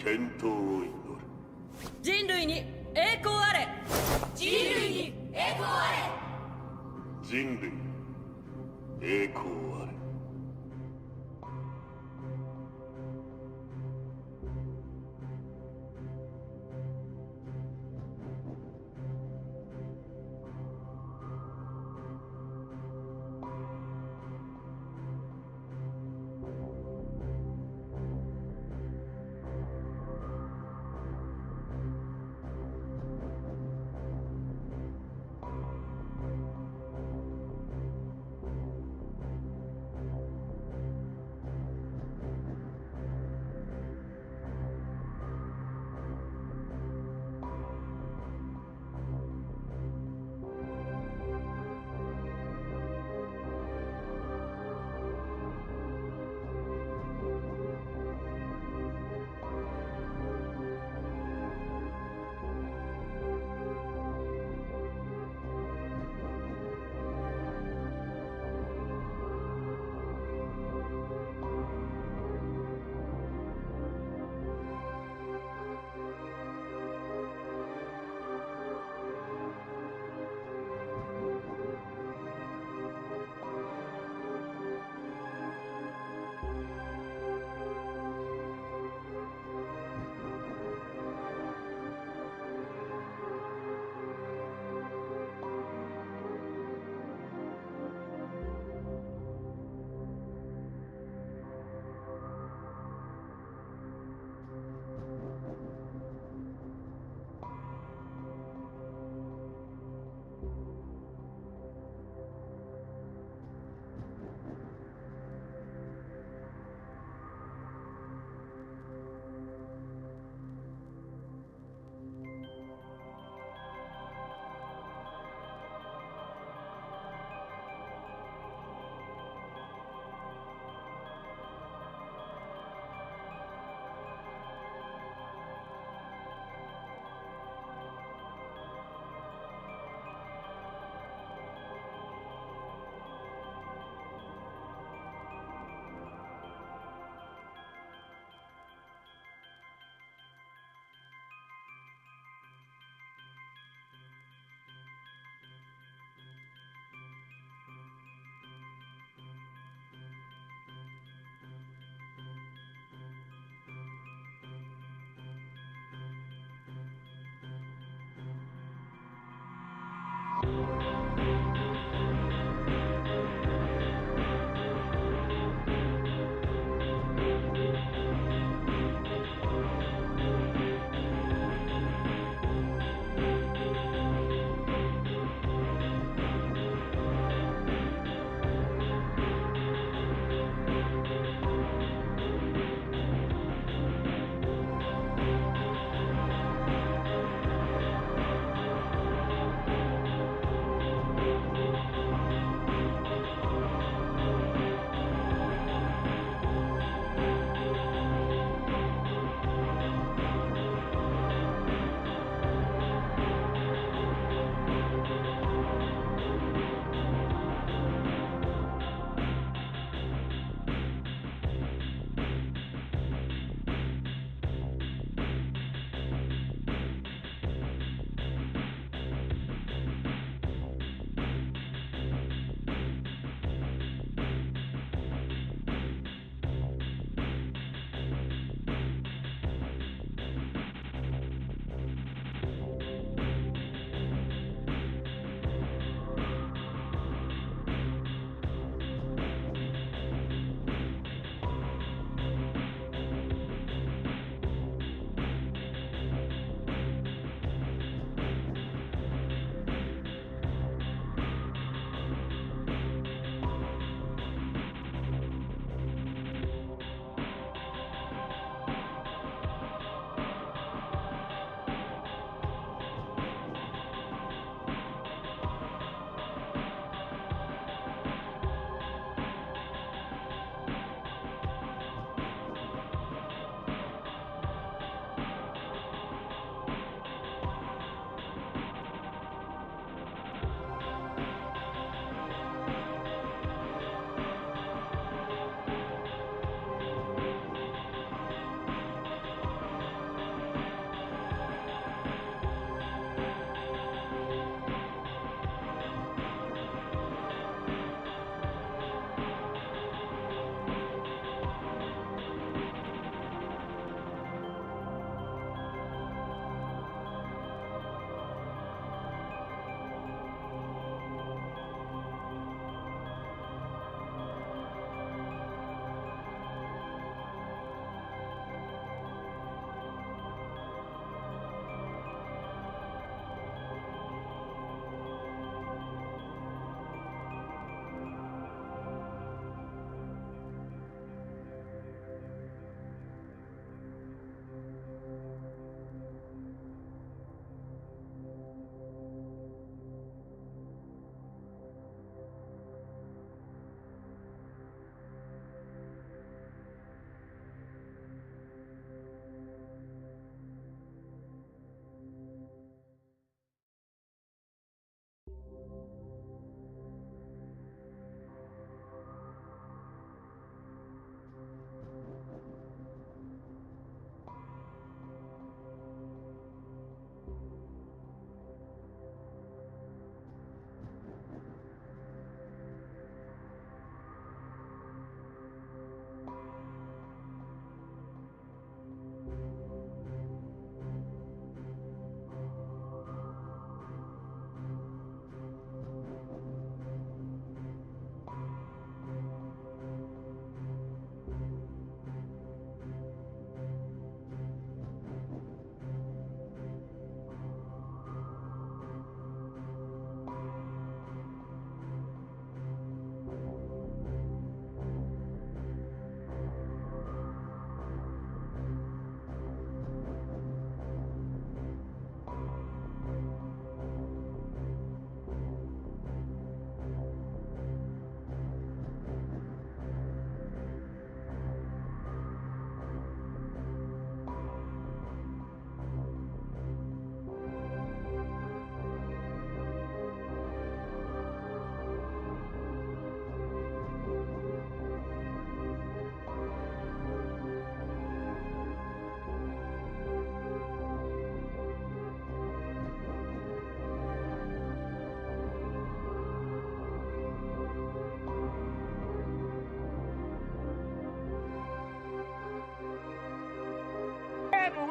健闘を祈る。人類に栄光あれ。人類に栄光あれ。人類栄光あれ。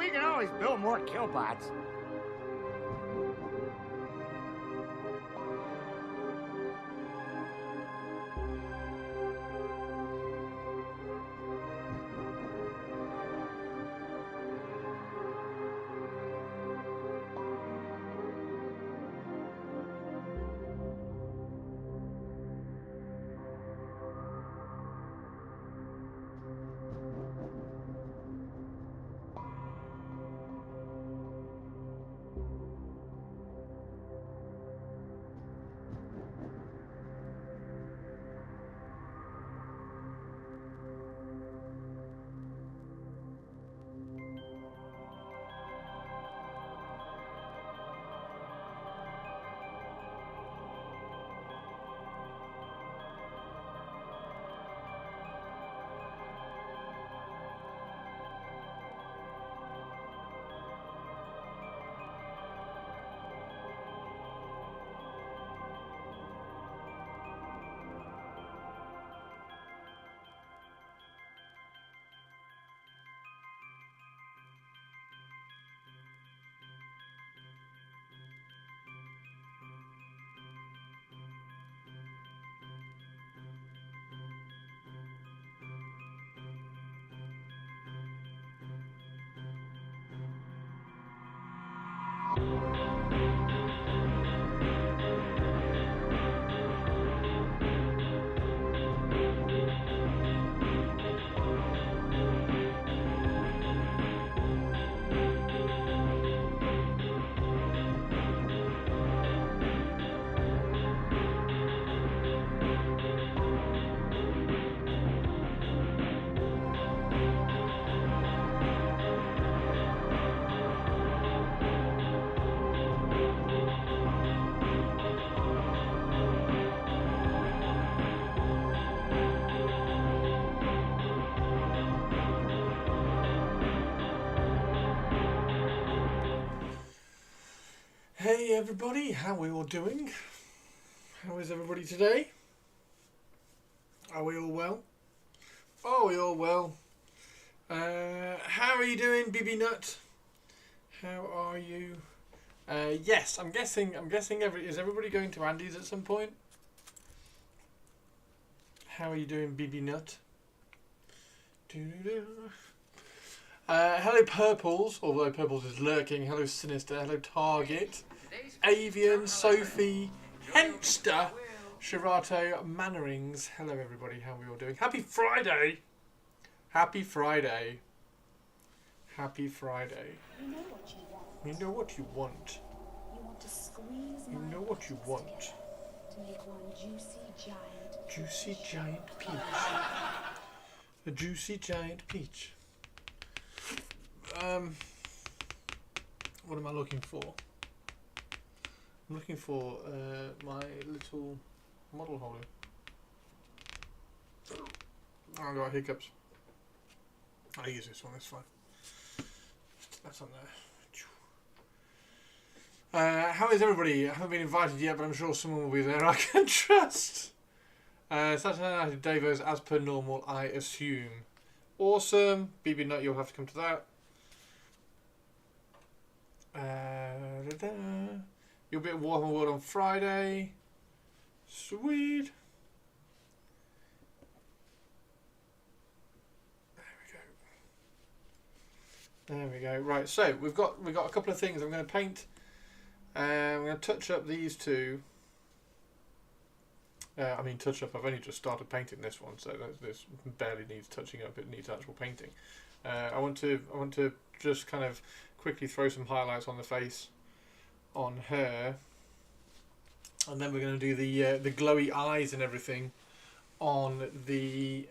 we can always build more killbots. Hey everybody, how are we all doing? How is everybody today? Are we all well? Are we all well? How are you doing, BB Nut? How are you? Yes, I'm guessing is everybody going to Andy's at some point? How are you doing, BB Nut? Hello Purples, although Purples is lurking. Hello Sinister, hello Target, Avian, Sophie, Hempster, Shirato, Mannerings. Hello everybody, how are we all doing? Happy Friday! Happy Friday. Happy Friday. You know what you want. You know what you want. You want to squeeze You my know what you muscles want. together to make one juicy giant. Juicy giant peach. A juicy giant peach. What am I looking for? I'm looking for my little model holder. I've got hiccups. I'll use this one, that's fine. That's on there. How is everybody? I haven't been invited yet, but I'm sure someone will be there I can trust. Saturday Night Davos as per normal, I assume. Awesome. BB Nut, you'll have to come to that. You'll be at Warhammer World on Friday. Sweet. There we go. Right, so we've got a couple of things I'm going to paint. I'm going to touch up these two. I mean, touch up. I've only just started painting this one, so this barely needs touching up. It needs actual painting. I want to just kind of quickly throw some highlights on the face on her, and then we're going to do the glowy eyes and everything on the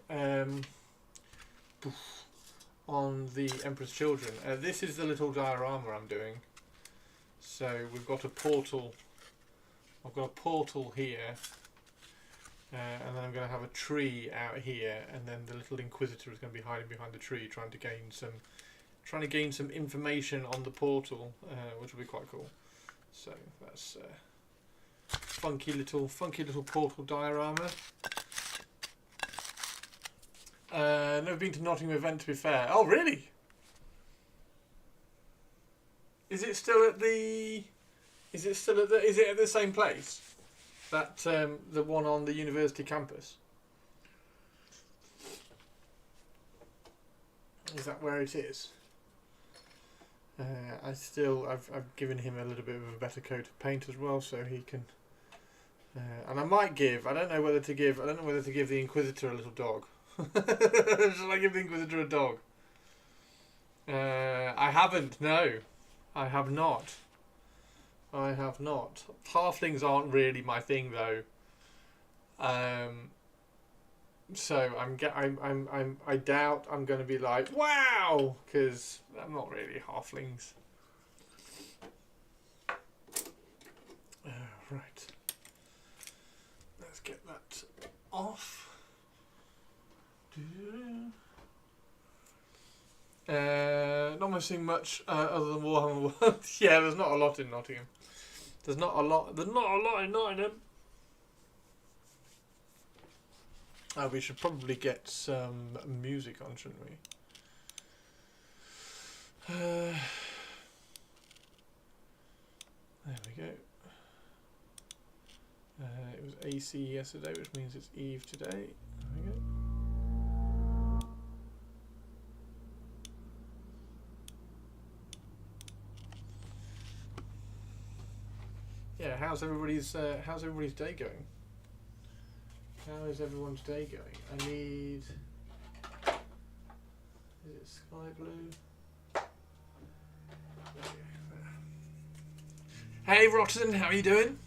Emperor's Children. This is the little diorama I'm doing. So we've got a portal. I've got a portal here. And then I'm going to have a tree out here, and then the little Inquisitor is going to be hiding behind the tree, trying to gain some information on the portal, which will be quite cool. So that's funky little portal diorama. Never been to Nottingham event, to be fair. Oh really? Is it still at the? Is it still at the? Is it at the same place? That the one on the university campus. Is that where it is? I've given him a little bit of a better coat of paint as well, so he can. And I might give. I don't know whether to give the Inquisitor a little dog. Shall I give the Inquisitor a dog? I haven't. No, I have not. I have not. Halflings aren't really my thing, though. So I doubt I'm going to be like, wow, because I'm not really halflings. Right. Let's get that off. Not missing much other than Warhammer World. Yeah, there's not a lot in Nottingham. There's not a lot in Nottingham. We should probably get some music on, shouldn't we? There we go. It was AC yesterday, which means it's Eve today. There we go. Yeah, how's everybody's day going? How is everyone's day going? I need. Is it sky blue? There we go. Hey Rotten, how are you doing?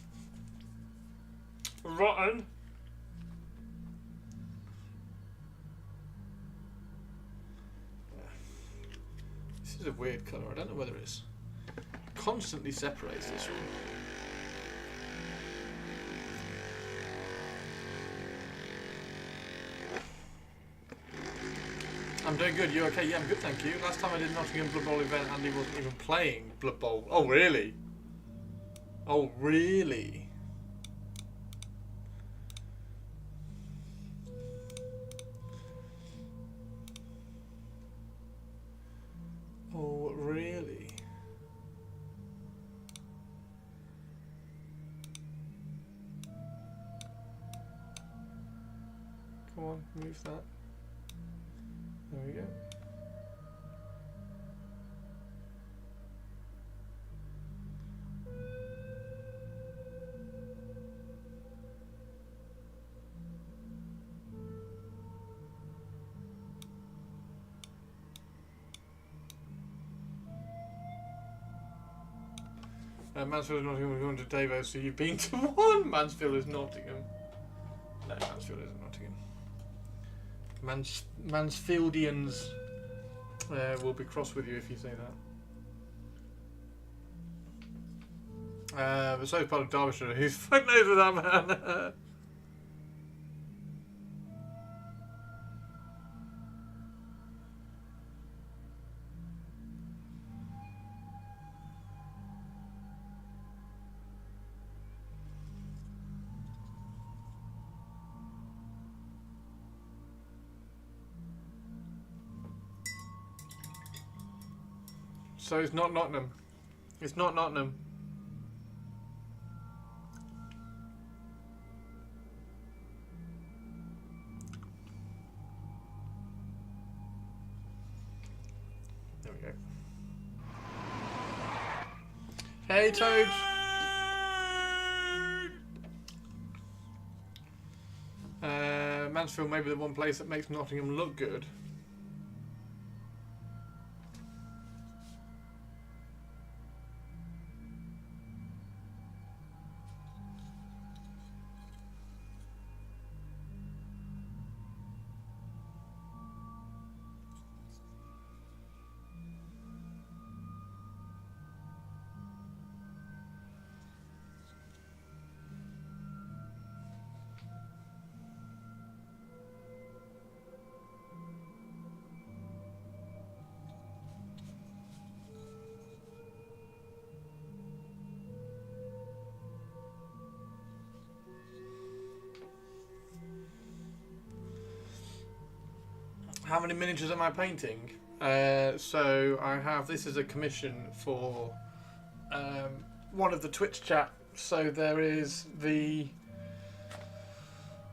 Rotten. This is a weird colour. I don't know whether it's constantly separates this one. I'm doing good. You okay? Yeah, I'm good, thank you. Last time I did Nottingham Blood Bowl event, Andy wasn't even playing Blood Bowl. Oh, really? Oh, really? Oh, really? Come on, move that. There we go. Mansfield is Nottingham. We're going to Davos, so you've been to one. Mansfield is Nottingham. No, Mansfield isn't Nottingham. Mansfieldians will be cross with you if you say that. But so is part of Derbyshire. Who's fuck knows with that man? So it's not Nottingham. It's not Nottingham. There we go. Hey, Toad. Mansfield may be the one place that makes Nottingham look good. How many miniatures am I painting? So I have, this is a commission for one of the Twitch chat. So there is the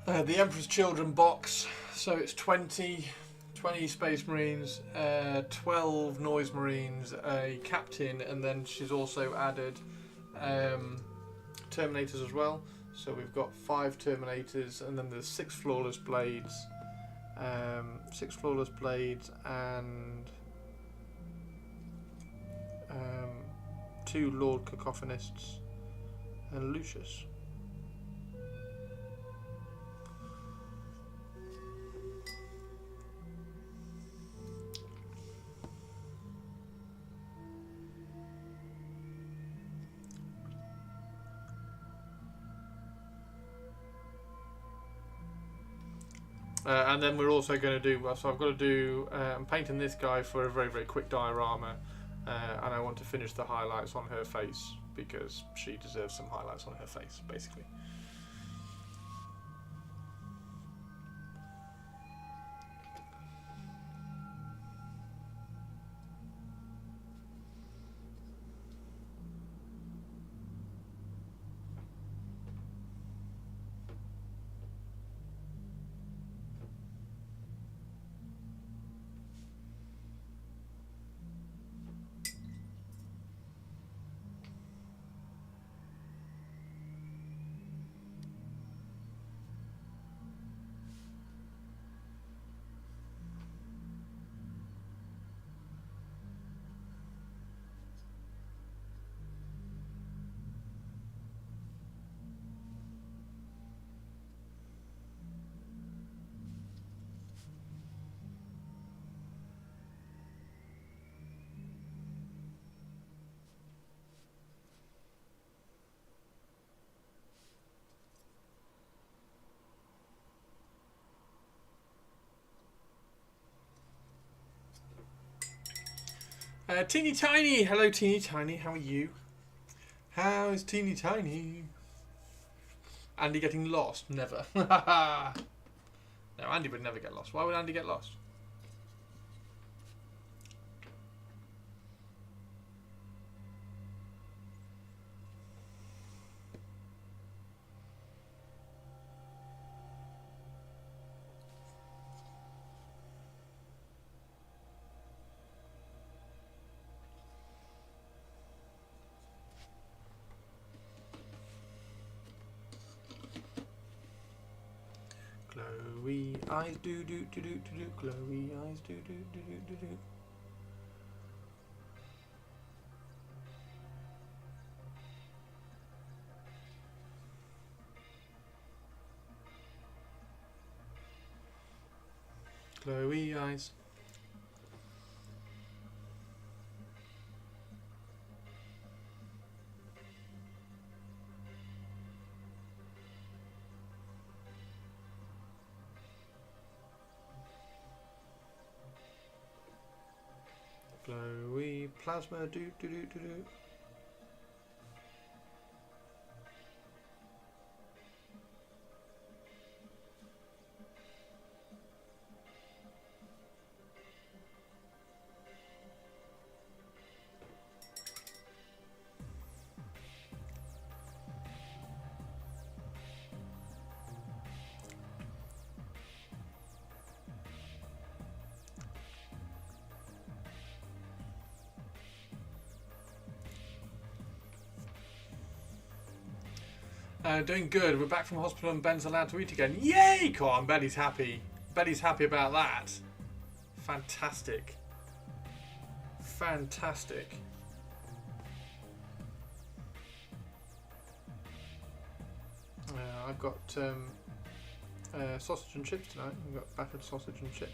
Emperor's Children box. So it's 20 Space Marines, 12 Noise Marines, a captain, and then she's also added Terminators as well. So we've got 5 Terminators, and then there's 6 Flawless Blades, and 2 Lord Cacophonists and Lucius. And then we're also going to do, so I've got to do, I'm painting this guy for a very, very quick diorama, and I want to finish the highlights on her face, because she deserves some highlights on her face, basically. Teeny Tiny! Hello, Teeny Tiny. How are you? How's Teeny Tiny? Andy getting lost? Never. No, Andy would never get lost. Why would Andy get lost? Glowy eyes do do do do do do. Glowy eyes do do do do do do. Glowy eyes. Glowy plasma do do do do do. Doing good. We're back from hospital and Ben's allowed to eat again. Yay! Come on, Betty's happy. Betty's happy about that. Fantastic. Fantastic. I've got sausage and chips tonight. I've got battered sausage and chips.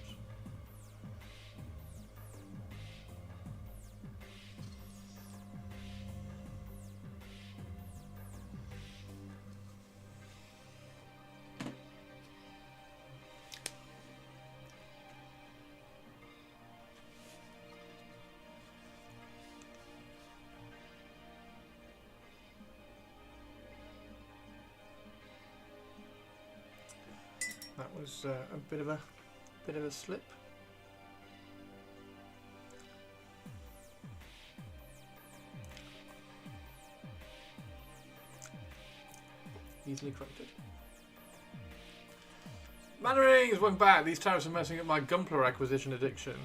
That was a bit of a slip. Easily corrected. Mannerings, welcome back. These tariffs are messing up my Gunpla acquisition addiction.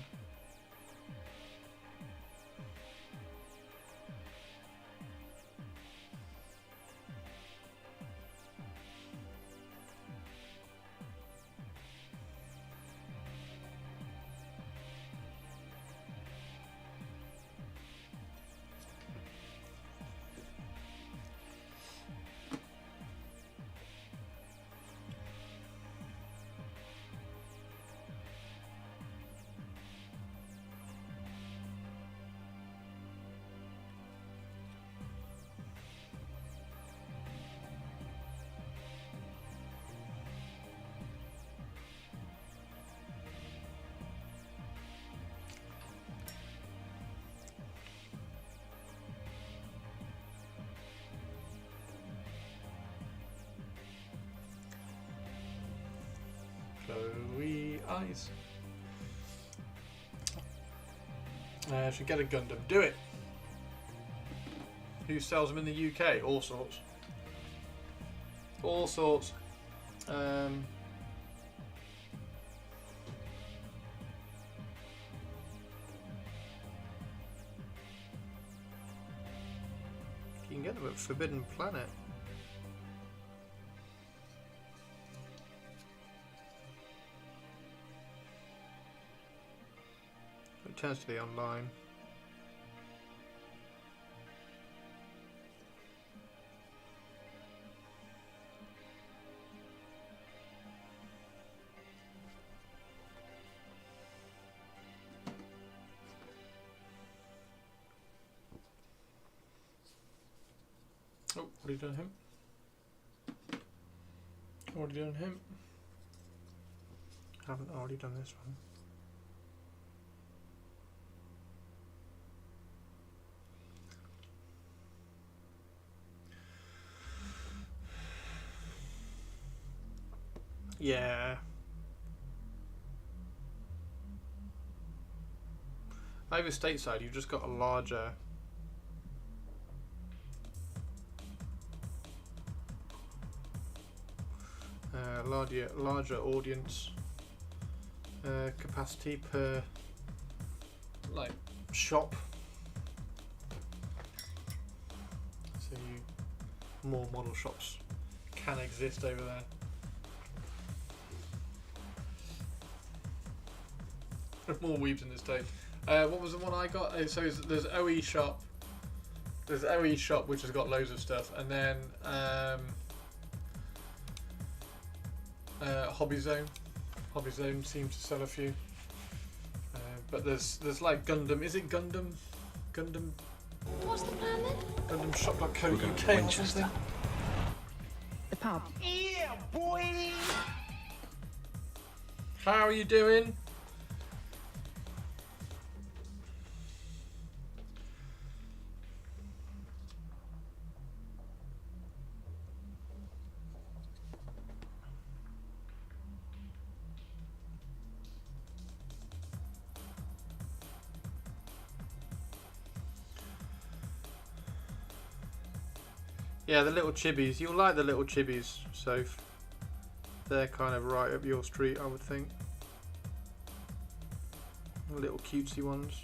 Chloe eyes. Should get a Gundam. Do it. Who sells them in the UK? All sorts. All sorts. You can get them at Forbidden Planet. It tends to be online. Oh, already done him. Already done him. Haven't already done this one. Yeah. Over stateside, you've just got a larger larger audience capacity per like shop. So more model shops can exist over there. More weebs in this state. What was the one I got? So there's OE shop. There's OE shop which has got loads of stuff, and then Hobby Zone. Hobby Zone seems to sell a few. But there's like Gundam. Is it Gundam? Gundam. What's the plan then? Gundam shop.co.uk or something. The pub. Yeah, boy! How are you doing? Yeah, the little chibis. You'll like the little chibis, Soph. They're kind of right up your street, I would think. The little cutesy ones.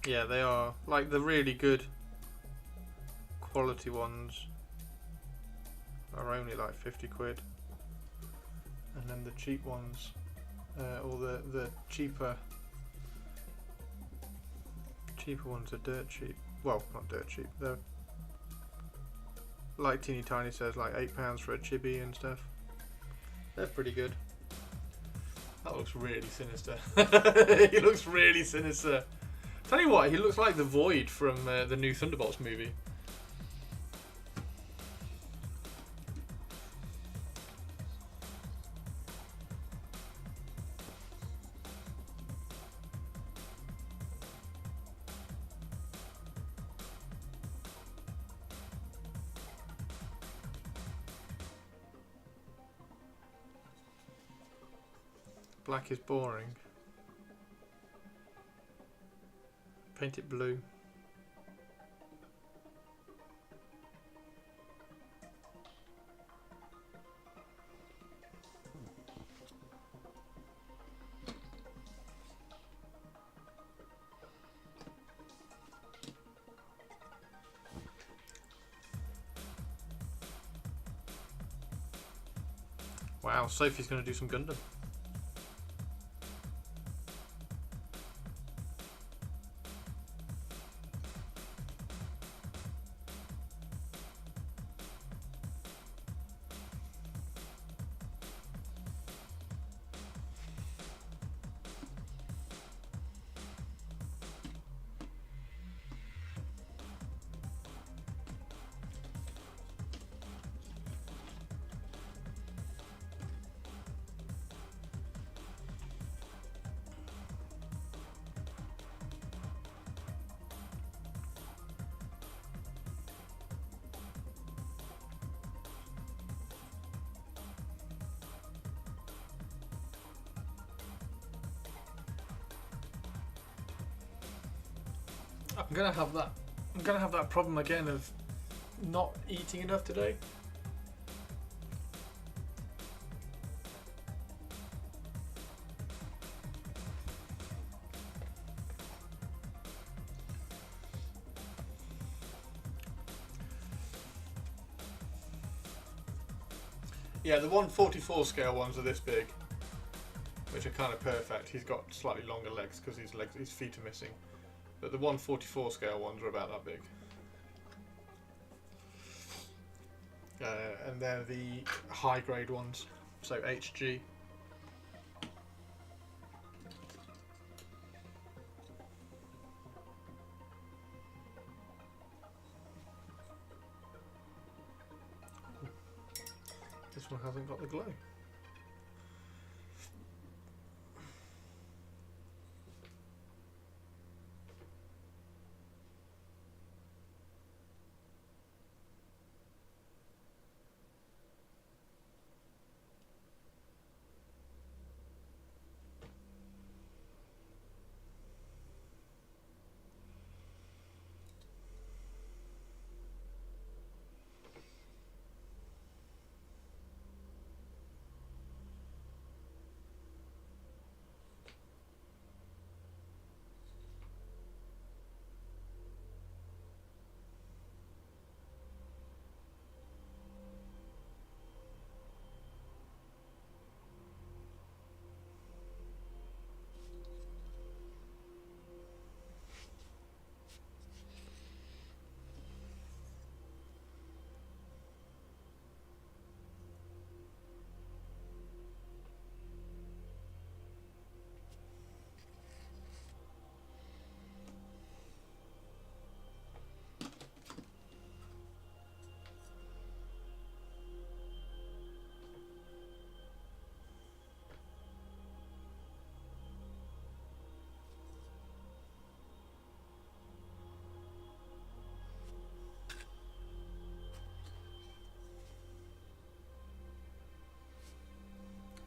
Yeah, they are. Like the really good quality ones are only like 50 quid, and then the cheap ones or the cheaper ones are dirt cheap. Well, not dirt cheap, they're like Teeny Tiny says, like £8 for a chibi and stuff. They're pretty good. That looks really sinister. He looks really sinister. Tell you what, he looks like the Void from the new Thunderbolts movie. Black is boring. Paint it blue. Wow, Sophie's going to do some Gundam. I'm gonna have that problem again of not eating enough today. Yeah, the 144 scale ones are this big, which are kind of perfect. He's got slightly longer legs because his feet are missing. But the 144 scale ones are about that big. And they're the high grade ones, so HG. This one hasn't got the glow.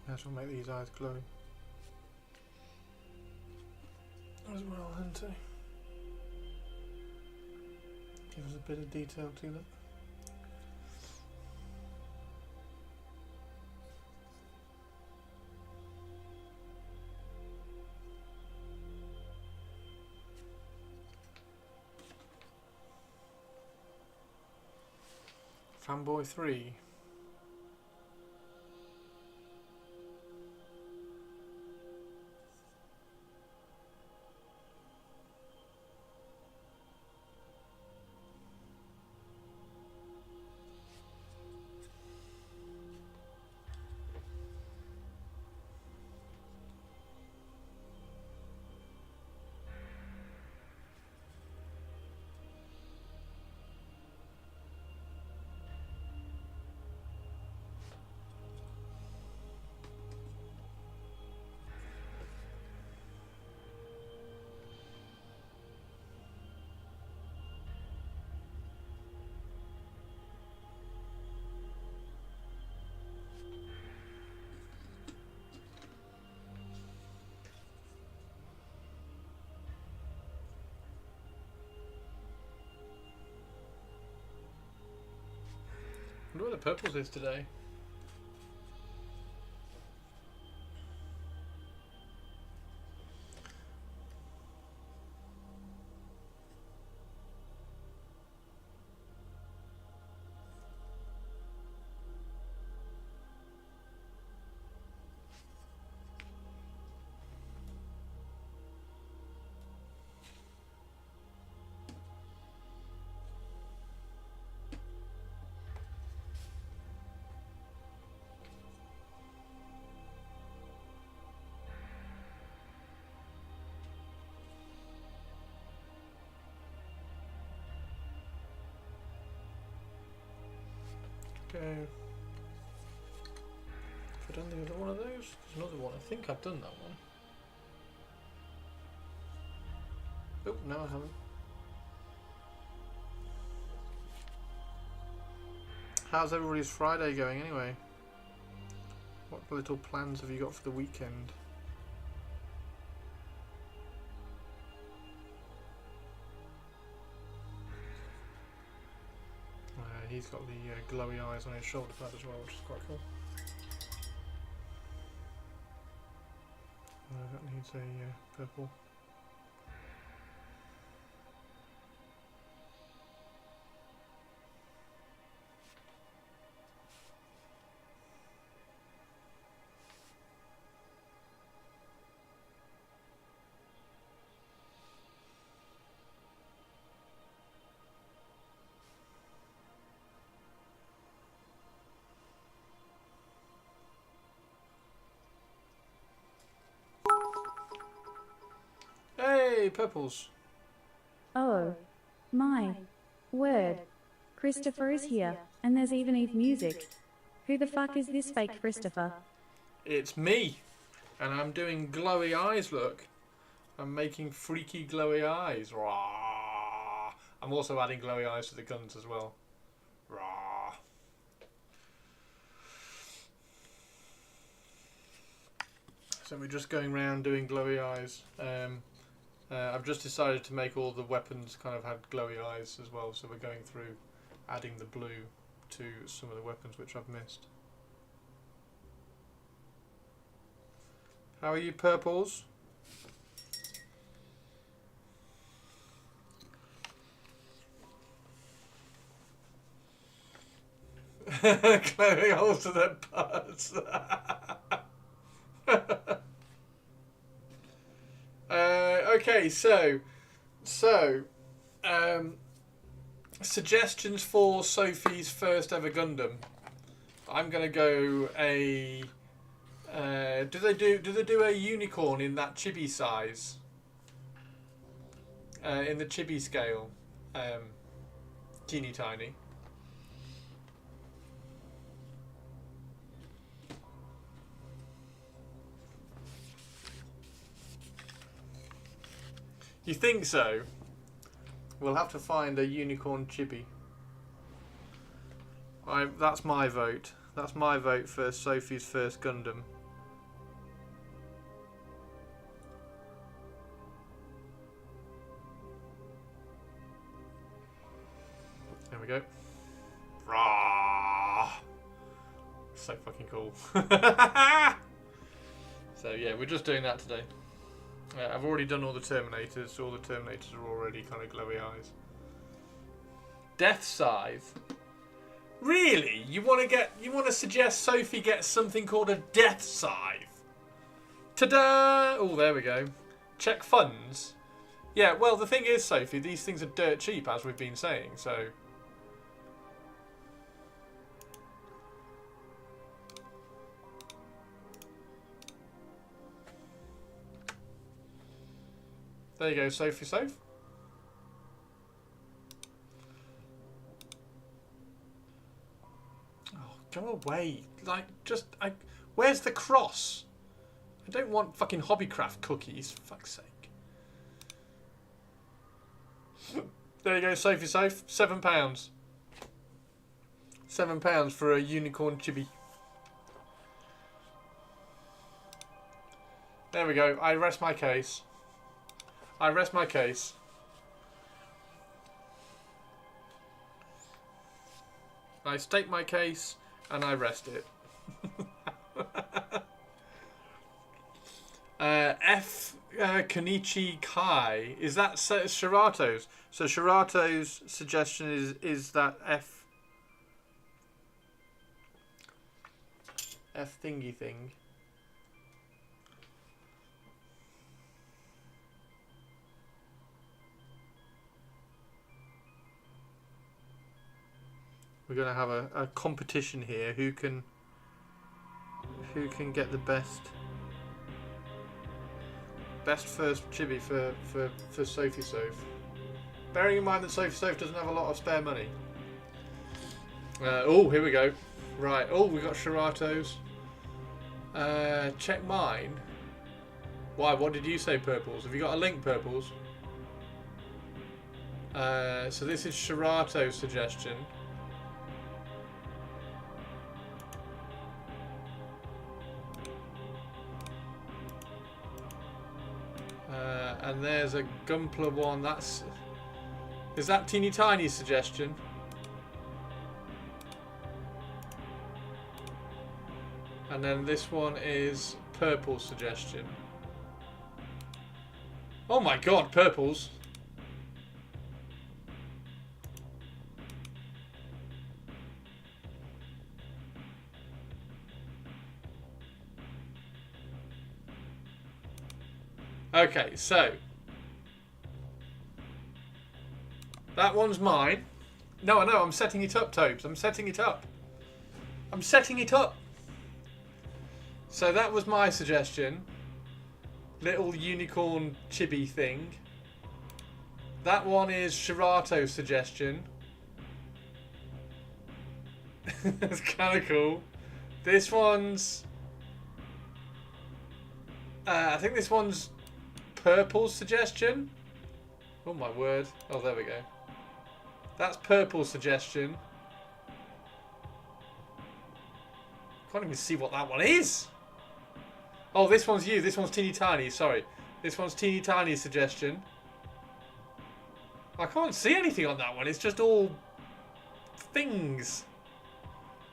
That will make these eyes glow as well, isn't it? Give us a bit of detail to that. Fanboy 3. the purples is today. Have I done the other one of those? There's another one. I think I've done that one. Oh, no I haven't. How's everybody's Friday going anyway? What little plans have you got for the weekend? He's got the glowy eyes on his shoulder pad as well, which is quite cool. That needs a purple. Hey, purples. Oh, my word. Christopher is here, and there's even Eve music. Who the fuck is this fake Christopher? It's me, and I'm doing glowy eyes, look. I'm making freaky glowy eyes. Rah. I'm also adding glowy eyes to the guns as well. Rah. So we're just going around doing glowy eyes. I've just decided to make all the weapons kind of have glowy eyes as well, so we're going through adding the blue to some of the weapons which I've missed. How are you, purples? Glowing holes to their butts. Okay, so suggestions for Sophie's first ever Gundam. I'm gonna go a. Do they do a unicorn in that chibi size? In the chibi scale, teeny tiny. You think so? We'll have to find a unicorn chibi. That's my vote. That's my vote for Sophie's first Gundam. There we go. Rah! So fucking cool. So yeah, we're just doing that today. I've already done all the Terminators, so all the Terminators are already kind of glowy eyes. Death Scythe? Really? You want to suggest Sophie gets something called a Death Scythe? Ta-da! Oh, there we go. Check funds. Yeah, well, the thing is, Sophie, these things are dirt cheap, as we've been saying, so... There you go, Sophie Soph. Oh, go away. Like, just... where's the cross? I don't want fucking Hobbycraft cookies, for fuck's sake. There you go, Sophie Soph. £7. £7 for a unicorn chibi. There we go. I rest my case. I rest my case. I state my case and I rest it. Kenichi Kai. Is that Shirato's? So Shirato's suggestion is that F thingy thing. We're gonna have a competition here. Who can get the best first chibi for Sophie Soph. Bearing in mind that Sophie Soph doesn't have a lot of spare money. Oh, here we go. Right. Oh, we got Shirato's. Check mine. Why? What did you say, Purples? Have you got a link, Purples? So this is Shirato's suggestion. And there's a Gumpler one. Is that Teeny Tiny's suggestion? And then this one is Purple's suggestion. Oh my god, Purple's. Okay, so that one's mine. No, I know, I'm setting it up, Tobes. I'm setting it up. I'm setting it up. So that was my suggestion. Little unicorn chibi thing. That one is Shirato's suggestion. That's kind of cool. This one's... I think this one's Purple's suggestion. Oh my word. Oh, there we go. That's Purple's suggestion. Can't even see what that one is. Oh, this one's you. This one's Teeny Tiny. Sorry. This one's Teeny Tiny's suggestion. I can't see anything on that one. It's just all things.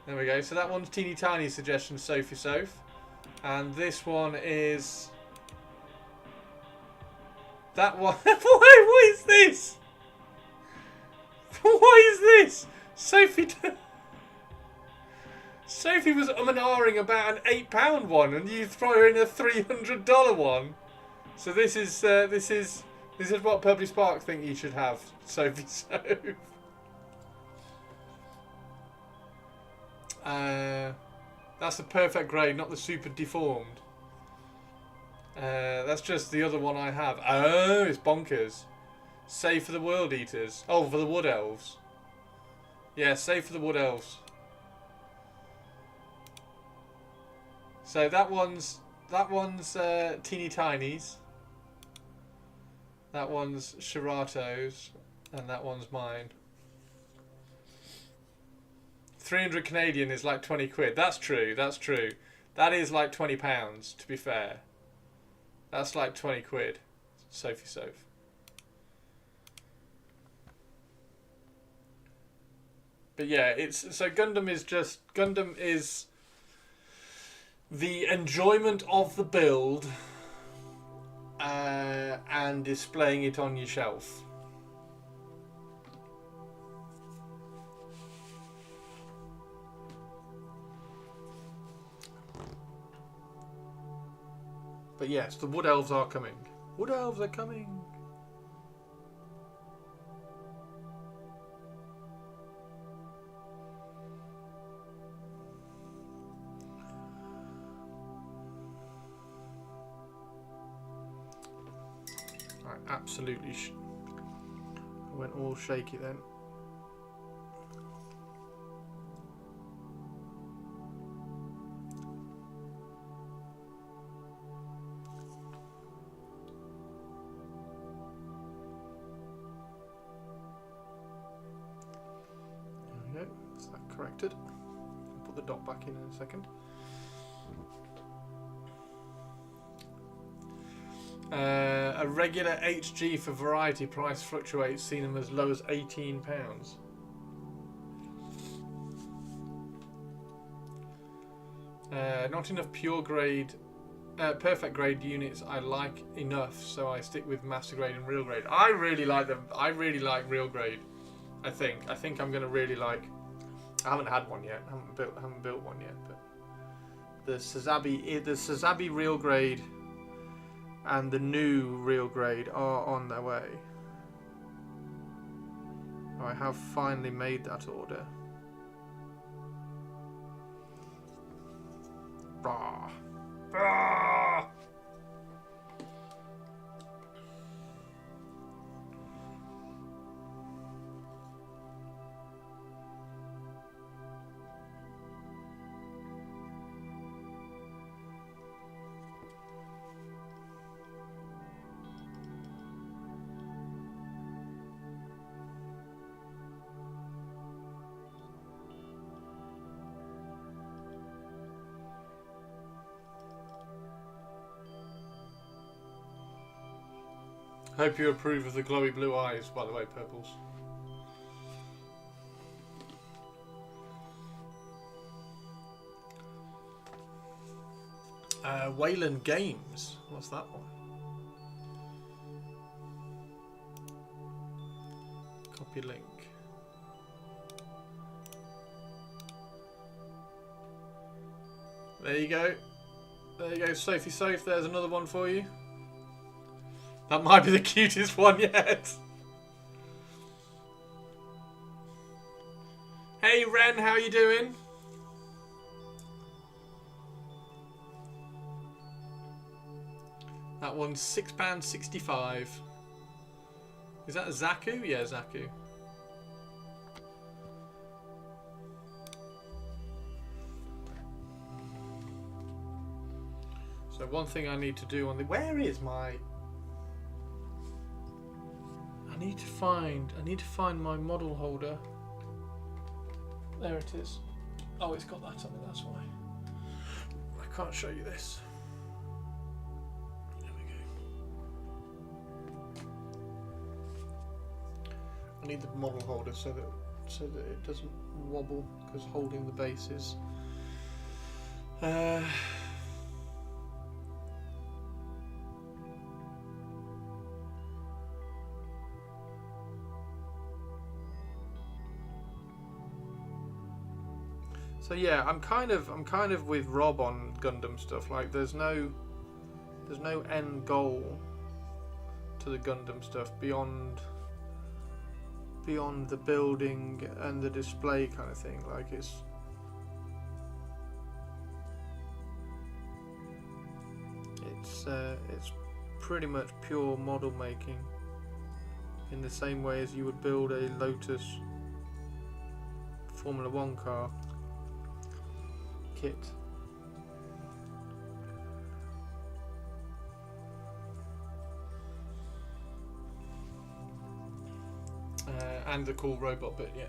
There we go. So that one's Teeny Tiny's suggestion, Sophie Soph. And this one is... that one... What is this? What is this? Sophie... Sophie was and ahhing about an £8 one, and you throw her in a $300 one. So this is what Purpley Spark think you should have, Sophie Soph. That's the perfect grade, not the super deformed. That's just the other one I have. Oh, it's bonkers. Save for the World Eaters. Oh, for the Wood Elves. Yeah, save for the Wood Elves. So that one's Teeny Tiny's. That one's Shirato's, and that one's mine. 300 Canadian is like 20 quid. That's true. That's true. That is like £20. To be fair, that's like 20 quid. Sophie Soph. But yeah, it's so Gundam is the enjoyment of the build and displaying it on your shelf. But yes, the Wood Elves are coming. Wood Elves are coming. Absolutely. I went all shaky then. There we go. Is that corrected? I'll put the dot back in a second. A regular HG for variety price fluctuates, seen them as low as £18. Not enough pure grade, perfect grade units I like enough, so I stick with master grade and real grade. I really like them. I really like real grade. I think I'm gonna really like. I haven't had one yet. I haven't built one yet, but the Sazabi real grade and the new real grade are on their way. I have finally made that order. Rah. Rah. Hope you approve of the glowy blue eyes, by the way, Purples. Wayland Games. What's that one? Copy link. There you go. There you go, Sophie Soph. There's another one for you. That might be the cutest one yet. Hey Ren, how you doing? That one's £6.65. Is that a Zaku? Yeah, Zaku. So one thing I need to do on the... Where is my... I need to find my model holder. There it is. Oh, it's got that on it, that's why. I can't show you this. There we go. I need the model holder so that it doesn't wobble, because holding the base is so yeah, I'm kind of with Rob on Gundam stuff. Like there's no end goal to the Gundam stuff beyond the building and the display kind of thing. Like it's pretty much pure model making, in the same way as you would build a Lotus Formula 1 car kit. And the cool robot bit, yeah.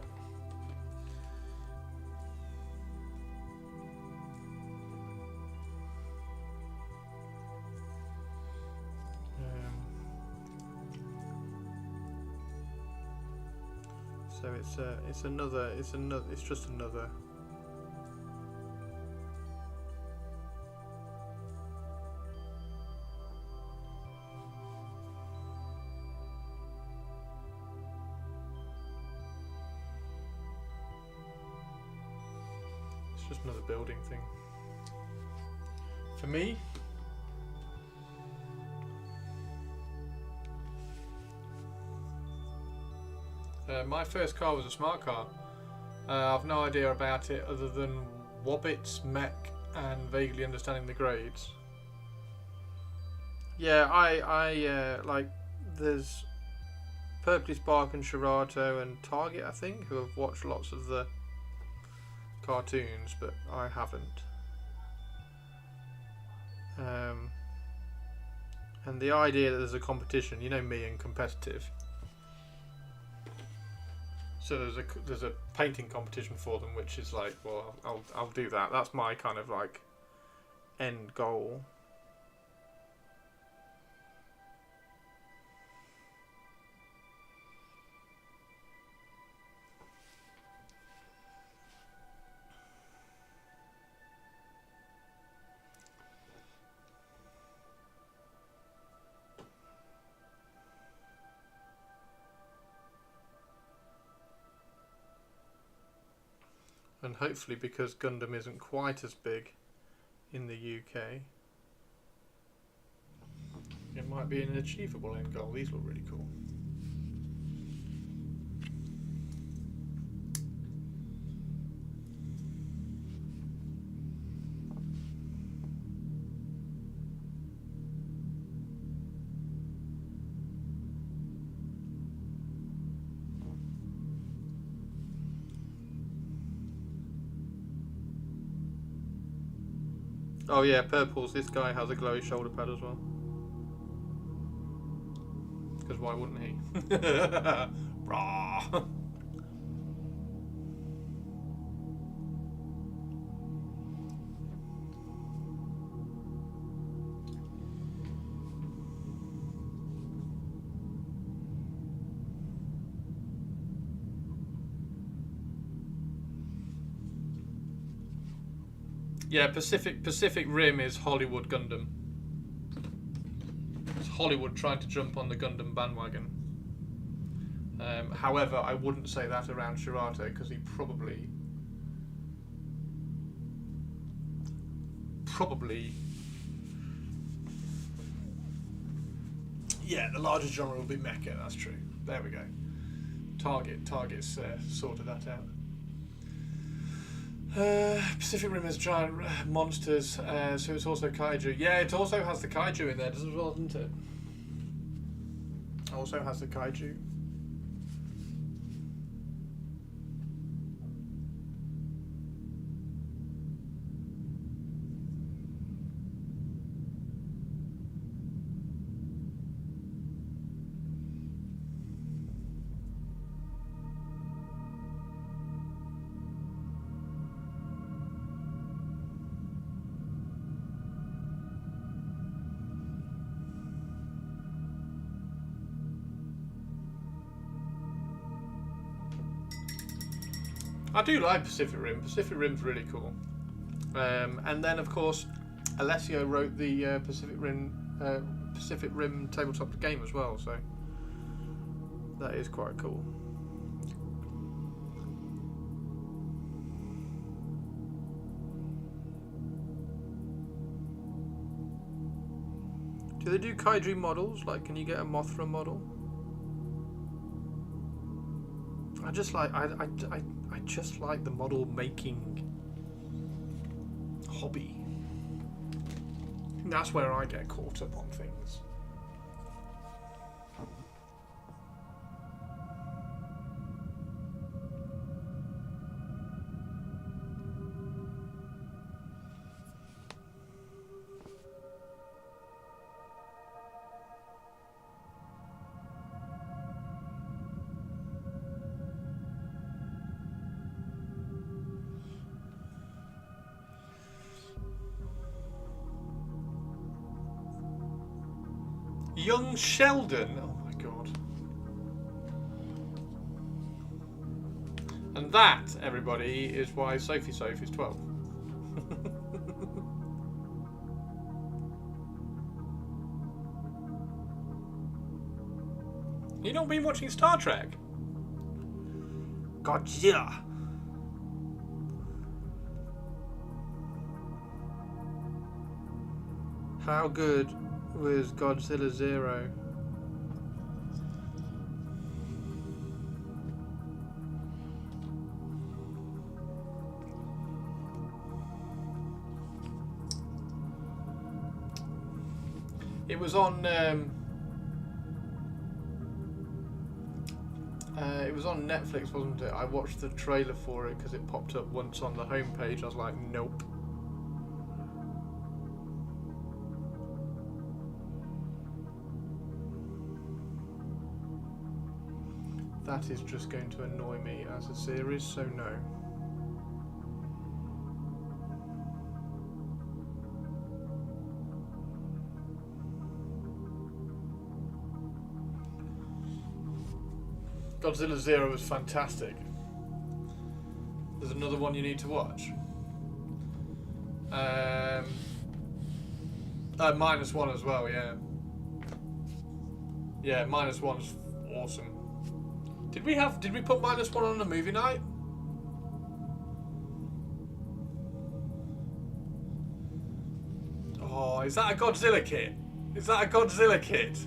So it's just another. Just another building thing. For me, my first car was a smart car. I've no idea about it other than Wobbits, mech, and vaguely understanding the grades. Yeah, I like. There's Purpley Spark and Shirato and Target, I think, who have watched lots of the cartoons, but I haven't. And the idea that there's a competition, you know me and competitive. So there's a painting competition for them, which is like, well, I'll do that. That's my kind of like end goal. And hopefully, because Gundam isn't quite as big in the UK, it might be an achievable end goal. These look really cool. Oh yeah, purples. This guy has a glowy shoulder pad as well. Because why wouldn't he? Rah! Yeah, Pacific Rim is Hollywood Gundam. It's Hollywood trying to jump on the Gundam bandwagon. However, I wouldn't say that around Shirato because he probably yeah, the larger genre will be Mecha. That's true. There we go. Target's sorted that out. Pacific Rim has giant monsters, so it's also kaiju. Yeah, it also has the kaiju in there as well, doesn't it? Also has the kaiju. I do like Pacific Rim. Pacific Rim's really cool. And then, of course, Alessio wrote the Pacific Rim tabletop game as well, so that is quite cool. Do they do kaiju models? Like, can you get a Mothra model? I just like I just like the model making hobby. That's where I get caught up on things. Young Sheldon. Oh my god. And that, everybody, is why Sophie is 12. You not been watching Star Trek? Godzilla. How good was Godzilla 0? It was on Netflix, wasn't it? I watched the trailer for it because it popped up once on the homepage. I was like, nope. That is just going to annoy me as a series, so no. Godzilla 0 was fantastic. There's another one you need to watch. -1 as well, yeah. Yeah, -1's awesome. Did we put -1 on a movie night? is that a Godzilla kit? Is that a Godzilla kit?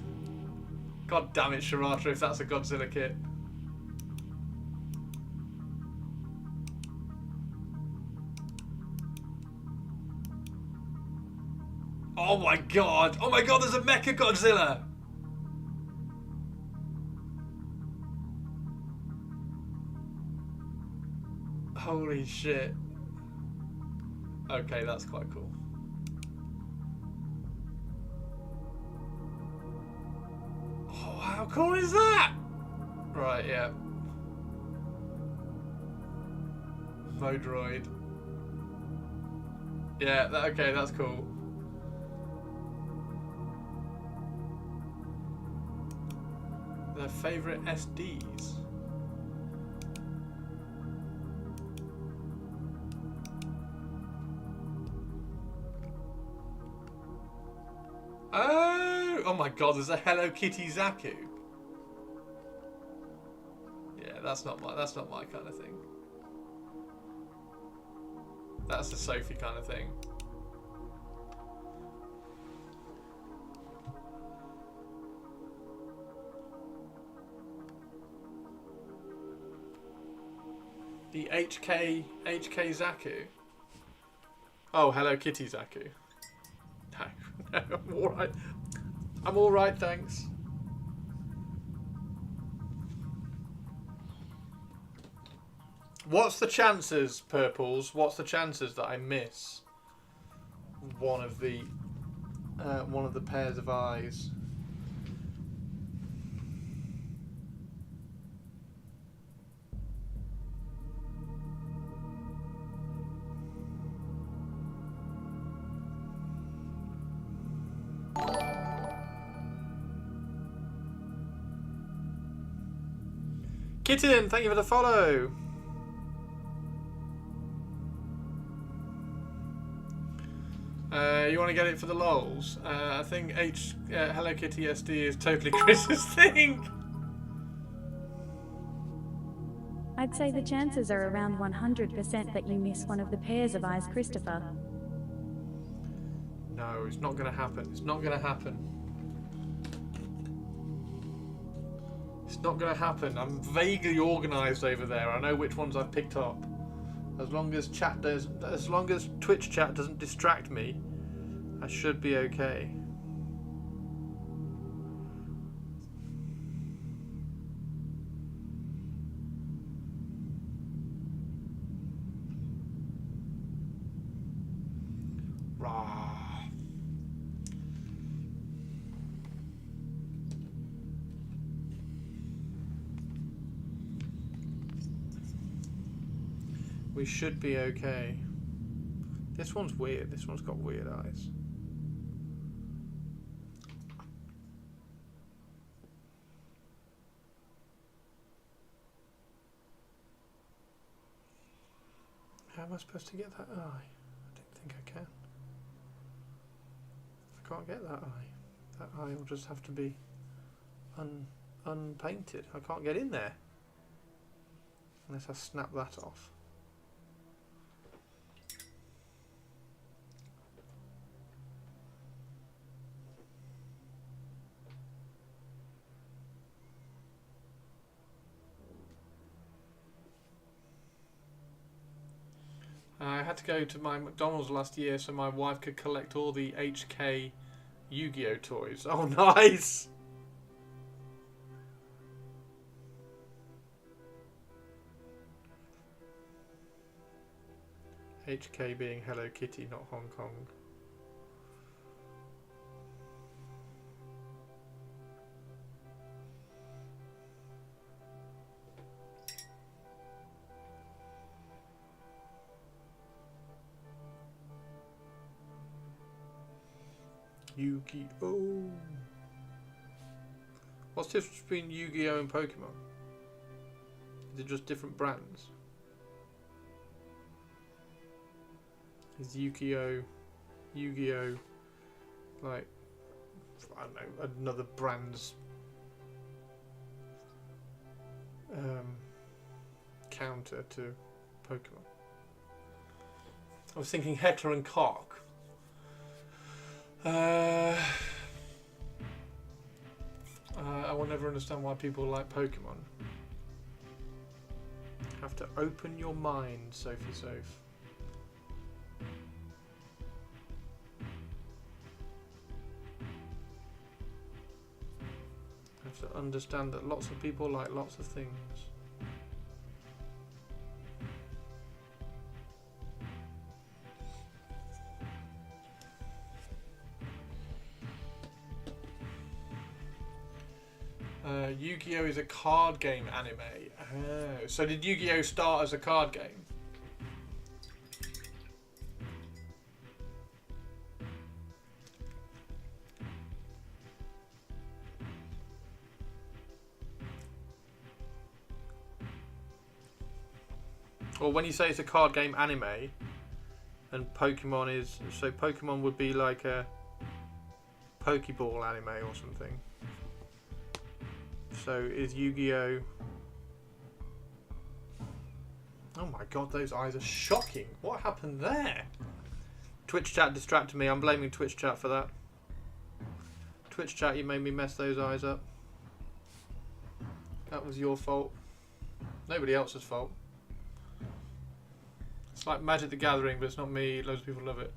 God damn it, Shirata, if that's a Godzilla kit. Oh my god! Oh my god, there's a Mecha Godzilla! Holy shit. Okay, that's quite cool. Oh, how cool is that? Right, yeah. Modroid. Yeah, okay, that's cool. Their favourite SDs. Oh my god, there's a Hello Kitty Zaku. Yeah, that's not my kind of thing. That's a Sophie kind of thing. The HK Zaku. Oh, Hello Kitty Zaku. No, no, I'm alright. I'm alright, thanks. What's the chances, Purples? What's the chances that I miss one of the pairs of eyes? Kitten, thank you for the follow. You want to get it for the lols? I think Hello Kitty SD is totally Chris's thing. I'd say the chances are around 100% that you miss one of the pairs of eyes, Christopher. No, it's not going to happen. It's not going to happen. It's not going to happen. I'm vaguely organised over there. I know which ones I've picked up. As long as Twitch chat doesn't distract me, I should be okay. Rah. We should be okay. This one's weird. This one's got weird eyes. How am I supposed to get that eye? I don't think I can. I can't get that eye. That eye will just have to be unpainted. I can't get in there unless I snap that off. I had to go to my McDonald's last year so my wife could collect all the HK Yu-Gi-Oh toys. Oh, nice! HK being Hello Kitty, not Hong Kong. Yu-Gi-Oh! What's the difference between Yu-Gi-Oh and Pokemon? Is it just different brands? Is Yu-Gi-Oh like, I don't know, another brand's counter to Pokemon? I was thinking Hector and Cock. I will never understand why people like Pokemon. Have to open your mind, Sophie Soph. Have to understand that lots of people like lots of things. Yu-Gi-Oh! Is a card game anime. Oh. So did Yu-Gi-Oh! Start as a card game? Or when you say it's a card game anime, and Pokemon is... So Pokemon would be like a Pokeball anime or something. So is Yu-Gi-Oh! Oh my god, those eyes are shocking. What happened there? Twitch chat distracted me. I'm blaming Twitch chat for that. Twitch chat, you made me mess those eyes up. That was your fault. Nobody else's fault. It's like Magic the Gathering, but it's not me. Loads of people love it.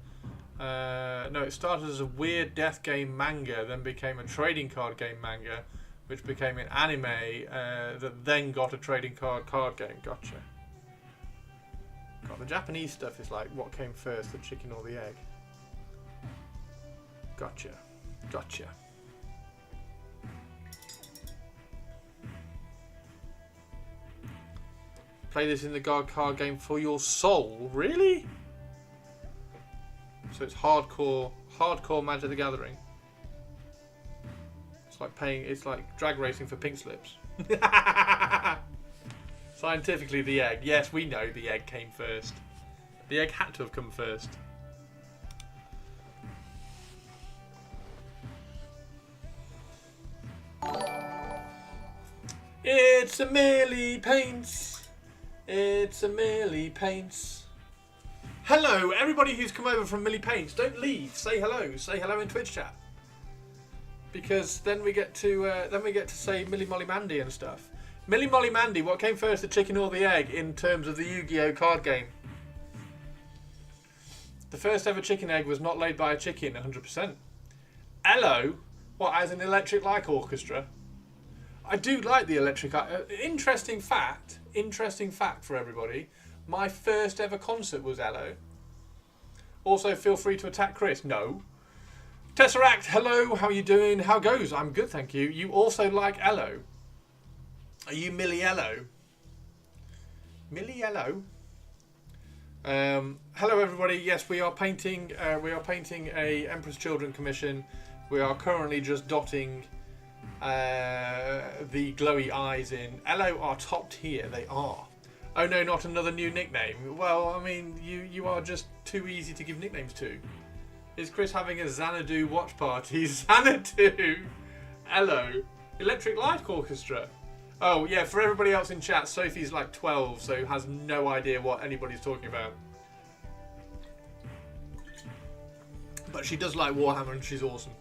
No, it started as a weird death game manga, then became a trading card game manga, which became an anime that then got a trading card game. Gotcha. God, the Japanese stuff is like, what came first, the chicken or the egg? Gotcha. Gotcha. Play this in the card game for your soul. Really? So it's hardcore Magic the Gathering. It's like drag racing for pink slips. Scientifically, the egg. Yes, we know the egg came first. The egg had to have come first. It's a Millie Paints. It's a Millie Paints. Hello, everybody who's come over from Millie Paints. Don't leave. Say hello. Say hello in Twitch chat. Because then we get to say Millie Molly Mandy and stuff. Millie Molly Mandy, what came first, the chicken or the egg in terms of the Yu-Gi-Oh! Card game? The first ever chicken egg was not laid by a chicken, 100%. Hello? What, as an Electric Light Orchestra? I do like the Electric... interesting fact for everybody. My first ever concert was Hello. Also, feel free to attack Chris. No. Tesseract, hello, how are you doing? How goes? I'm good, thank you. You also like Hello. Are you Millie Hello? Millie Hello? Hello everybody. Yes, we are painting a Empress Children commission. We are currently just dotting the glowy eyes in. Hello are top tier, they are. Oh no, not another new nickname. Well, I mean, you are just too easy to give nicknames to. Is Chris having a Xanadu watch party? Xanadu! Hello. Electric Light Orchestra. Oh, yeah, for everybody else in chat, Sophie's like 12, so has no idea what anybody's talking about. But she does like Warhammer and she's awesome.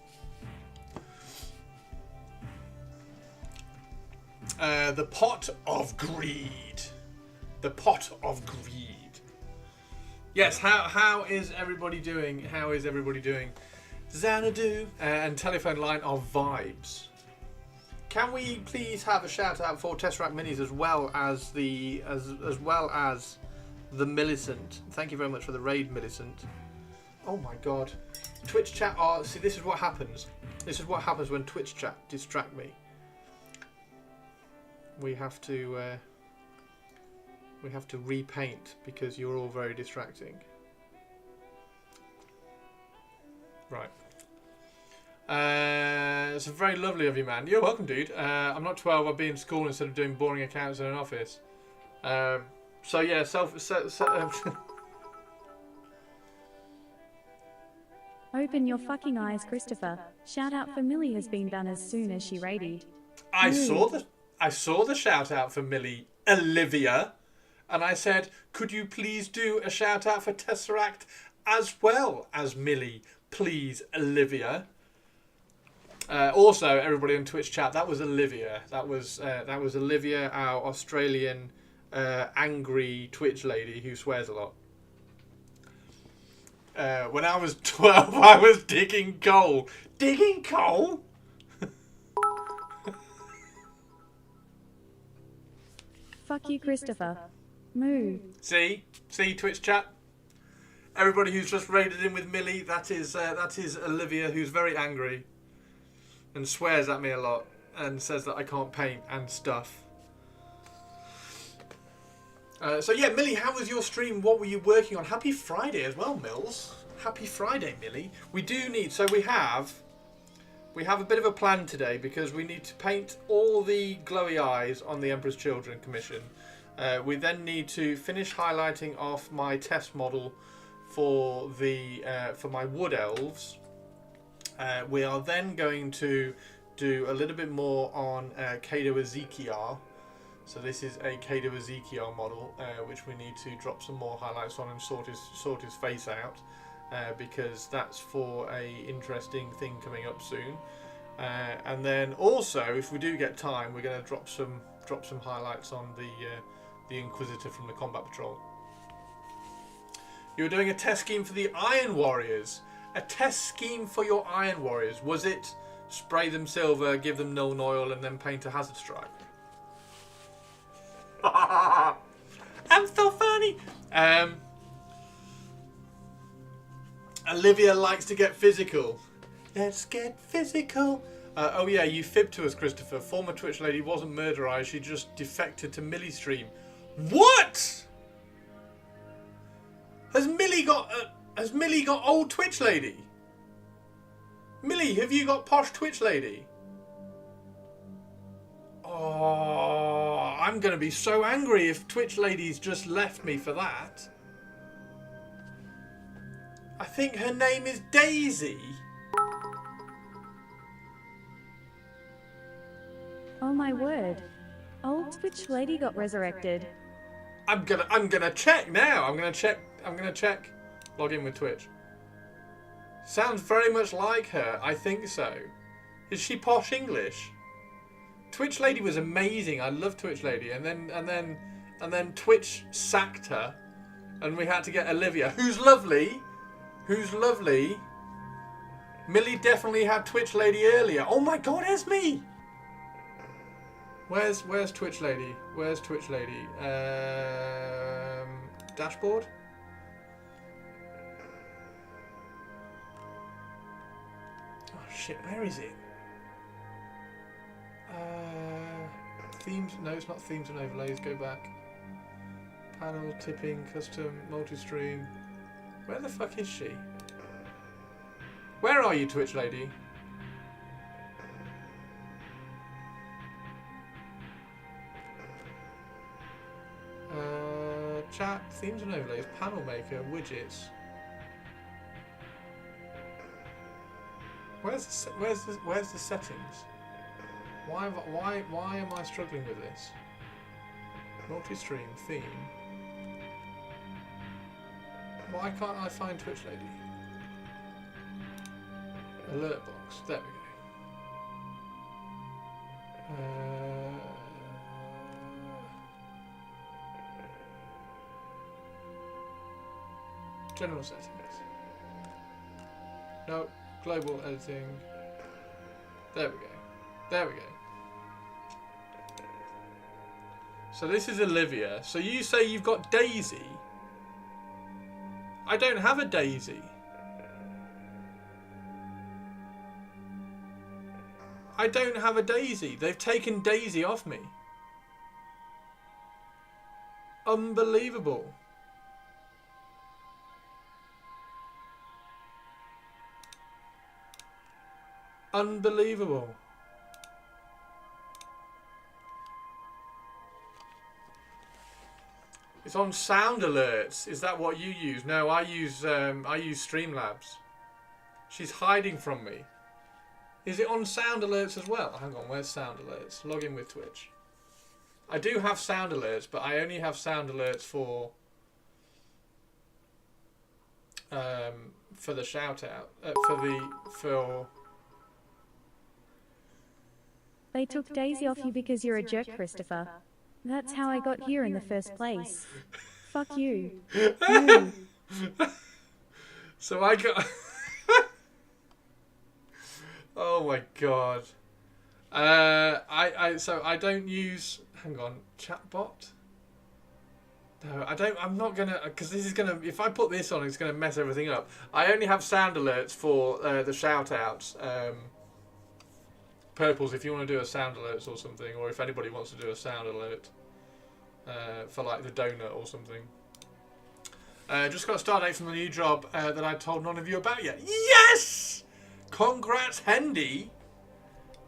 The Pot of Greed. The Pot of Greed. Yes, how is everybody doing? How is everybody doing? Xanadu and Telephone Line are vibes. Can we please have a shout out for Tesseract Minis as well as the Millicent? Thank you very much for the raid, Millicent. Oh my god. Twitch chat are... See, this is what happens. This is what happens when Twitch chat distract me. We have to repaint because you're all very distracting. Right. It's very lovely of you, man. You're welcome, dude. I'm not 12. I'll be in school instead of doing boring accounts in an office. So yeah, Open your fucking eyes, Christopher. Shout out for Millie has been done as soon as she raided. I saw the shout out for Millie Olivia, and I said, could you please do a shout out for Tesseract as well as Millie please, Olivia. Also, everybody in Twitch chat, that was Olivia. That was Olivia, our Australian angry Twitch lady who swears a lot. When I was 12, I was digging coal. Digging coal? Fuck you, Christopher. Moo. See, Twitch chat. Everybody who's just raided in with Millie, that is Olivia, who's very angry and swears at me a lot and says that I can't paint and stuff. So yeah, Millie, how was your stream? What were you working on? Happy Friday as well, Mills. Happy Friday, Millie. We do need, so we have a bit of a plan today because we need to paint all the glowy eyes on the Emperor's Children commission. We then need to finish highlighting off my test model for my wood elves. We are then going to do a little bit more on Kado Ezekiel. So this is a Kado Ezekiel model, which we need to drop some more highlights on and sort his face out, because that's for a interesting thing coming up soon. And then also, if we do get time, we're going to drop some highlights on the Inquisitor from the Combat Patrol. You were doing a test scheme for the Iron Warriors. A test scheme for your Iron Warriors. Was it spray them silver, give them null oil, and then paint a hazard strike? I'm so funny. Olivia likes to get physical. Let's get physical. Oh yeah, you fibbed to us, Christopher. Former Twitch lady wasn't murderized. She just defected to Millie stream. What? Has Millie got old Twitch lady? Millie, have you got posh Twitch lady? Oh, I'm going to be so angry if Twitch lady's just left me for that. I think her name is Daisy. Oh my word. Old Twitch lady got resurrected. I'm gonna check now. I'm gonna check. Log in with Twitch. Sounds very much like her. I think so. Is she posh English? Twitch lady was amazing. I love Twitch lady, and then Twitch sacked her, and we had to get Olivia, who's lovely. Millie definitely had Twitch lady earlier. Oh my God, Esme! Where's Twitch lady? Where's Twitch lady? Dashboard. Oh shit, where is it? Themes? No, it's not themes and overlays. Go back. Panel, tipping, custom, multi-stream. Where the fuck is she? Where are you, Twitch lady? Chat, themes and overlays, panel maker, widgets. Where's the settings? Why am I struggling with this? Multi-stream theme. Why can't I find Twitch lady? Alert box. There we go. General settings. No, global editing. There we go. There we go. So this is Olivia. So you say you've got Daisy. I don't have a Daisy. I don't have a Daisy. They've taken Daisy off me. Unbelievable. Unbelievable. It's on sound alerts. Is that what you use? No, I use Streamlabs. She's hiding from me. Is it on sound alerts as well? Hang on, where's sound alerts? Log in with Twitch. I do have sound alerts, but I only have sound alerts for for the shout out for. They took Daisy off you because you're a jerk, Christopher. That's how I got here in the first place. Fuck you. No. So I got. Oh my god. So I don't use. Hang on, chatbot. No, I don't. I'm not gonna, because this is gonna. If I put this on, it's gonna mess everything up. I only have sound alerts for the shout outs. Purples, if you want to do a sound alerts or something, or if anybody wants to do a sound alert for like the donut or something. Just got a start date from the new job that I told none of you about yet. Yes! Congrats, Hendy.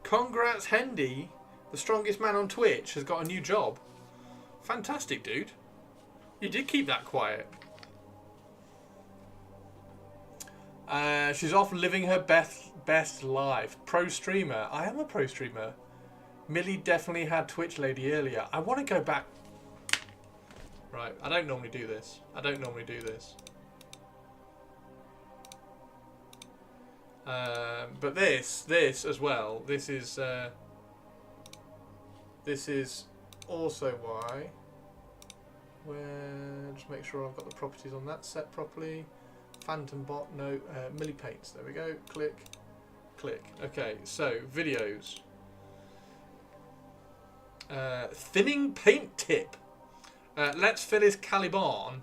Congrats, Hendy. The strongest man on Twitch has got a new job. Fantastic, dude. You did keep that quiet. She's off living her best life. Pro streamer. I am a pro streamer. Millie definitely had Twitch lady earlier. I want to go back. Right, I don't normally do this. But this as well. This is also why. Just make sure I've got the properties on that set properly. Phantom bot, no, Millie paints. There we go. Click, click. Okay, so videos. Thinning paint tip. Let's fill his Caliban.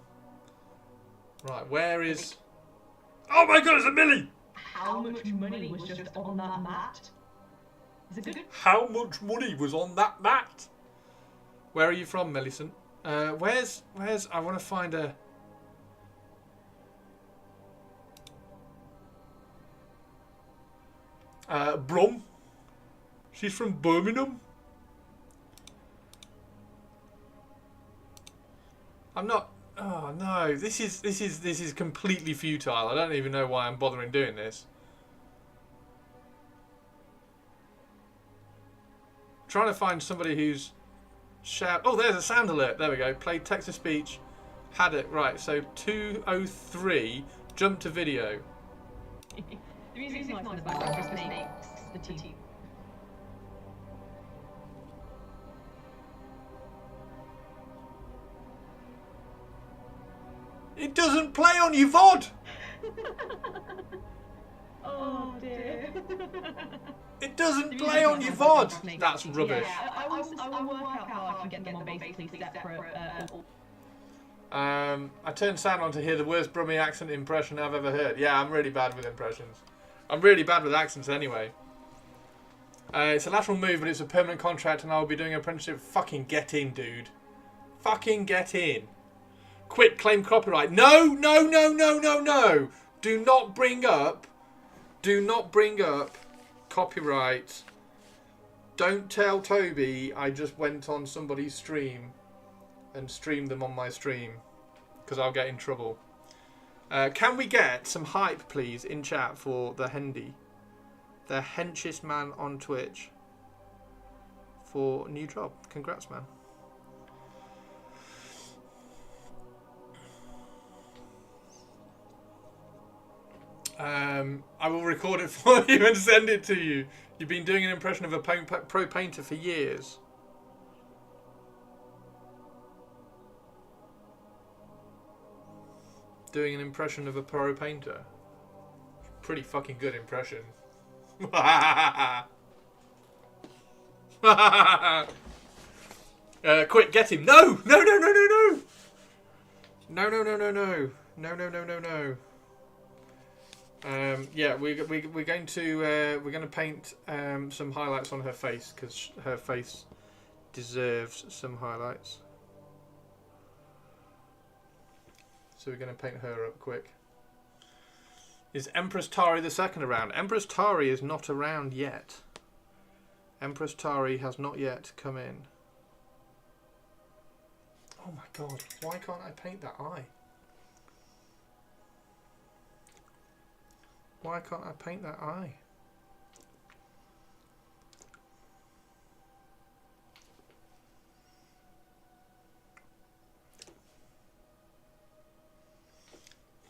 Right, where is? Oh my god, it's a Millie! How much money was just on that mat? Is it good? How much money was on that mat? Where are you from, Millicent? Where's? I want to find a. Brum. She's from Birmingham. I'm not. Oh no, this is completely futile. I don't even know why I'm bothering doing this. Trying to find somebody who's shout. Oh, there's a sound alert. There we go. Played text to speech. Had it right. So 203. Jump to video. The music's nice in the background, just makes the tea. It doesn't play on your VOD. Oh dear. It doesn't play on your VOD. That's rubbish. Yeah, I will work out how I can get them on basically separate. I turned sound on to hear the worst Brummie accent impression I've ever heard. Yeah, I'm really bad with impressions. I'm really bad with accents anyway. It's a lateral move, but it's a permanent contract, and I'll be doing an apprenticeship. Fucking get in, dude. Fucking get in. Quick, claim copyright. No, no, no, no, no, no. Do not bring up copyright. Don't tell Toby I just went on somebody's stream and streamed them on my stream, because I'll get in trouble. Can we get some hype, please, in chat for the Hendy? The henchest man on Twitch. For new job. Congrats, man. I will record it for you and send it to you. You've been doing an impression of a pro painter for years. Doing an impression of a pro painter. Pretty fucking good impression. Quick, get him. No! No, no, no, no, no! No, no, no, no, no. No, no, no, no, no. Yeah, we're going to paint some highlights on her face, because her face deserves some highlights. So we're going to paint her up quick. Is Empress Tari the second around? Empress Tari is not around yet. Empress Tari has not yet come in. Oh my god, why can't I paint that eye? Why can't I paint that eye?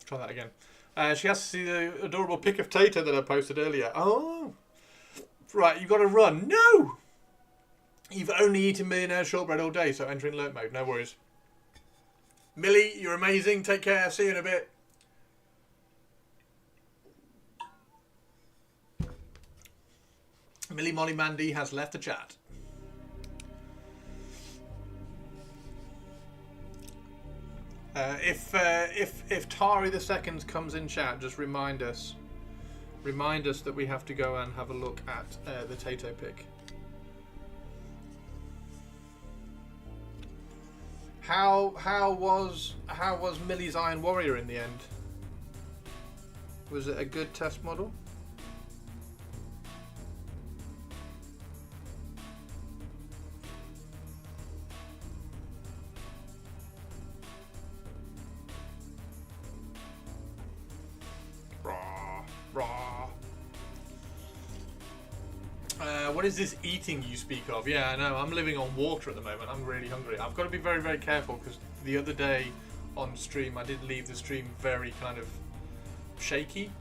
Try that again. She has to see the adorable pic of Tato that I posted earlier. Oh, right, you've got to run. No! You've only eaten millionaire shortbread all day, so enter in alert mode. No worries. Millie, you're amazing. Take care. See you in a bit. Millie Molly Mandy has left the chat. If Tari the Second comes in chat, just remind us that we have to go and have a look at the Tato pic. How was Millie's Iron Warrior in the end? Was it a good test model? What is this eating you speak of? Yeah, I know. I'm living on water at the moment. I'm really hungry. I've got to be very, very careful because the other day on stream, I did leave the stream very kind of shaky.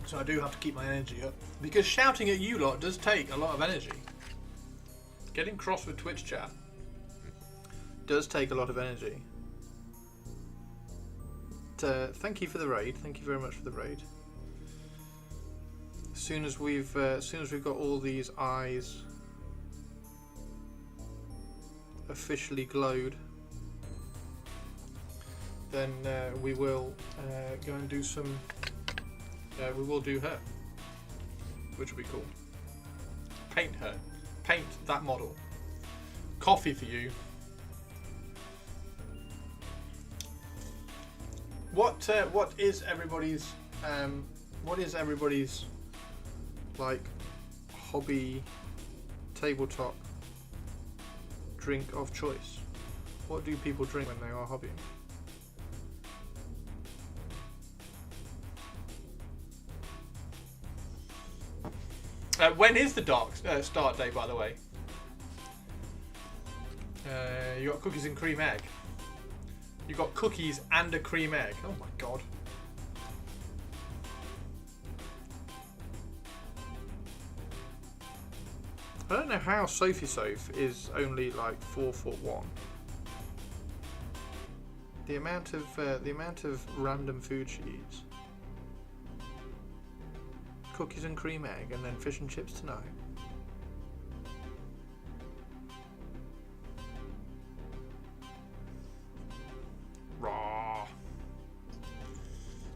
So I do have to keep my energy up. Because shouting at you lot does take a lot of energy. Getting cross with Twitch chat does take a lot of energy. Thank you for the raid. Thank you very much for the raid. As soon as we've got all these eyes officially glowed, then we will go and do some. We will do her, which will be cool. Paint her. Paint that model. Coffee for you. What is everybody's like hobby tabletop drink of choice? What do people drink when they are hobbying? When is the dark start date, by the way? You got cookies and cream egg. You got cookies and a cream egg. Oh my god. I don't know how Sophie Soph is only like 4'1". The amount of random food she eats. Cookies and cream egg, and then fish and chips tonight. Raw.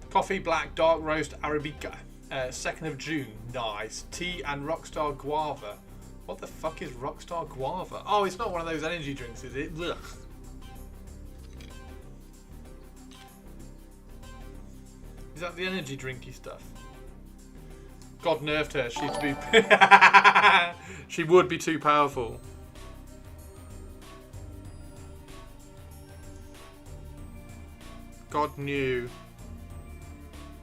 Coffee, black, dark roast, Arabica. 2nd of June. Nice. Tea and Rockstar Guava. What the fuck is Rockstar Guava? Oh, it's not one of those energy drinks, is it? Ugh. Is that the energy drinky stuff? God nerfed her. She'd be. She would be too powerful. God knew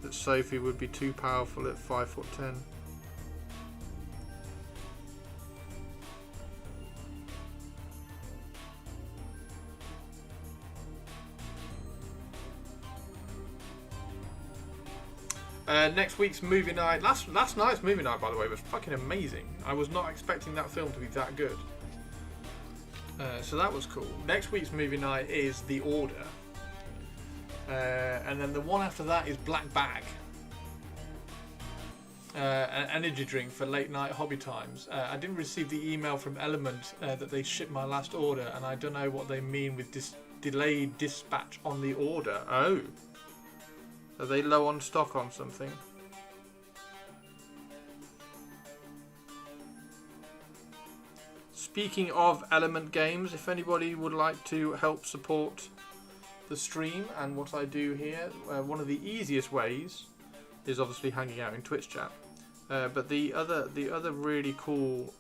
that Sophie would be too powerful at 5'10". Next week's movie night. Last night's movie night, by the way, was fucking amazing. I was not expecting that film to be that good. So that was cool. Next week's movie night is The Order. And then the one after that is Black Bag. An energy drink for late night hobby times. I didn't receive the email from Element that they shipped my last order, and I don't know what they mean with delayed dispatch on the order. Oh. Are they low on stock on something? Speaking of Element Games, if anybody would like to help support the stream and what I do here, one of the easiest ways is obviously hanging out in Twitch chat. But the other really cool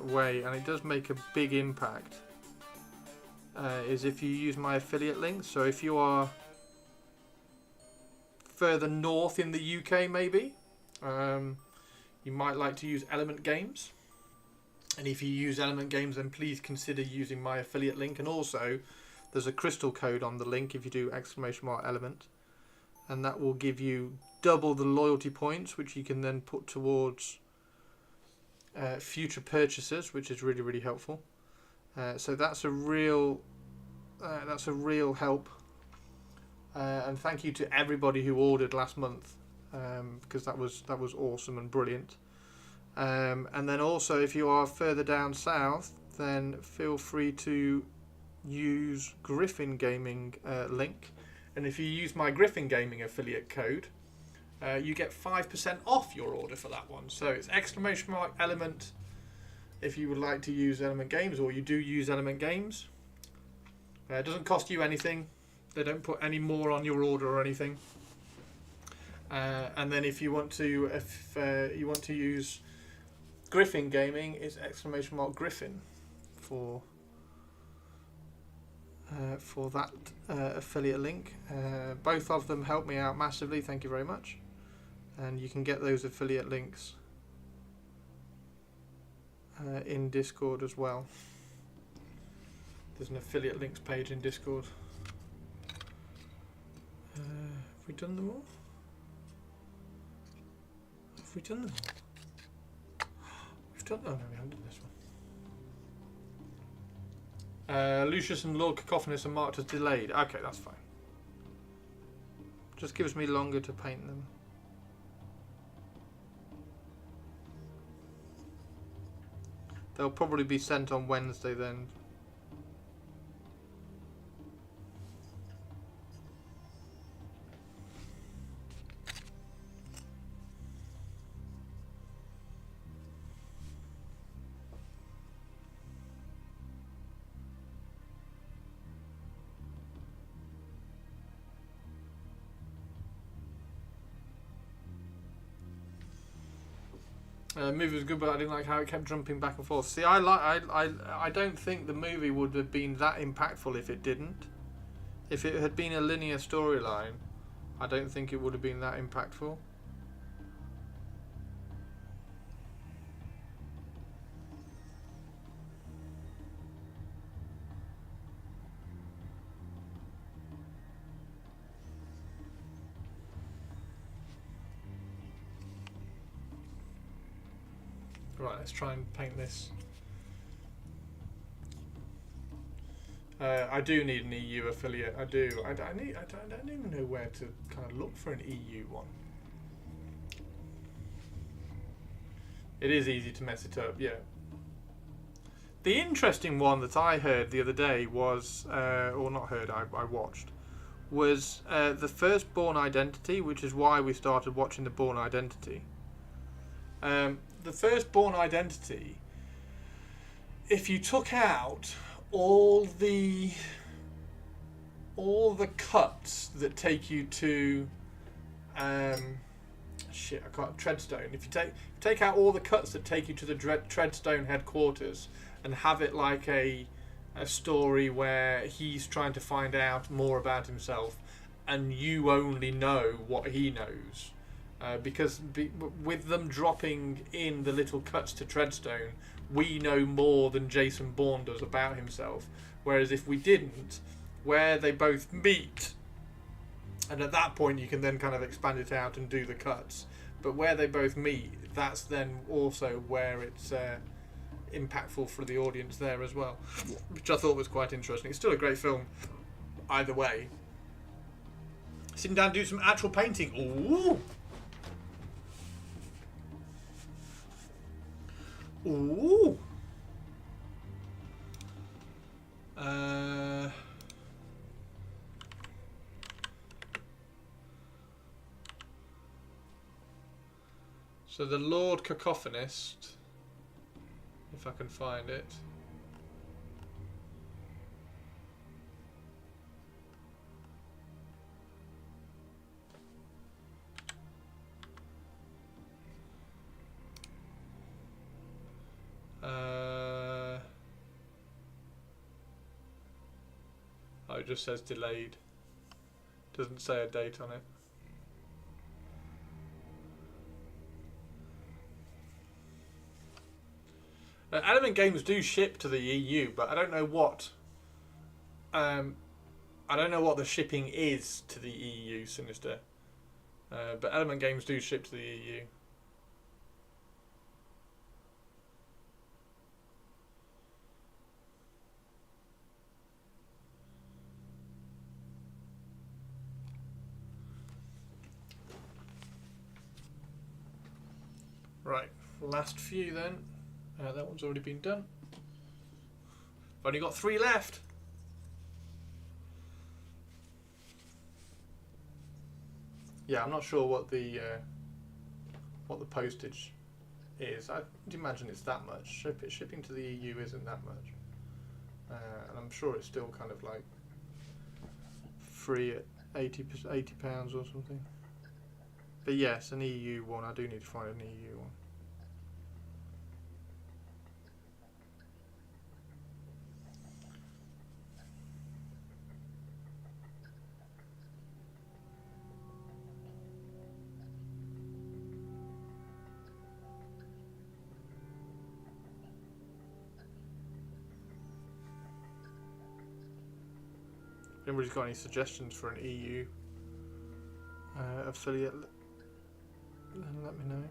way, and it does make a big impact, is if you use my affiliate link. So if you are further north in the UK, maybe you might like to use Element Games, and if you use Element Games, then please consider using my affiliate link. And also there's a crystal code on the link if you do !element, and that will give you double the loyalty points, which you can then put towards future purchases, which is really, really helpful. So that's a real help. And thank you to everybody who ordered last month, because that was awesome and brilliant. And then also, if you are further down south, then feel free to use Griffin Gaming link, and if you use my Griffin Gaming affiliate code, you get 5% off your order for that one. So it's !element if you would like to use Element Games, or you do use Element Games. It doesn't cost you anything. They don't put any more on your order or anything. And then if you want to use Griffin Gaming, it's !Griffin for that affiliate link. Both of them help me out massively. Thank you very much. And you can get those affiliate links in Discord as well. There's an affiliate links page in Discord. Have we done them all? Have we done them all? We've done. Oh no, we haven't done this one. Lucius and Lord Cacophonus are marked as delayed. Okay, that's fine. Just gives me longer to paint them. They'll probably be sent on Wednesday then. The movie was good, but I didn't like how it kept jumping back and forth. See, I don't think the movie would have been that impactful if it didn't. If it had been a linear storyline, I don't think it would have been that impactful. Right, let's try and paint this. I do need an EU affiliate. I do. I don't even know where to kind of look for an EU one. It is easy to mess it up, yeah. The interesting one that I heard the other day was, or not heard, I watched, was the first Bourne Identity, which is why we started watching the Bourne Identity. The first Bourne Identity, if you took out all the cuts that take you to Treadstone. If you take out all the cuts that take you to the Treadstone headquarters and have it like a story where he's trying to find out more about himself and you only know what he knows. Because with them dropping in the little cuts to Treadstone, we know more than Jason Bourne does about himself. Whereas if we didn't, where they both meet, and at that point you can then kind of expand it out and do the cuts. But where they both meet, that's then also where it's impactful for the audience there as well, which I thought was quite interesting. It's still a great film, either way. Sitting down to do some actual painting. Ooh! Ooh. So the Lord Cacophonist, if I can find it. Oh, it just says delayed. Doesn't say a date on it. Element Games do ship to the EU, but I don't know what I don't know what the shipping is to the EU, Sinister. But Element Games do ship to the EU. Right, last few then. That one's already been done. I've only got 3 left. Yeah, I'm not sure what the postage is. I'd imagine it's that much. Shipping to the EU isn't that much, and I'm sure it's still kind of like free at £80 or something. But yes, an EU one. I do need to find an EU one. If anybody's got any suggestions for an EU affiliate, then let me know.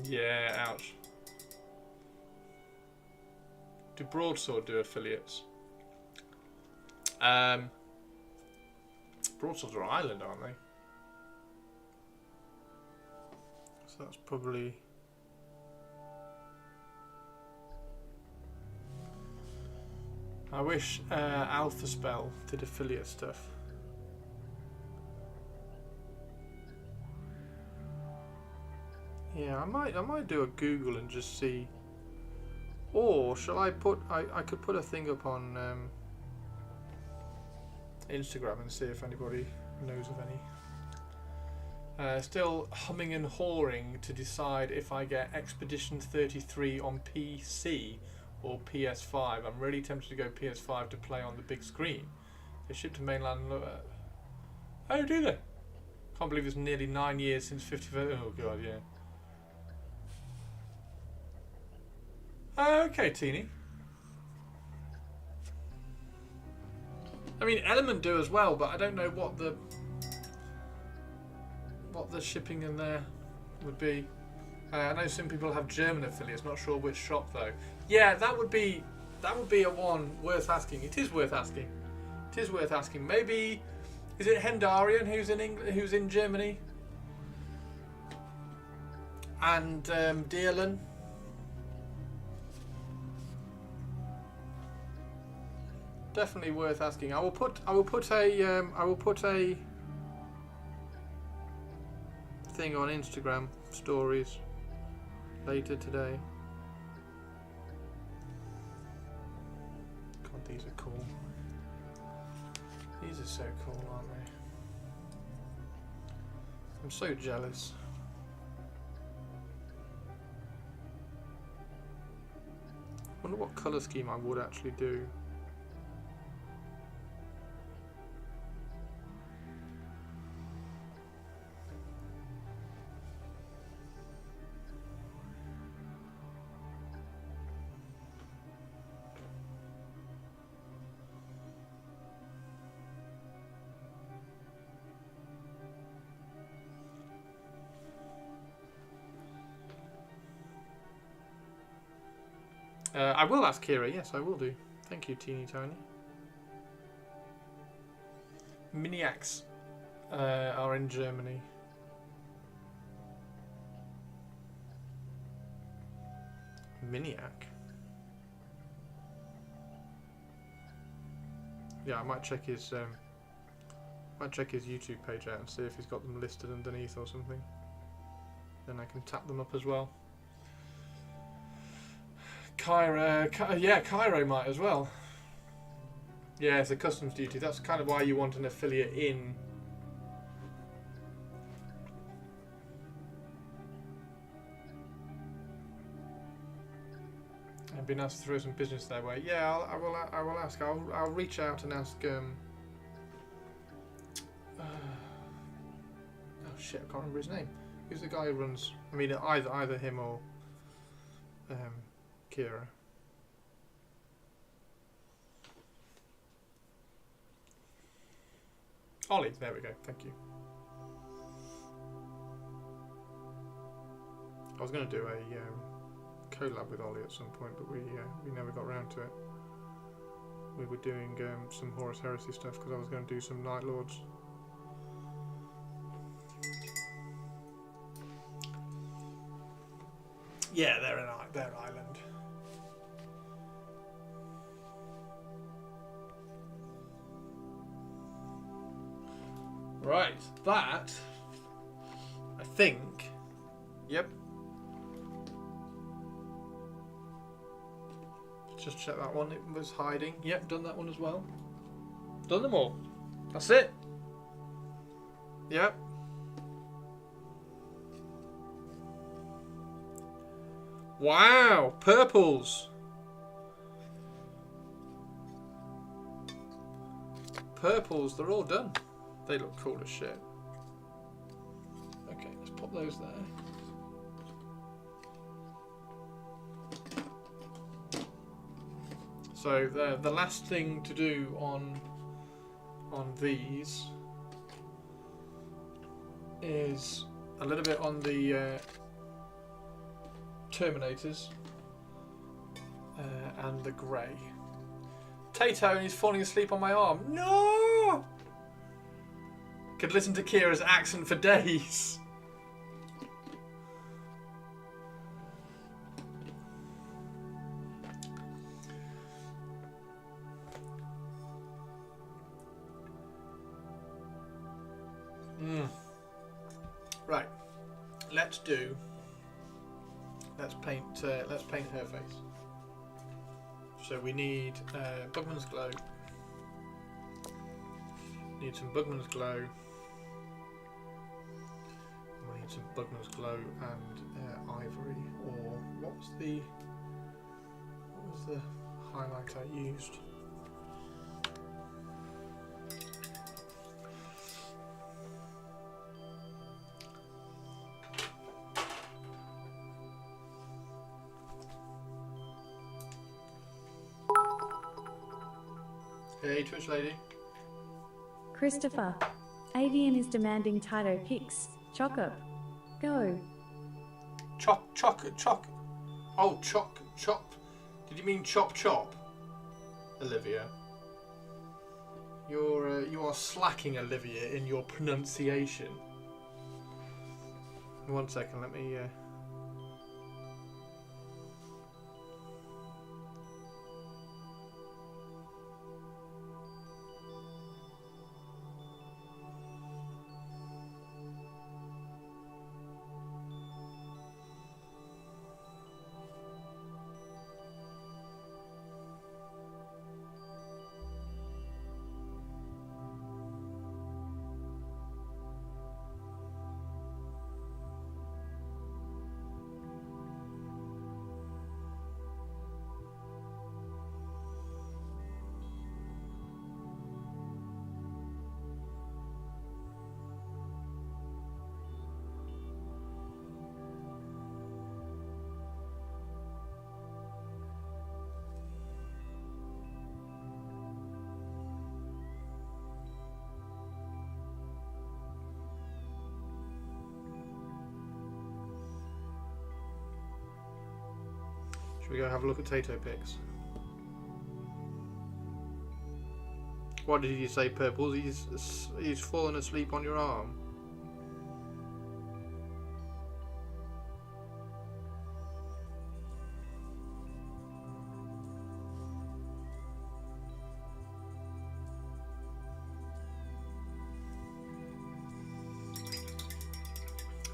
Yeah, ouch. Do Broadsword do affiliates? Broadswords are Ireland, aren't they? So that's probably... I wish Alpha Spell did affiliate stuff. Yeah, I might do a Google and just see. Or shall I put? I could put a thing up on Instagram and see if anybody knows of any. Still humming and hawing to decide if I get Expedition 33 on PC or PS5. I'm really tempted to go PS5 to play on the big screen. They ship to mainland. Oh, do they? Can't believe it's nearly 9 years since 55. Oh god, yeah. Okay, Teeny. I mean, Element do as well, but I don't know what the shipping in there would be. I know some people have German affiliates. Not sure which shop though. Yeah, that would be a one worth asking. It is worth asking. It is worth asking. Maybe is it Hendarian who's in Germany, and Deerlen. Definitely worth asking. I will put a thing on Instagram stories later today. God, these are cool. These are so cool, aren't they? I'm so jealous. Wonder what colour scheme I would actually do. I will ask Kira, yes I will do. Thank you, Teeny Tiny. Miniacs are in Germany. Miniac? Yeah, I might check his YouTube page out and see if he's got them listed underneath or something. Then I can tap them up as well. Cairo might as well. Yeah, it's a customs duty. That's kind of why you want an affiliate in. It'd be nice to throw some business their way. Yeah, I will ask. I'll reach out and ask. Oh shit, I can't remember his name. Who's the guy who runs? I mean, either him or Kira. Ollie, there we go. Thank you. I was going to do a collab with Ollie at some point, but we never got around to it. We were doing some Horus Heresy stuff because I was going to do some Night Lords. Yeah, they're an island. Right, that I think. Yep. Just check that one. It was hiding. Yep, done that one as well. Done them all. That's it. Yep. Wow, purples. Purples, they're all done. They look cool as shit. Okay, let's pop those there. So the last thing to do on these is a little bit on the Terminators and the grey. Tato, and he's falling asleep on my arm. No! Could listen to Kira's accent for days. Right. Let's paint her face. So we need Bugman's Glow. Need some Bugman's Glow. We need some Bugman's Glow and Ivory. Or what was the highlight I used? Hey, Twitch lady. Christopher. Avian is demanding Tato pics. Choco. Go. Choc. Oh, chop. Did you mean chop? Olivia. You are slacking, Olivia, in your pronunciation. 1 second, let me. Should we go have a look at Tato pics? What did you say, Purple? He's fallen asleep on your arm.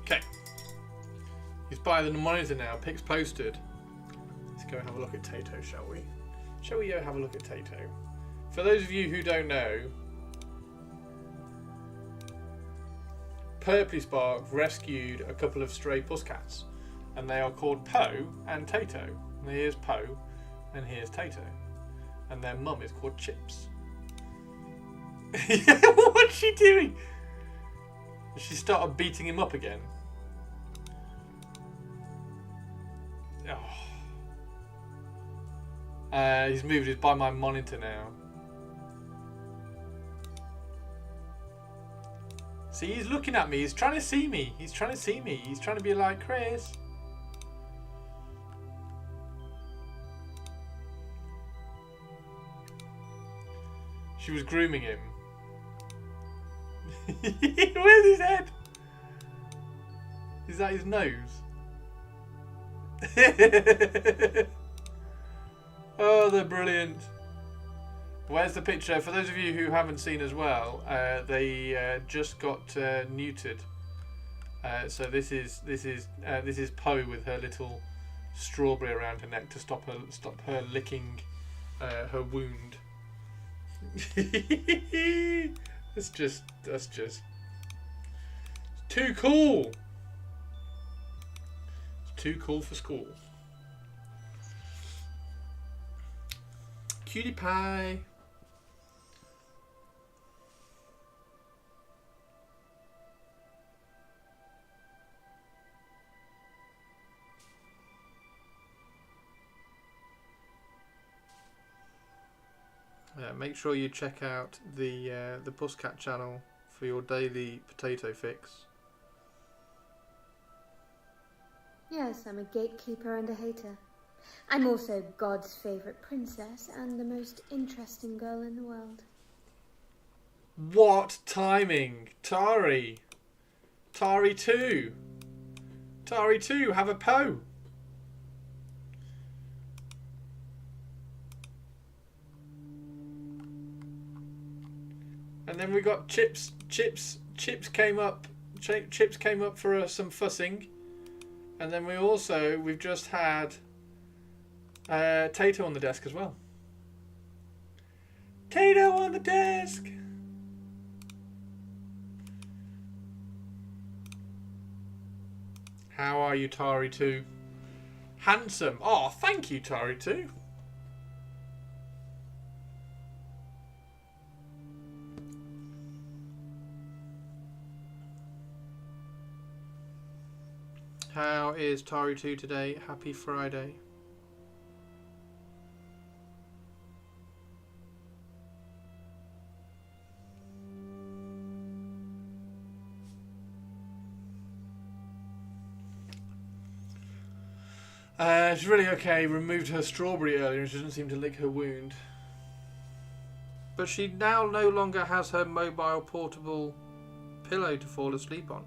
Okay. He's by the monitor now. Pics posted. Go and have a look at Tato, shall we? Shall we go have a look at Tato? For those of you who don't know, Purpley Spark rescued a couple of stray puscats, and they are called Poe and Tato. And here's Poe, and here's Tato, and their mum is called Chips. What's she doing? She started beating him up again. Oh. He's moved. He's by my monitor now. See, he's looking at me. He's trying to see me. He's trying to see me. He's trying to be like, Chris. She was grooming him. Where's his head? Is that his nose? Oh, they're brilliant. Where's the picture? For those of you who haven't seen as well, they just got neutered. So this is Poe with her little strawberry around her neck to stop her licking her wound. that's just too cool. It's too cool for school. Cutie pie. Make sure you check out the Puscat channel for your daily potato fix. Yes, I'm a gatekeeper and a hater. I'm also God's favourite princess and the most interesting girl in the world. What timing! Tari! Tari 2! Tari 2, have a Poe! And then we got Chips. Chips came up. Chips came up for some fussing, and then we've just had Tato on the desk as well. Tato on the desk. How are you, Tari 2? Handsome. Oh, thank you, Tari 2. How is Tari 2 today? Happy Friday. She's really okay. Removed her strawberry earlier and she doesn't seem to lick her wound. But she now no longer has her mobile portable pillow to fall asleep on.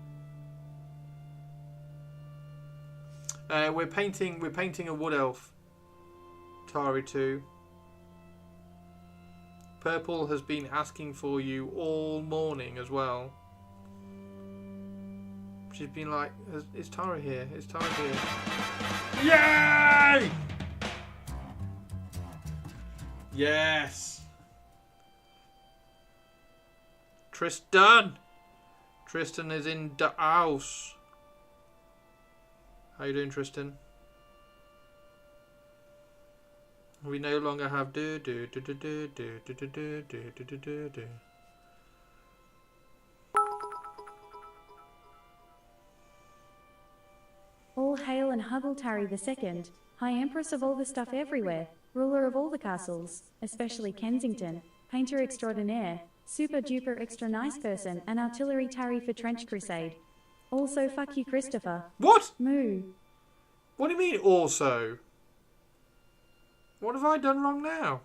We're painting a wood elf, Tari 2. Purple has been asking for you all morning as well. She's been like, is Tari here? Is Tari here? Yay! Yes! Tristan is in the house. How you doing, Tristan? We no longer have do. All hail and huggle Tari II, High Empress of all the stuff everywhere, ruler of all the castles, especially Kensington, painter extraordinaire, super duper extra nice person, and artillery Tari for Trench Crusade. Also fuck you, Christopher. What? Moo. What do you mean, also? What have I done wrong now?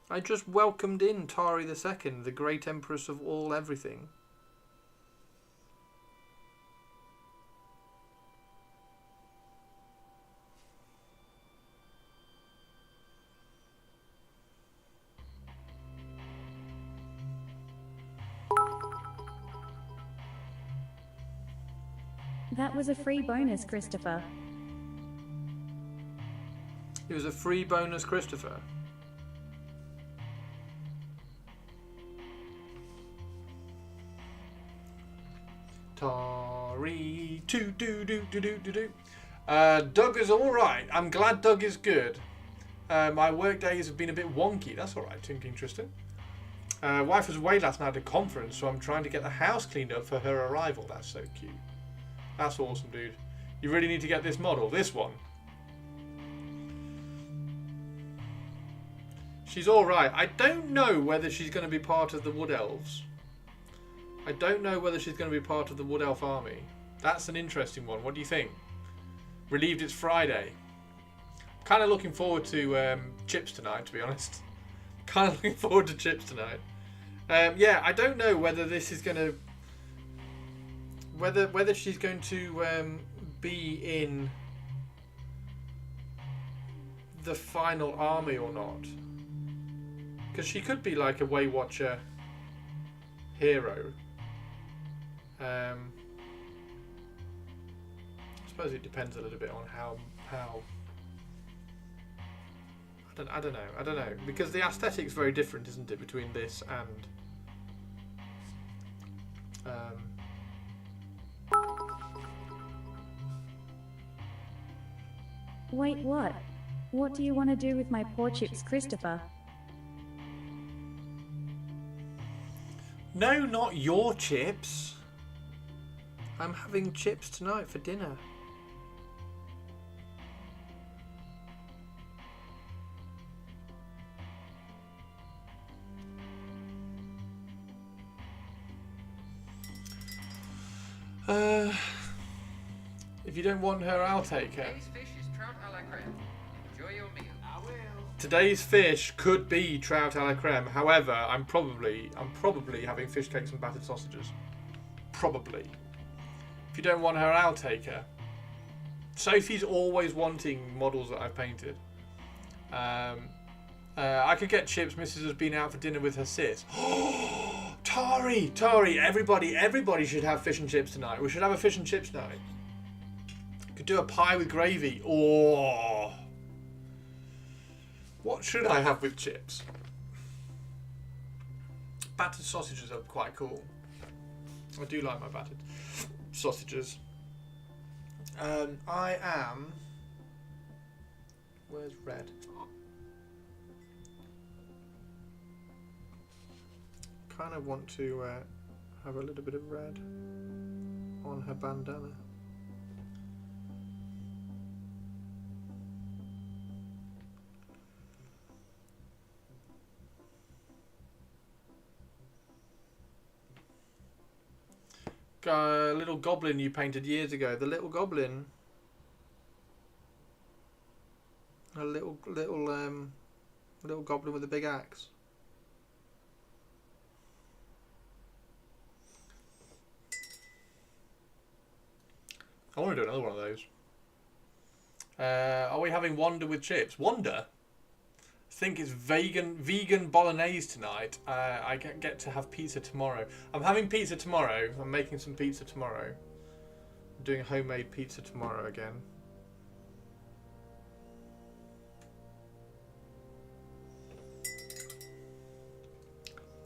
I just welcomed in Tari II, the great empress of all everything. That was a free bonus, Christopher. It was a free bonus, Christopher. Tari, do. Doug is all right. I'm glad Doug is good. My work days have been a bit wonky. That's all right, Tinking Tristan. Wife was away last night at a conference, so I'm trying to get the house cleaned up for her arrival. That's so cute. That's awesome, dude. You really need to get this model. This one. She's alright. I don't know whether she's going to be part of the Wood Elves. I don't know whether she's going to be part of the Wood Elf army. That's an interesting one. What do you think? Relieved it's Friday. Kind of looking forward to chips tonight, to be honest. Kind of looking forward to chips tonight. Yeah, I don't know whether this is going to... Whether she's going to be in the final army or not. Because she could be like a Way Watcher hero. I suppose it depends a little bit on how I don't know, because the aesthetic's very different, isn't it, between this and Wait, what? What do you want to do with my poor chips, Christopher? No, not your chips. I'm having chips tonight for dinner. If you don't want her, I'll take her. Today's fish is trout a la creme. Enjoy your meal. I will. Today's fish could be trout a la creme. However, I'm probably having fish cakes and battered sausages. Probably. If you don't want her, I'll take her. Sophie's always wanting models that I've painted. I could get chips. Mrs. has been out for dinner with her sis. Tari, everybody should have fish and chips tonight. We should have a fish and chips night. Could do a pie with gravy. Oh, what should I have with chips? Battered sausages are quite cool. I do like my battered sausages. I am. Where's red? Kind of want to have a little bit of red on her bandana. A little goblin you painted years ago. The little goblin. A little goblin with a big axe. I want to do another one of those. Are we having Wanda with chips? Wanda? I think it's vegan bolognese tonight. I get to have pizza tomorrow. I'm having pizza tomorrow. I'm making some pizza tomorrow. I'm doing homemade pizza tomorrow again.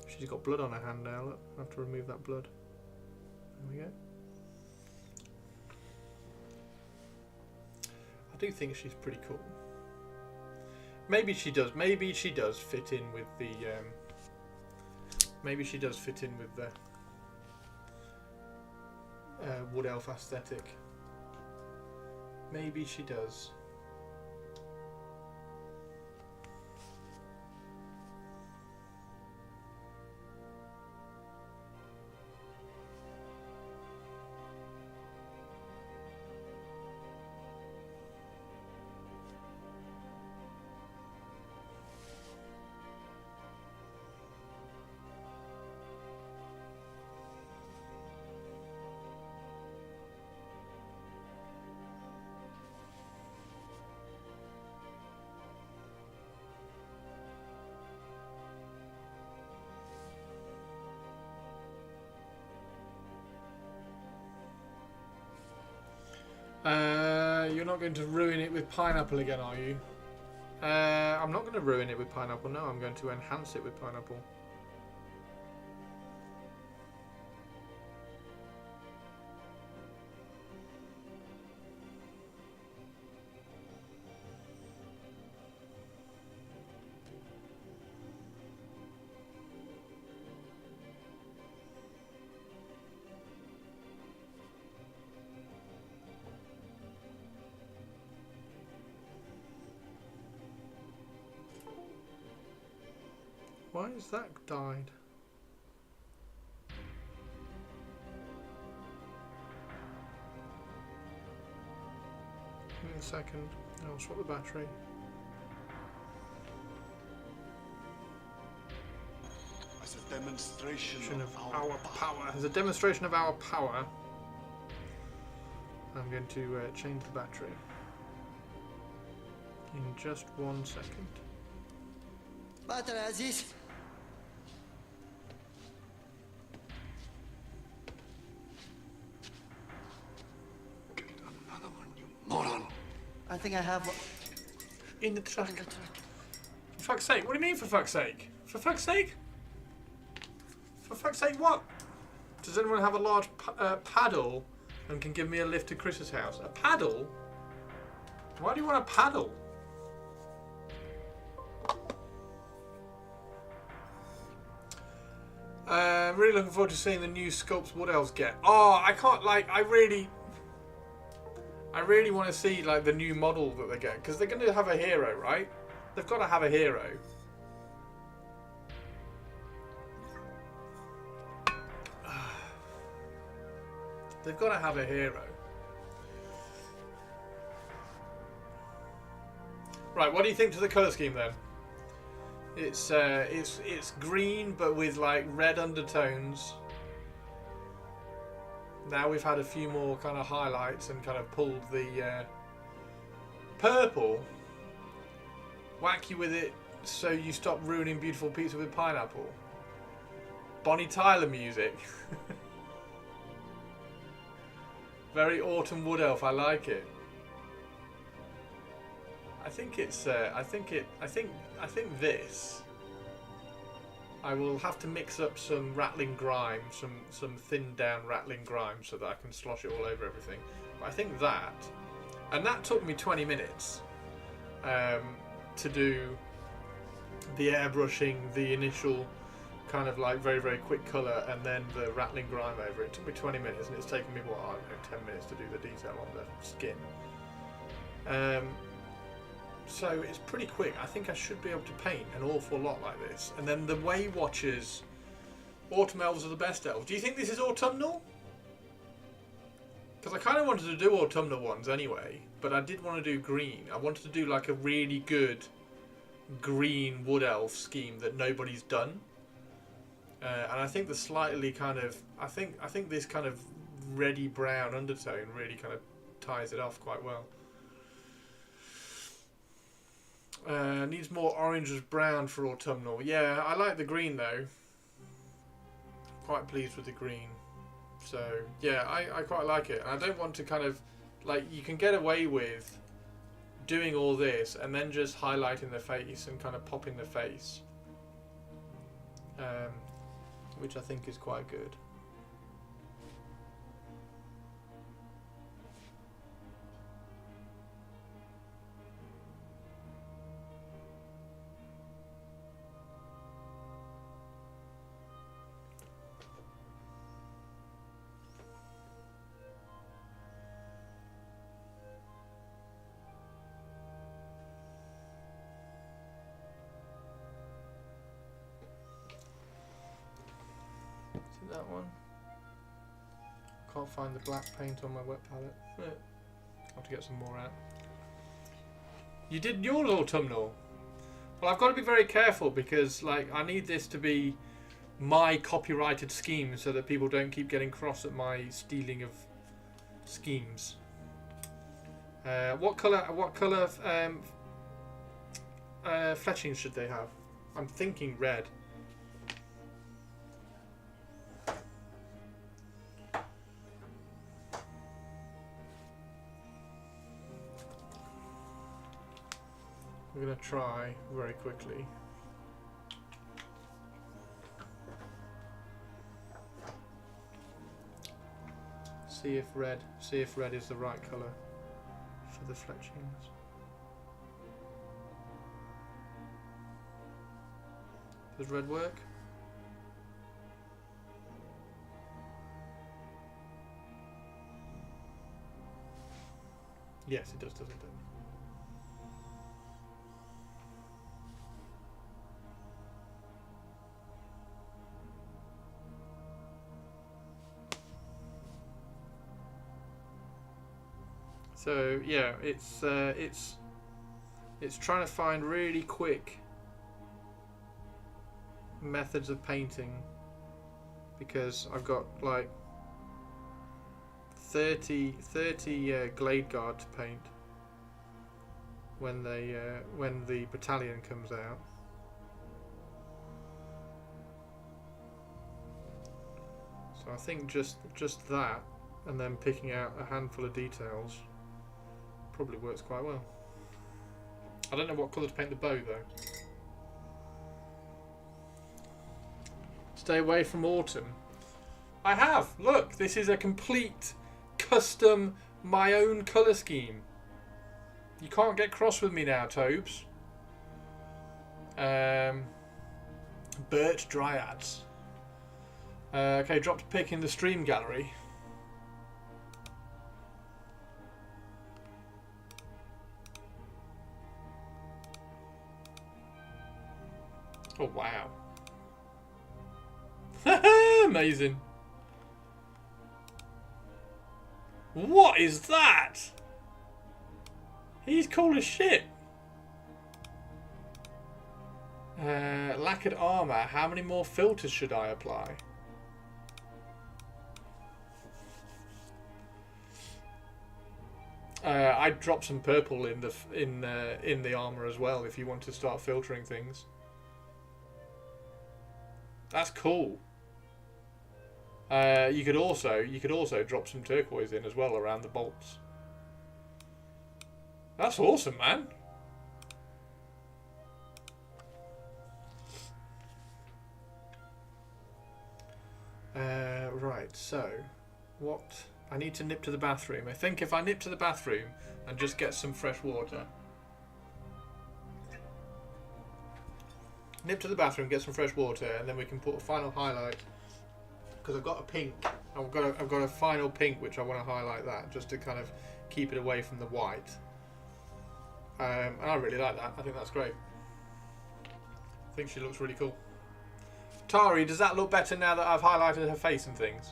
She's got blood on her hand now. Look, I have to remove that blood. There we go. I do think she's pretty cool. Maybe she does fit in with the. Maybe she does fit in with the wood elf aesthetic. Maybe she does. You're not going to ruin it with pineapple again, are you? I'm not going to ruin it with pineapple, no, I'm going to enhance it with pineapple. Why has that died? Give me a second. I'll swap the battery. As a demonstration Of our power. As a demonstration of our power, I'm going to change the battery in just 1 second. Battery Aziz. Get another one, you moron. I think I have In the truck. For fuck's sake, what do you mean for fuck's sake? For fuck's sake? For fuck's sake what? Does anyone have a large paddle and can give me a lift to Chris's house? A paddle? Why do you want a paddle? I'm really looking forward to seeing the new sculpts Wood Elves get. Oh, I can't, like, I really want to see, like, the new model that they get. Because they're going to have a hero, right? They've got to have a hero. They've got to have a hero. Right, what do you think to the colour scheme, then? It's green, but with, like, red undertones. Now we've had a few more kind of highlights and kind of pulled the purple. Whack you with it so you stop ruining beautiful pizza with pineapple. Bonnie Tyler music. Very autumn wood elf. I like it. I think it's. I think this. I will have to mix up some rattling grime, some thinned down rattling grime, so that I can slosh it all over everything. But I think that, and that took me 20 minutes to do the airbrushing, the initial kind of like very, very quick colour, and then the rattling grime over it. It took me 20 minutes, and it's taken me, what, I don't know, 10 minutes to do the detail on the skin. So it's pretty quick. I think I should be able to paint an awful lot like this. And then the Way Watchers, Autumn Elves are the best elves. Do you think this is autumnal? Because I kind of wanted to do autumnal ones anyway, but I did want to do green. I wanted to do like a really good green wood elf scheme that nobody's done. And I think the slightly kind of, I think this kind of reddy brown undertone really kind of ties it off quite well. Needs more orange as brown for autumnal. Yeah, I like the green though. Quite pleased with the green. So yeah, I quite like it. I don't want to kind of, like, you can get away with doing all this and then just highlighting the face and kind of popping the face, which I think is quite good. That one. Can't find the black paint on my wet palette. I'll have to get some more out. You did your autumnal. Well, I've got to be very careful because, like, I need this to be my copyrighted scheme so that people don't keep getting cross at my stealing of schemes. What colour fletchings should they have? I'm thinking red. We're going to try very quickly. See if red is the right colour for the fletchings. Does red work? Yes, it does, doesn't it? So yeah, it's trying to find really quick methods of painting, because I've got like 30 Glade Guard to paint when the battalion comes out. So I think just that, and then picking out a handful of details probably works quite well. I don't know what colour to paint the bow though. Stay away from autumn. I have. Look, this is a complete custom, my own colour scheme. You can't get cross with me now, Tobes. Birch Dryads. Okay, dropped a pic in the stream gallery. Oh wow. Amazing. What is that? He's cool as shit. Lacquered armour. How many more filters should I apply? I'd drop some purple in the armour as well if you want to start filtering things. That's cool. You could also drop some turquoise in as well around the bolts. That's awesome, man. Right, so what? I need to nip to the bathroom. I think if I nip to the bathroom and just get some fresh water. Nip to the bathroom, get some fresh water, and then we can put a final highlight. Because I've got a pink. I've got a final pink which I want to highlight that just to kind of keep it away from the white. And I really like that. I think that's great. I think she looks really cool. Tari, does that look better now that I've highlighted her face and things?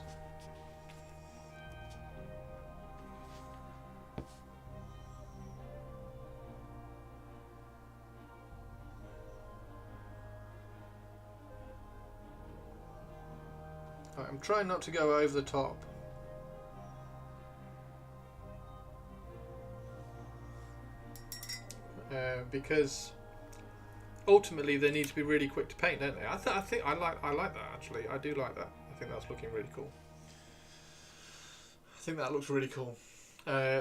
Right, I'm trying not to go over the top. Because ultimately they need to be really quick to paint, don't they? I think I like that actually. I do like that. I think that's looking really cool. I think that looks really cool.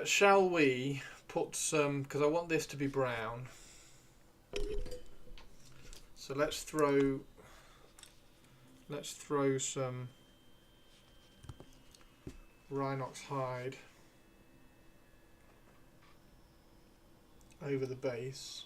Shall we put some? Because I want this to be brown. So let's throw some Rhinox hide over the base.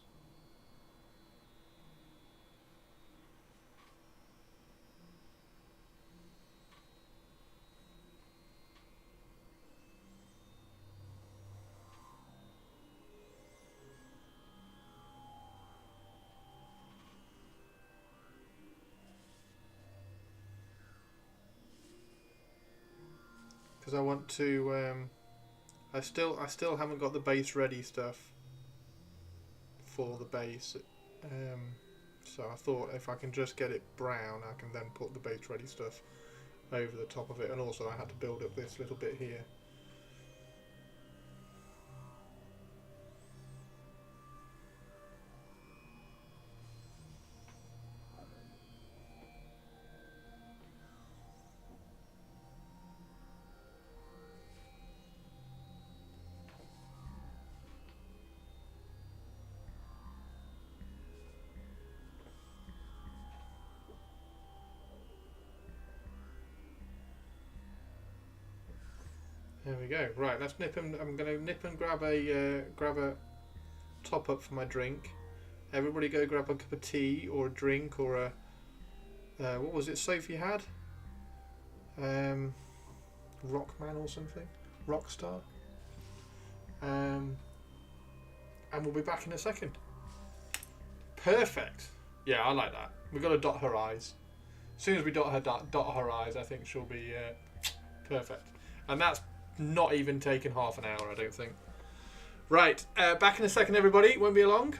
Because I want to I still haven't got the base ready stuff for the base, so I thought if I can just get it brown I can then put the base ready stuff over the top of it, and also I had to build up this little bit here. There we go. Right, let's nip and I'm going to nip and grab a top up for my drink. Everybody go grab a cup of tea or a drink or a what was it Sophie had? Rockman or something? Rockstar. And we'll be back in a second. Perfect. Yeah, I like that. We've got to dot her eyes. As soon as we dot her eyes, I think she'll be perfect. And that's not even taken half an hour, I don't think. Right, back in a second, everybody. Won't be long.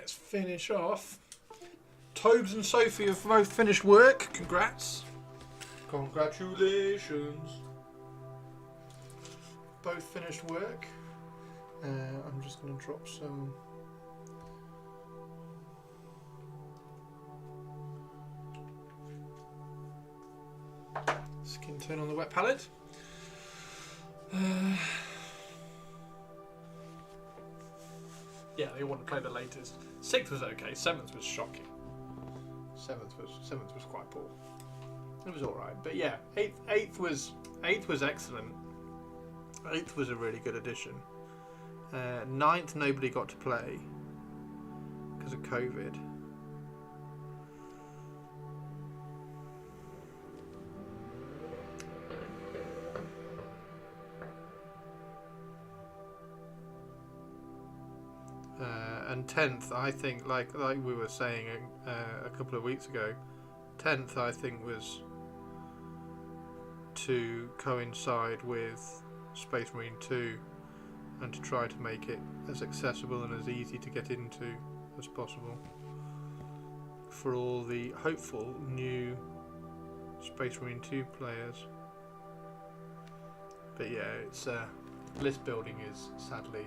let's finish off. Tobes and Sophie have both finished work. Congrats. Congratulations. Both finished work. I'm just going to drop some skin tone on the wet palette. Yeah, they want to play the latest. 6th was okay. 7th was shocking. 7th was quite poor. It was all right, but yeah, 8th was excellent. 8th was a really good addition. 9th nobody got to play because of COVID. And 10th, I think, like we were saying a couple of weeks ago, 10th I think was to coincide with Space Marine 2 and to try to make it as accessible and as easy to get into as possible for all the hopeful new Space Marine 2 players. But yeah, it's list building is sadly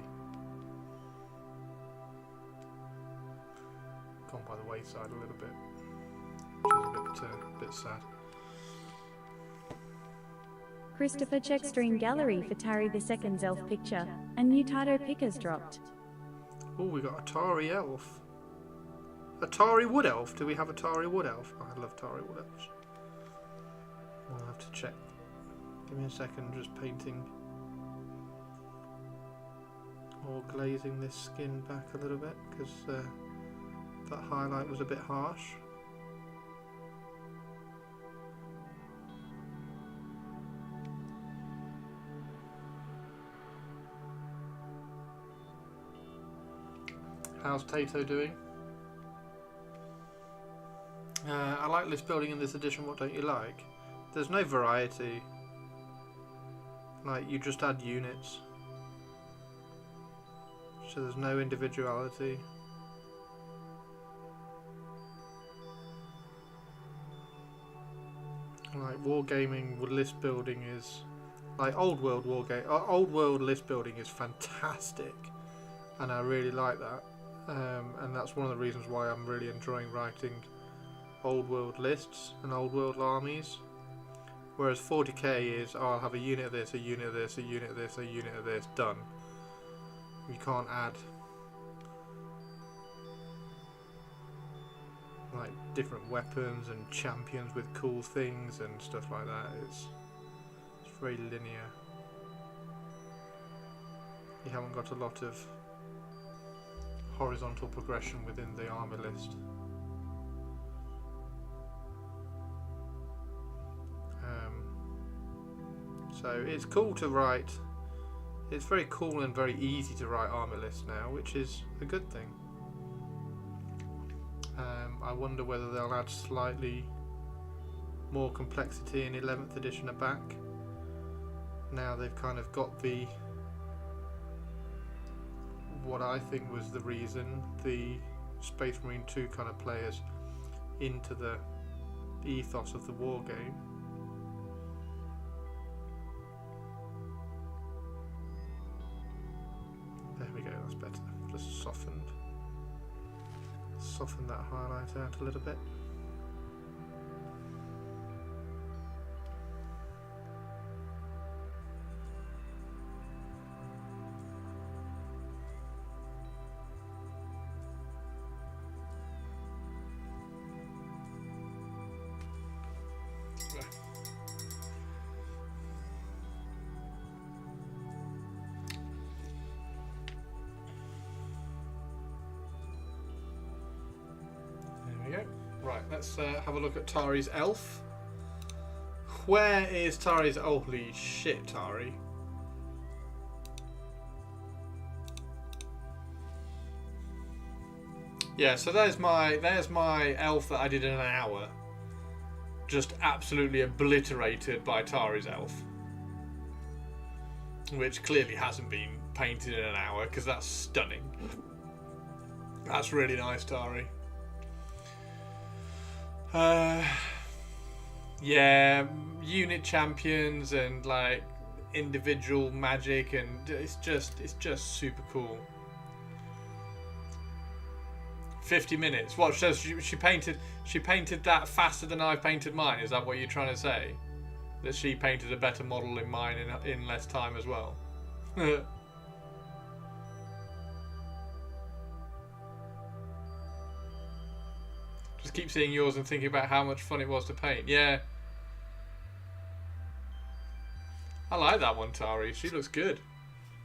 gone by the wayside a little bit, which is a bit sad. Christopher checks Dream Gallery for Tari II's elf picture. A new Tato pick has dropped. Oh, we got Atari elf. Atari wood elf. Do we have Atari wood elf? Oh, I love Atari wood elves. I'll have to check. Give me a second, just painting or glazing this skin back a little bit because that highlight was a bit harsh. How's Tato doing? I like list building in this edition. What don't you like? There's no variety. Like, you just add units. So there's no individuality. Like, wargaming list building is like old world old world list building is fantastic, and I really like that. And that's one of the reasons why I'm really enjoying writing old world lists and old world armies. Whereas 40k is, oh, I'll have a unit of this, a unit of this, a unit of this, a unit of this, done. You can't add like different weapons and champions with cool things and stuff like that. It's very linear. You haven't got a lot of horizontal progression within the armor list. So it's cool to write. It's very cool and very easy to write armor lists now, which is a good thing. I wonder whether they'll add slightly more complexity in 11th edition are back. Now they've kind of got the, what I think was the reason, the Space Marine 2 kind of players into the ethos of the war game. There we go, that's better. Just soften that highlight out a little bit. Right, let's have a look at Tari's elf. Where is Tari's? Holy shit, Tari! Yeah, so there's my elf that I did in an hour. Just absolutely obliterated by Tari's elf, which clearly hasn't been painted in an hour because that's stunning. That's really nice, Tari. Yeah, unit champions and like individual magic, and it's just super cool. 50 minutes. What? So she painted that faster than I've painted mine. Is that what you're trying to say? That she painted a better model in mine in less time as well. Just keep seeing yours and thinking about how much fun it was to paint. Yeah. I like that one, Tari. She looks good.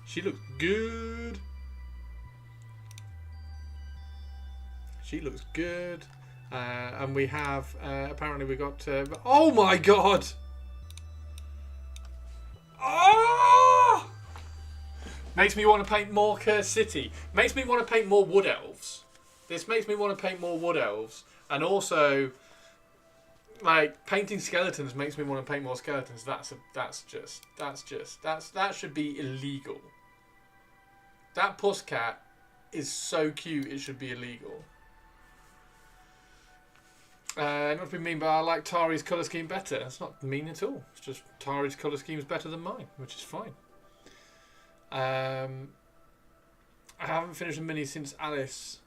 She looks good. She looks good. And we have, apparently we got, oh my god! Oh! Makes me want to paint more Cursed City. Makes me want to paint more Wood Elves. This makes me want to paint more Wood Elves. And also, like, painting skeletons makes me want to paint more skeletons. That should be illegal. That puss cat is so cute, it should be illegal. Not to be mean, but I like Tari's colour scheme better. That's not mean at all. It's just Tari's colour scheme is better than mine, which is fine. I haven't finished a mini since Alice.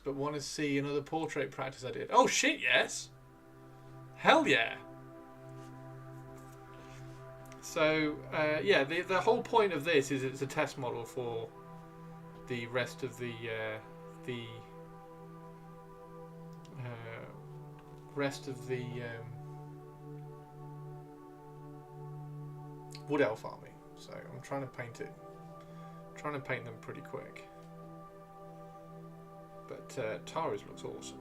But want to see another portrait practice I did. Oh shit, yes! Hell yeah! So, yeah, the whole point of this is it's a test model for the rest of the Wood Elf army. So I'm trying to paint them pretty quick. But Tari's looks awesome.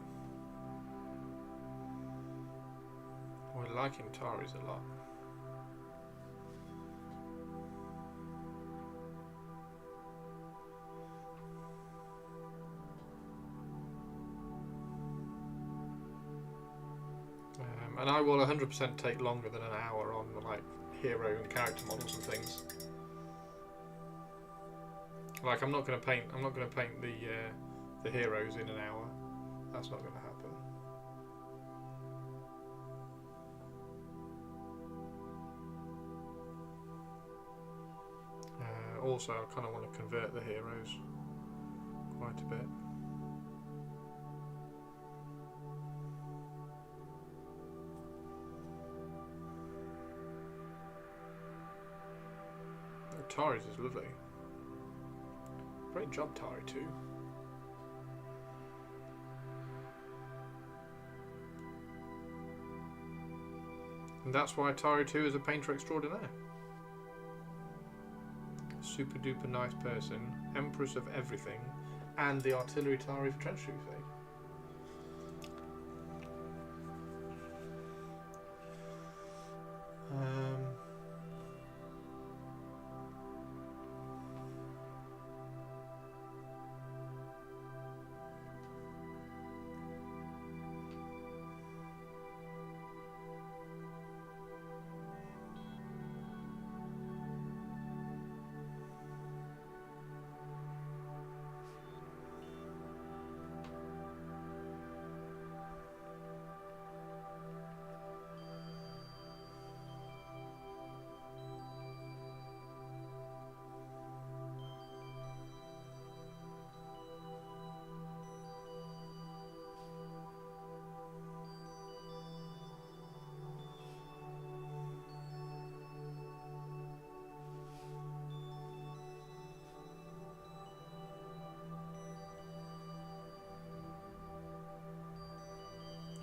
We're liking Tari's a lot. And I will 100% take longer than an hour on like hero and character models and things. Like I'm not going to paint the heroes in an hour. That's not going to happen. Also, I kind of want to convert the heroes quite a bit. Tari's is lovely. Great job, Tari, too. And that's why Tari 2 is a painter extraordinaire. Super duper nice person, Empress of everything, and the artillery Tari for trench crusade.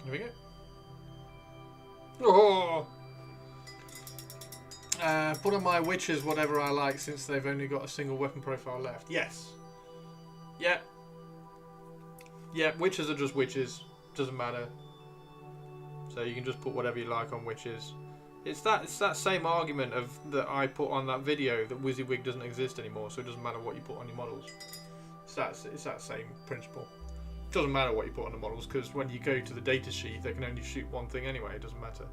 Here we go. Oh! Put on my witches whatever I like since they've only got a single weapon profile left. Yes. Yeah. Yeah, witches are just witches. Doesn't matter. So you can just put whatever you like on witches. It's that same argument of that I put on that video that WYSIWYG doesn't exist anymore, so it doesn't matter what you put on your models. It's that same principle. It doesn't matter what you put on the models, because when you go to the data sheet, they can only shoot one thing anyway. It doesn't matter.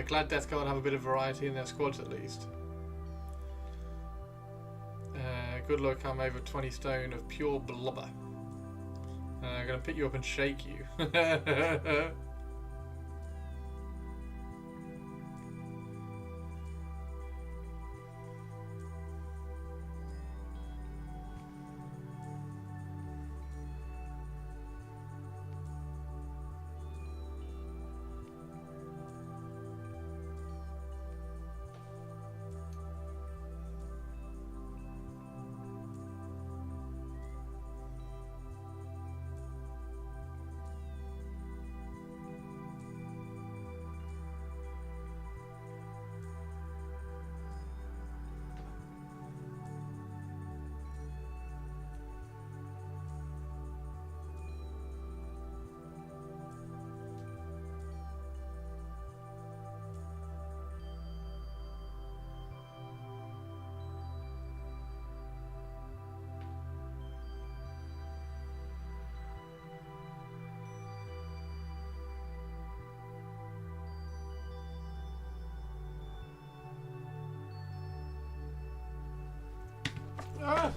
Glad Death Guard have a bit of variety in their squads at least. Good luck, I'm over 20 stone of pure blubber. I'm going to pick you up and shake you. Ah.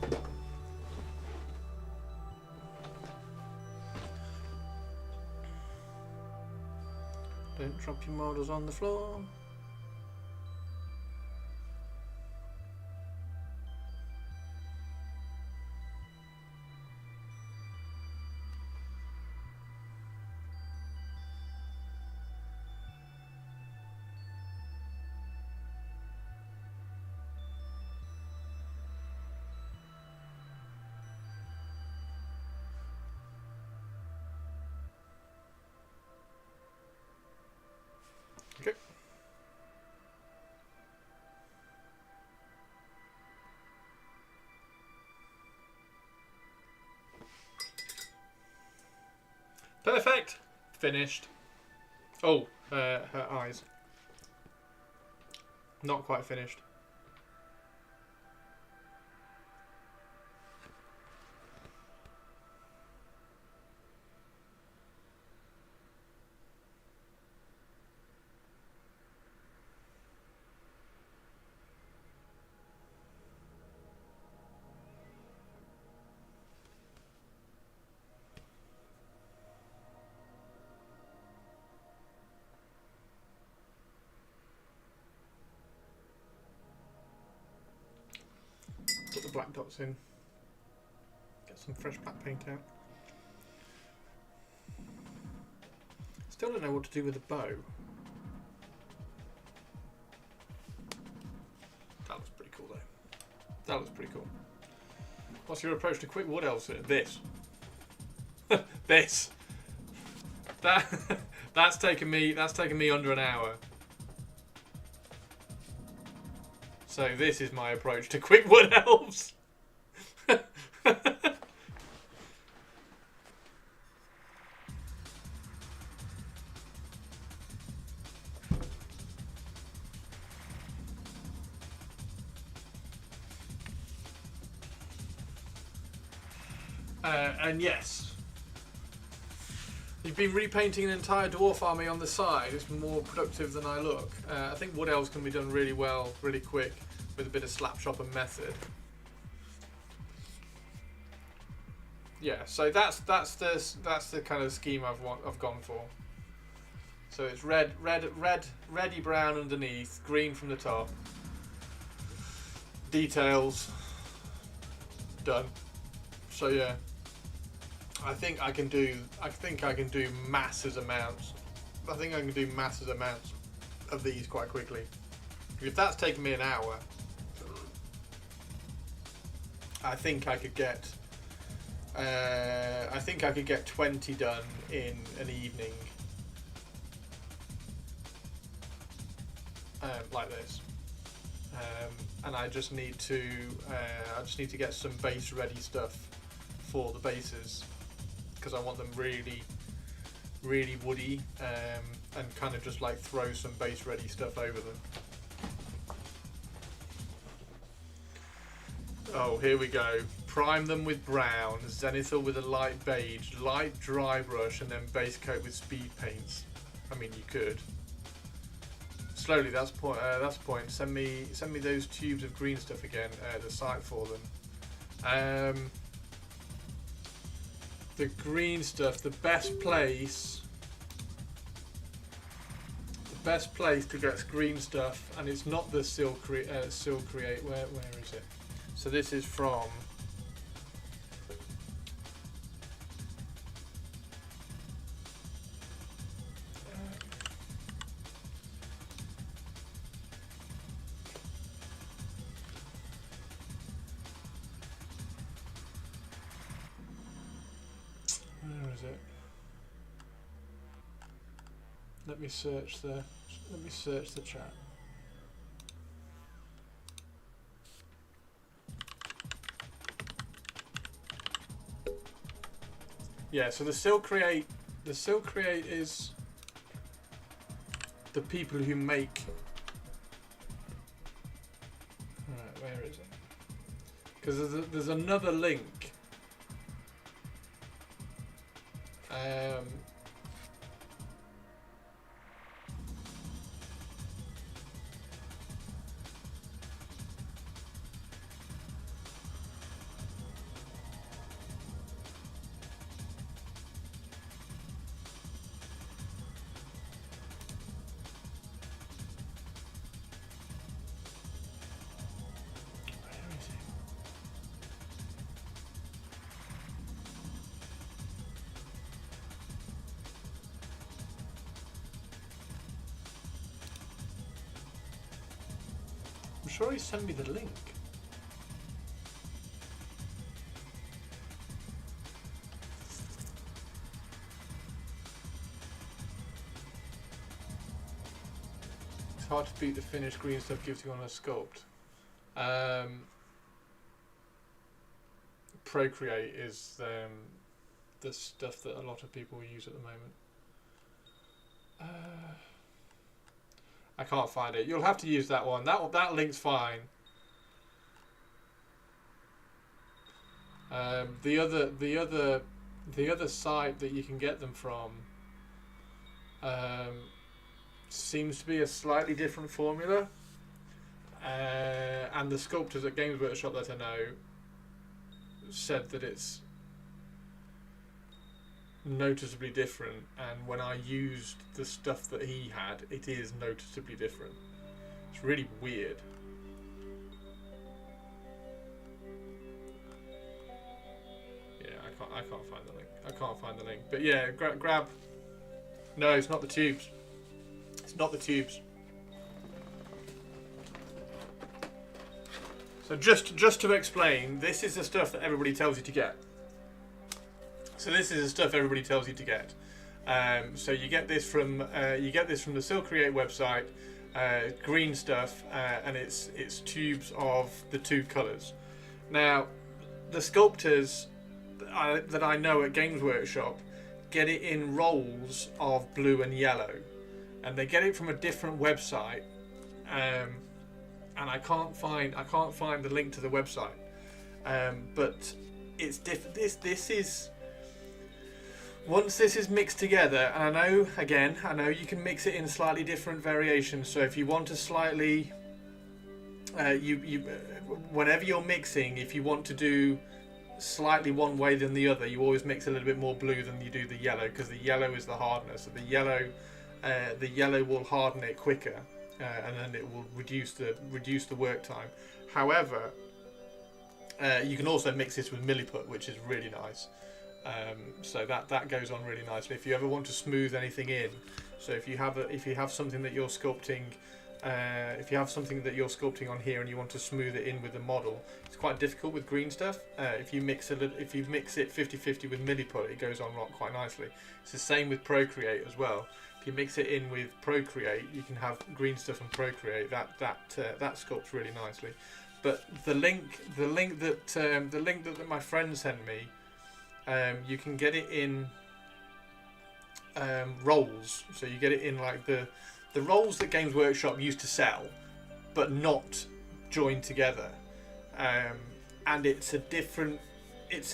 Don't drop your models on the floor. Okay. Perfect. Finished. Oh, her eyes. Not quite finished. Put the black dots in. Get some fresh black paint out. Still don't know what to do with the bow. That looks pretty cool though. That looks pretty cool. What's your approach to quick wood elves? This. This. That's taken me under an hour. So this is my approach to quick wood elves. And yes, you've been repainting an entire dwarf army on the side. It's more productive than I look. I think wood elves can be done really well, really quick, with a bit of slap shop and method. Yeah, so that's the kind of scheme I've gone for. So it's reddy brown underneath, green from the top. Details done. So yeah, I think I can do masses amounts. I think I can do masses amounts of these quite quickly. If that's taken me an hour, I think I could get 20 done in an evening, like this. And I just need to get some base ready stuff for the bases, because I want them really, really woody, and kind of just like throw some base ready stuff over them. Oh, here we go. Prime them with brown, zenithal with a light beige, light dry brush, and then base coat with speed paints. I mean, you could. slowly. That's point. That's the point. Send me those tubes of green stuff again. The site for them. The green stuff. The best place to get green stuff, and it's not the Sil Create. Where is it? So this is from. Where is it? Let me search the chat. Yeah, so the Sil Create is the people who make. Right, where is it? Because there's another link. I'm sure he sent me the link. It's hard to beat the finished green stuff gives you on a sculpt. Procreate is the stuff that a lot of people use at the moment. I can't find it. You'll have to use that one. That link's fine. The other site that you can get them from seems to be a slightly different formula, and the sculptors at Games Workshop that I know said that it's noticeably different, and when I used the stuff that he had, it is noticeably different. It's really weird. Yeah, I can't find the link. I can't find the link. But yeah, grab. No, it's not the tubes. It's not the tubes. So just to explain, this is the stuff that everybody tells you to get. So this is the stuff everybody tells you to get. So you get this from the Sil Create website, green stuff, and it's tubes of the two colours. Now, the sculptors that I know at Games Workshop get it in rolls of blue and yellow, and they get it from a different website, and I can't find the link to the website, but it's different. This is. Once this is mixed together, and I know you can mix it in slightly different variations. So if you want to slightly, whenever you're mixing, if you want to do slightly one way than the other, you always mix a little bit more blue than you do the yellow, because the yellow is the hardness. So the yellow will harden it quicker, and then it will reduce the work time. However, you can also mix this with milliput, which is really nice. So that goes on really nicely. If you ever want to smooth anything in, so if you have something that you're sculpting, on here and you want to smooth it in with the model, it's quite difficult with green stuff. If you mix it 50-50 with milliput, it goes on quite nicely. It's the same with Procreate as well. If you mix it in with Procreate, you can have green stuff and Procreate. That sculpts really nicely. But the link that my friend sent me. You can get it in rolls, so you get it in like the rolls that Games Workshop used to sell, but not joined together. And it's a different. It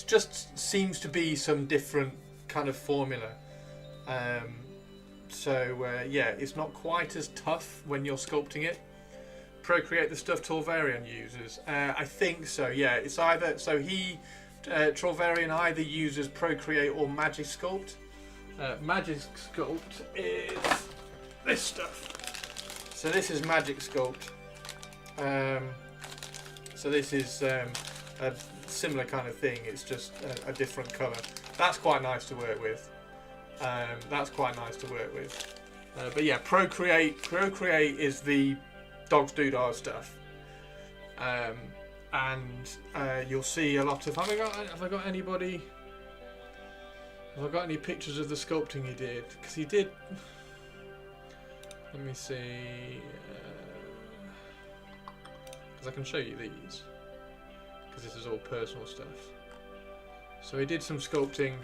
just seems to be some different kind of formula. yeah, it's not quite as tough when you're sculpting it. Procreate the stuff Torvarian uses? I think so, yeah. It's either, so Torvarian either uses Procreate or Magic Sculpt. Magic Sculpt is this stuff. So this is Magic Sculpt. So this is a similar kind of thing, it's just a different colour. That's quite nice to work with. But yeah, Procreate is the Dogs Doodah stuff. And you'll see a lot of. Have I got anybody? Have I got any pictures of the sculpting he did? Because he did. Let me see. Because I can show you these. Because this is all personal stuff. So he did some sculpting.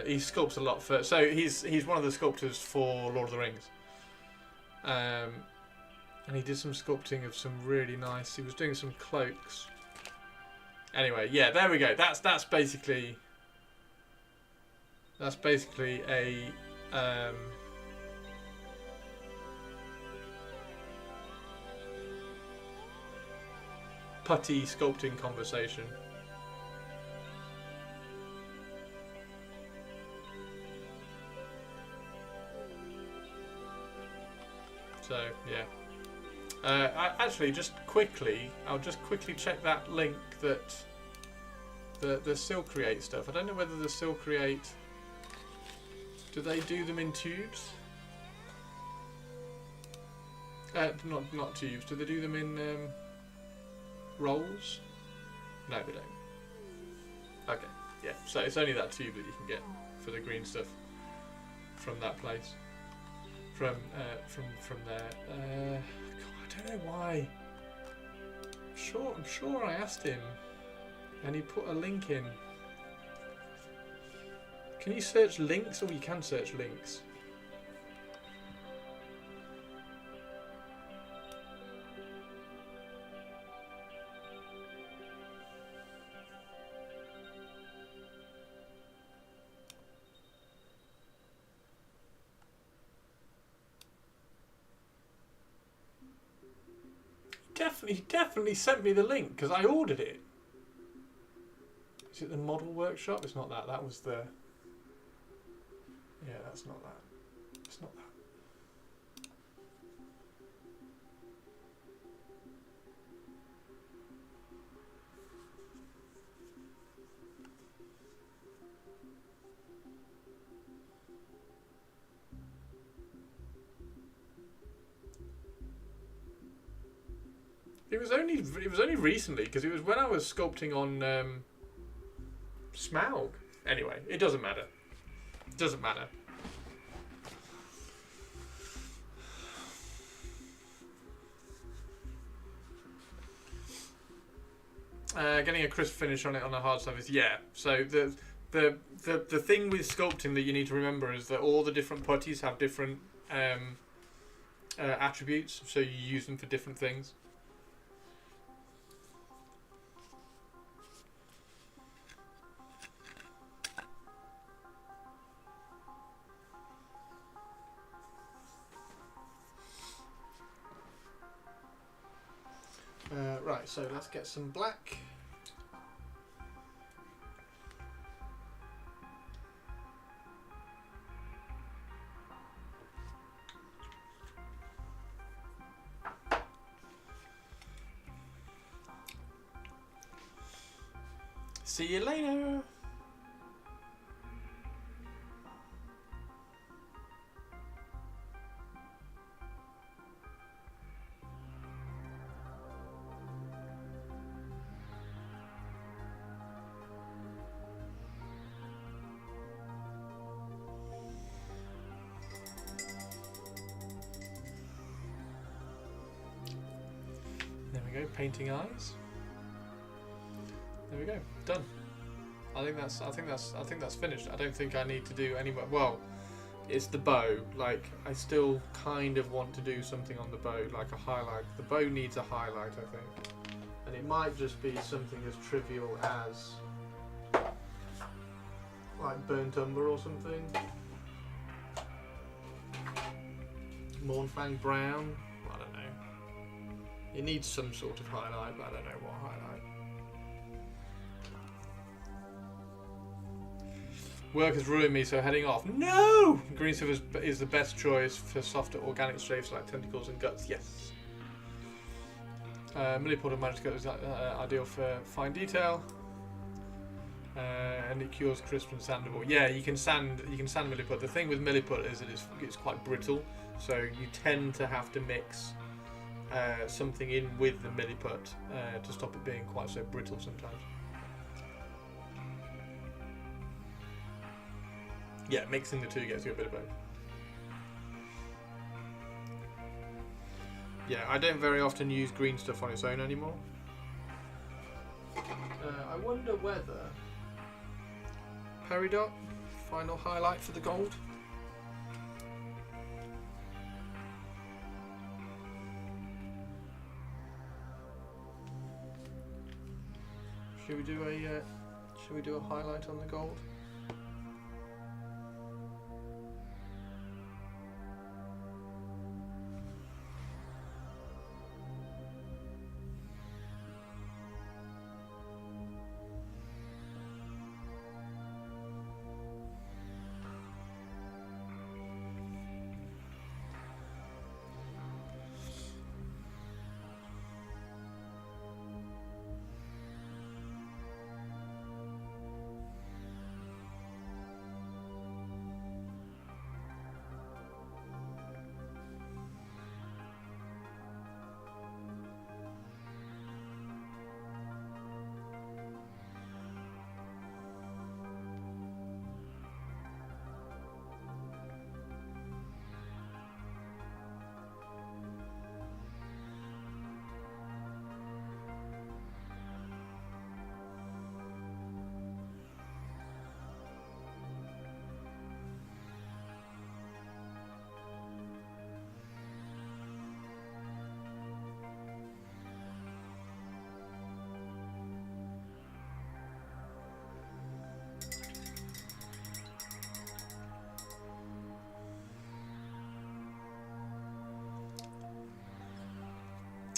He sculpts a lot for. So he's one of the sculptors for Lord of the Rings. And he did some sculpting of some really nice. He was doing some cloaks. Anyway, yeah, there we go. That's basically a putty sculpting conversation. So yeah. Actually, I'll just quickly check that link that the Silcreate stuff. I don't know whether the Silcreate, do they do them in tubes? Not tubes. Do they do them in rolls? No, they don't. Okay, yeah. So it's only that tube that you can get for the green stuff from that place. From there. God, I don't know why. I'm sure I asked him, and he put a link in. Can you search links? Oh, you can search links. He definitely sent me the link because I ordered it. Is it the model workshop? It's not that. That was the. Yeah, that's not that. It's not that. It was only recently because it was when I was sculpting on Smaug. Anyway, it doesn't matter. It doesn't matter. Getting a crisp finish on it on a hard surface, yeah. So the thing with sculpting that you need to remember is that all the different putties have different attributes, so you use them for different things. Right, so let's get some black. See you later. Painting eyes. There we go. Done. I think that's finished. I don't think I need to do any more. Well, it's the bow. Like, I still kind of want to do something on the bow, like a highlight. The bow needs a highlight, I think, and it might just be something as trivial as like burnt umber or something. Mornfang brown. I don't know. It needs some sort of highlight, but I don't know what highlight. Work has ruined me, so heading off. No! Green silver is the best choice for softer organic shapes like tentacles and guts. Yes. Milliput and magic is ideal for fine detail. And it cures crisp and sandable. Yeah, you can sand milliput. The thing with milliput is that it's quite brittle, so you tend to have to mix something in with the milliput to stop it being quite so brittle sometimes. Yeah, mixing the two gets you a bit of both. Yeah, I don't very often use green stuff on its own anymore. I wonder whether Peridot, final highlight for the gold. Should we do a highlight on the gold?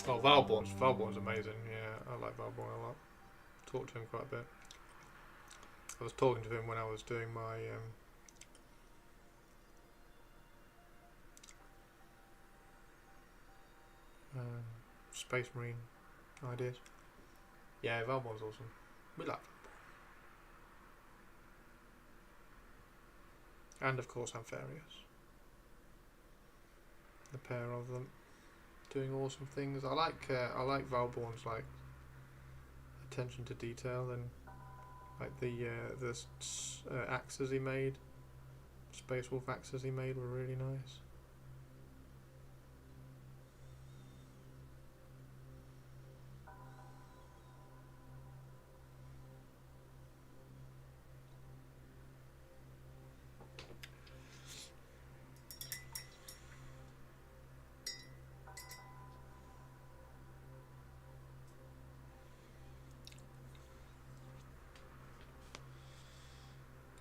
Oh, Valborn's amazing. Yeah, I like Valborn a lot. Talked to him quite a bit. I was talking to him when I was doing my Space Marine ideas. Yeah, Valborn's awesome. We like Valborn. And of course Ampharius. The pair of them doing awesome things. I like Valborn's like attention to detail, and like the axes he made, Space Wolf axes he made were really nice.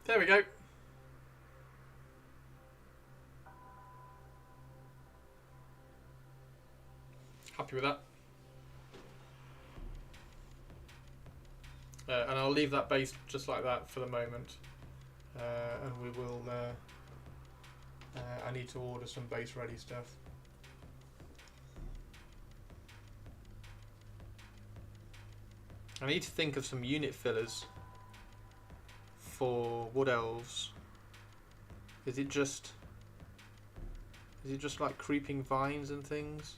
There we go. Happy with that. And I'll leave that base just like that for the moment. And we will... I need to order some base ready stuff. I need to think of some unit fillers for Wood Elves. Is it just like creeping vines and things?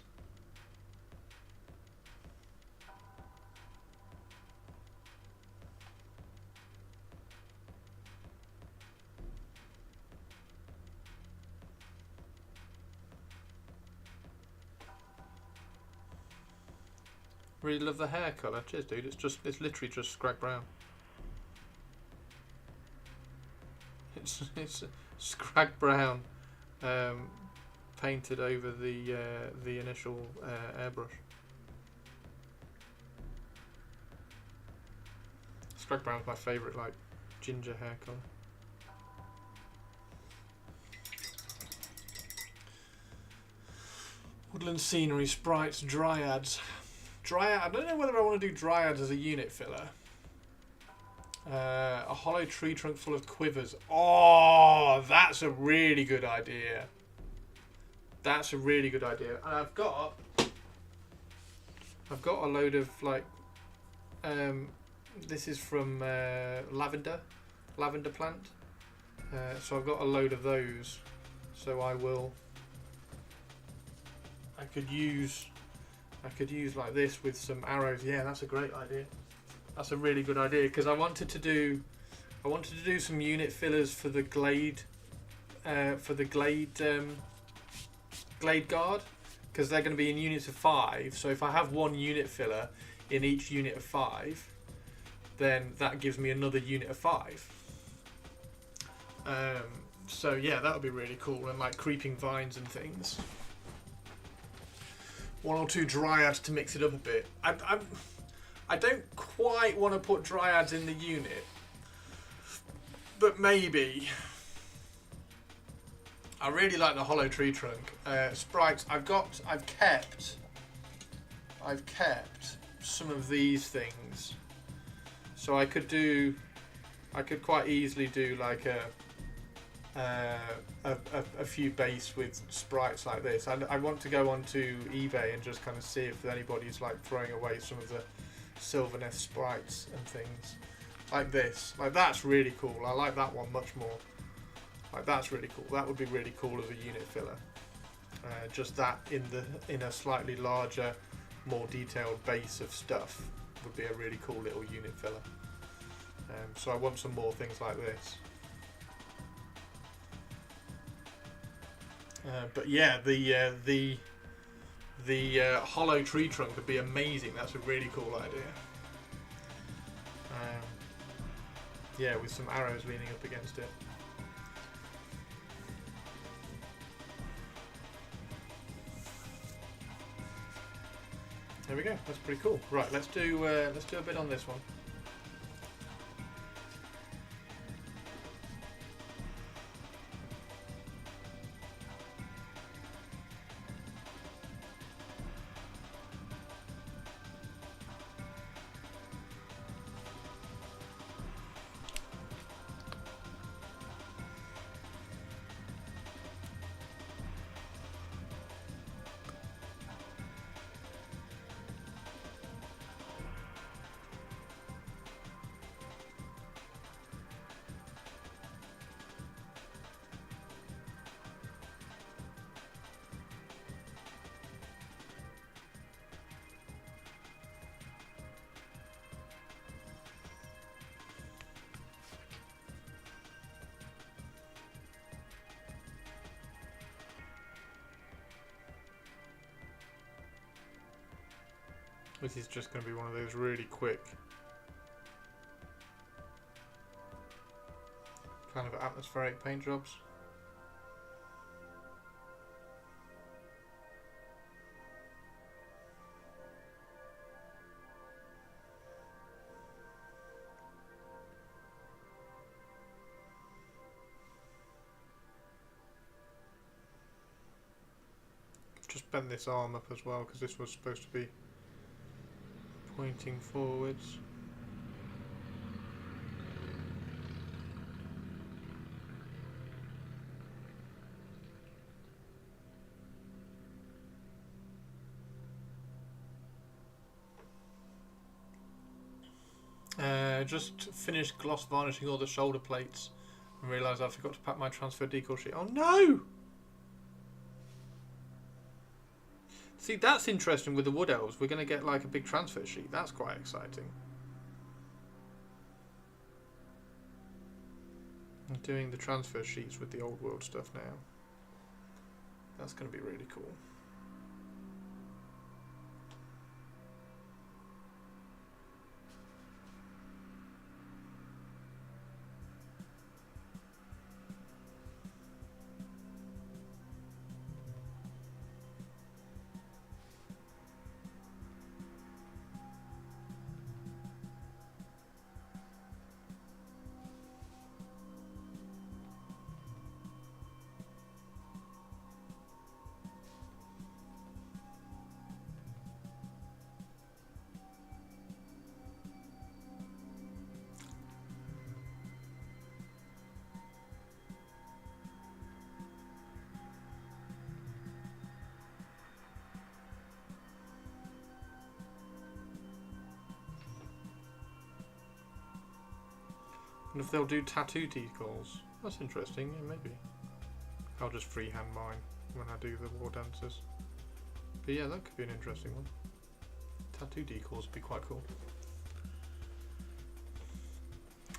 Really love the hair colour. Cheers, dude. It's literally just Scrag Brown. It's Scrag Brown painted over the initial airbrush. Scrag Brown's my favourite, like ginger hair colour. Woodland scenery, sprites, dryads. Dryad. I don't know whether I want to do dryads as a unit filler. A hollow tree trunk full of quivers. Oh, that's a really good idea. That's a really good idea. And I've got a load of like. This is from lavender plant. So I've got a load of those. So I could use like this with some arrows. Yeah, that's a great idea. That's a really good idea because I wanted to do some unit fillers for the glade glade guard because they're going to be in units of 5. So if I have one unit filler in each unit of 5, then that gives me another unit of 5. So yeah, that would be really cool, and like creeping vines and things. 1 or 2 dryads to mix it up a bit. I don't quite want to put dryads in the unit, but maybe. I really like the hollow tree trunk. Sprites. I've kept some of these things, so I could quite easily do like a few base with sprites like this. I want to go onto eBay and just kind of see if anybody's like throwing away some of the Sylvaneth sprites and things like this. Like that's really cool. I like that one much more. Like that's really cool. That would be really cool as a unit filler. Just that in a slightly larger, more detailed base of stuff would be a really cool little unit filler. So I want some more things like this. But yeah, the hollow tree trunk would be amazing. That's a really cool idea. Yeah, with some arrows leaning up against it. There we go. That's pretty cool. Right, let's do a bit on this one. This is just going to be one of those really quick kind of atmospheric paint jobs. Just bend this arm up as well because this was supposed to be pointing forwards. Just finished gloss varnishing all the shoulder plates and realised I forgot to pack my transfer decal sheet. Oh no! See, that's interesting with the Wood Elves. We're going to get like a big transfer sheet. That's quite exciting. I'm doing the transfer sheets with the old world stuff now. That's going to be really cool. And if they'll do tattoo decals, that's interesting. Yeah, maybe. I'll just freehand mine when I do the war dances. But yeah, that could be an interesting one. Tattoo decals would be quite cool.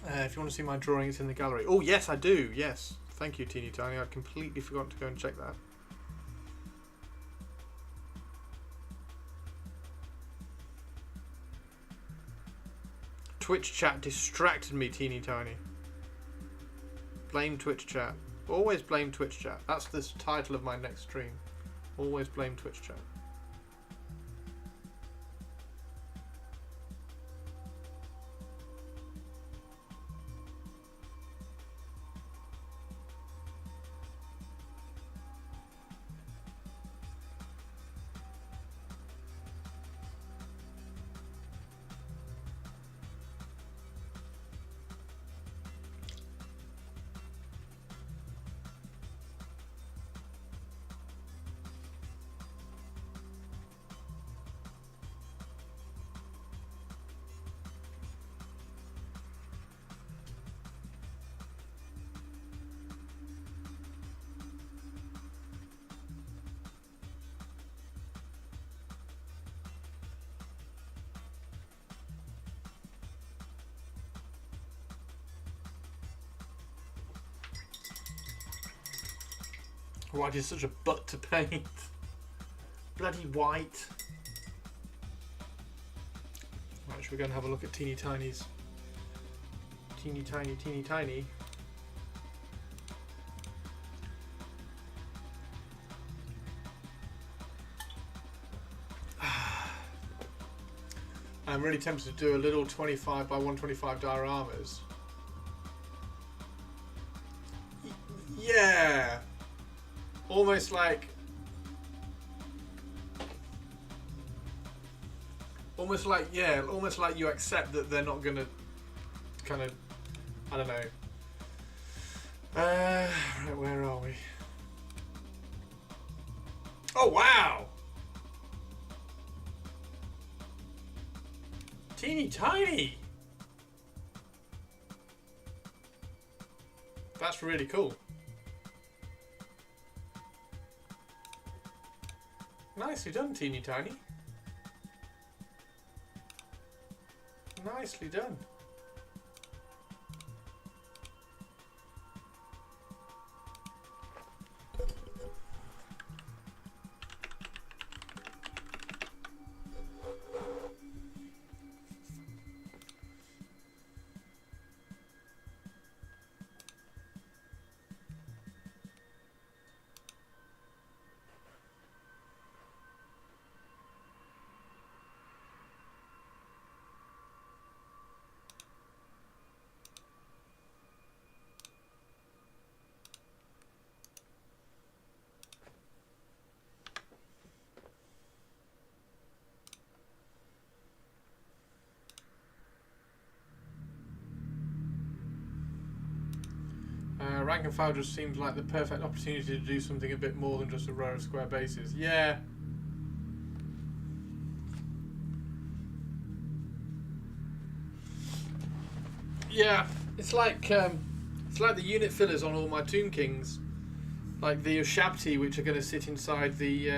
If you want to see my drawing, it's in the gallery. Oh yes, I do. Yes, thank you, Teeny Tiny. I'd completely forgotten to go and check that. Twitch chat distracted me, Teeny Tiny. Blame Twitch chat. Always blame Twitch chat. That's the title of my next stream. Always blame Twitch chat. White is such a butt to paint. Bloody white. Right, should we go and have a look at Teeny Tiny's? Teeny Tiny, Teeny Tiny. I'm really tempted to do a little 25 by 125 dioramas. Yeah! Almost like yeah, almost like you accept that they're not gonna kind of, I don't know. Right, where are we? Oh wow! Teeny Tiny! That's really cool. Nicely done, Teeny Tiny. Nicely done. Rank and file just seems like the perfect opportunity to do something a bit more than just a row of square bases. Yeah. Yeah, it's like the unit fillers on all my Tomb Kings, like the Ushabti, which are going to sit inside the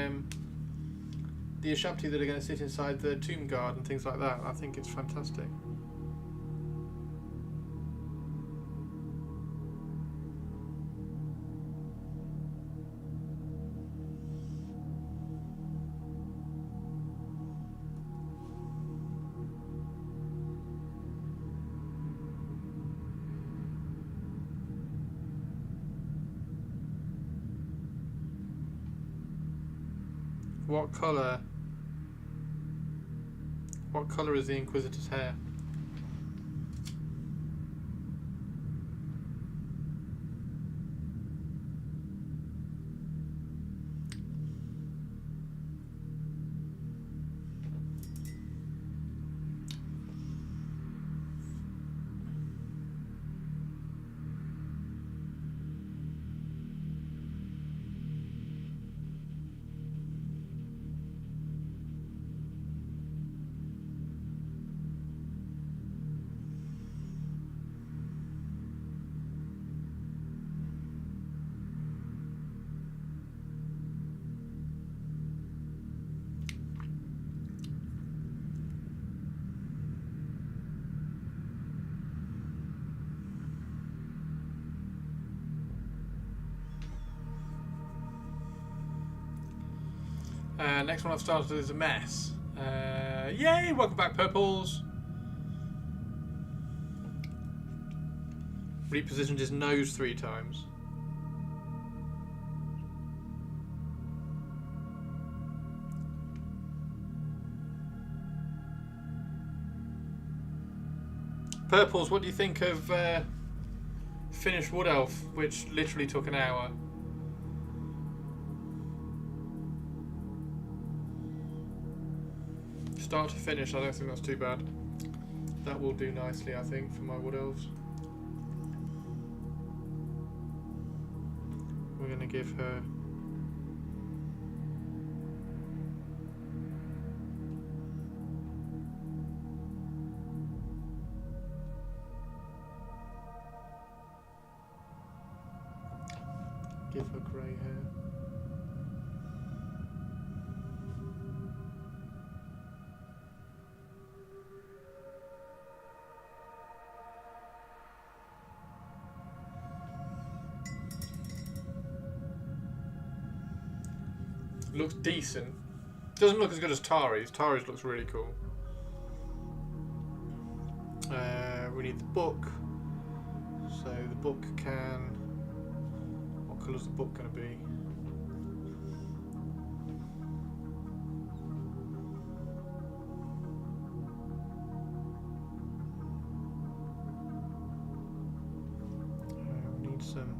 Ushabti that are going to sit inside the Tomb Guard and things like that. I think it's fantastic. What colour? What colour is the Inquisitor's hair? Next one I've started is a mess. Yay! Welcome back, Purples. Repositioned his nose 3 times. Purples, what do you think of finished Wood Elf, which literally took an hour? Start to finish, I don't think that's too bad. That will do nicely, I think, for my Wood Elves. We're going to give her... give her grey hair. Looks decent. Doesn't look as good as Tari's. Tari's looks really cool. We need the book. So the book can... What colour's the book going to be? We need some...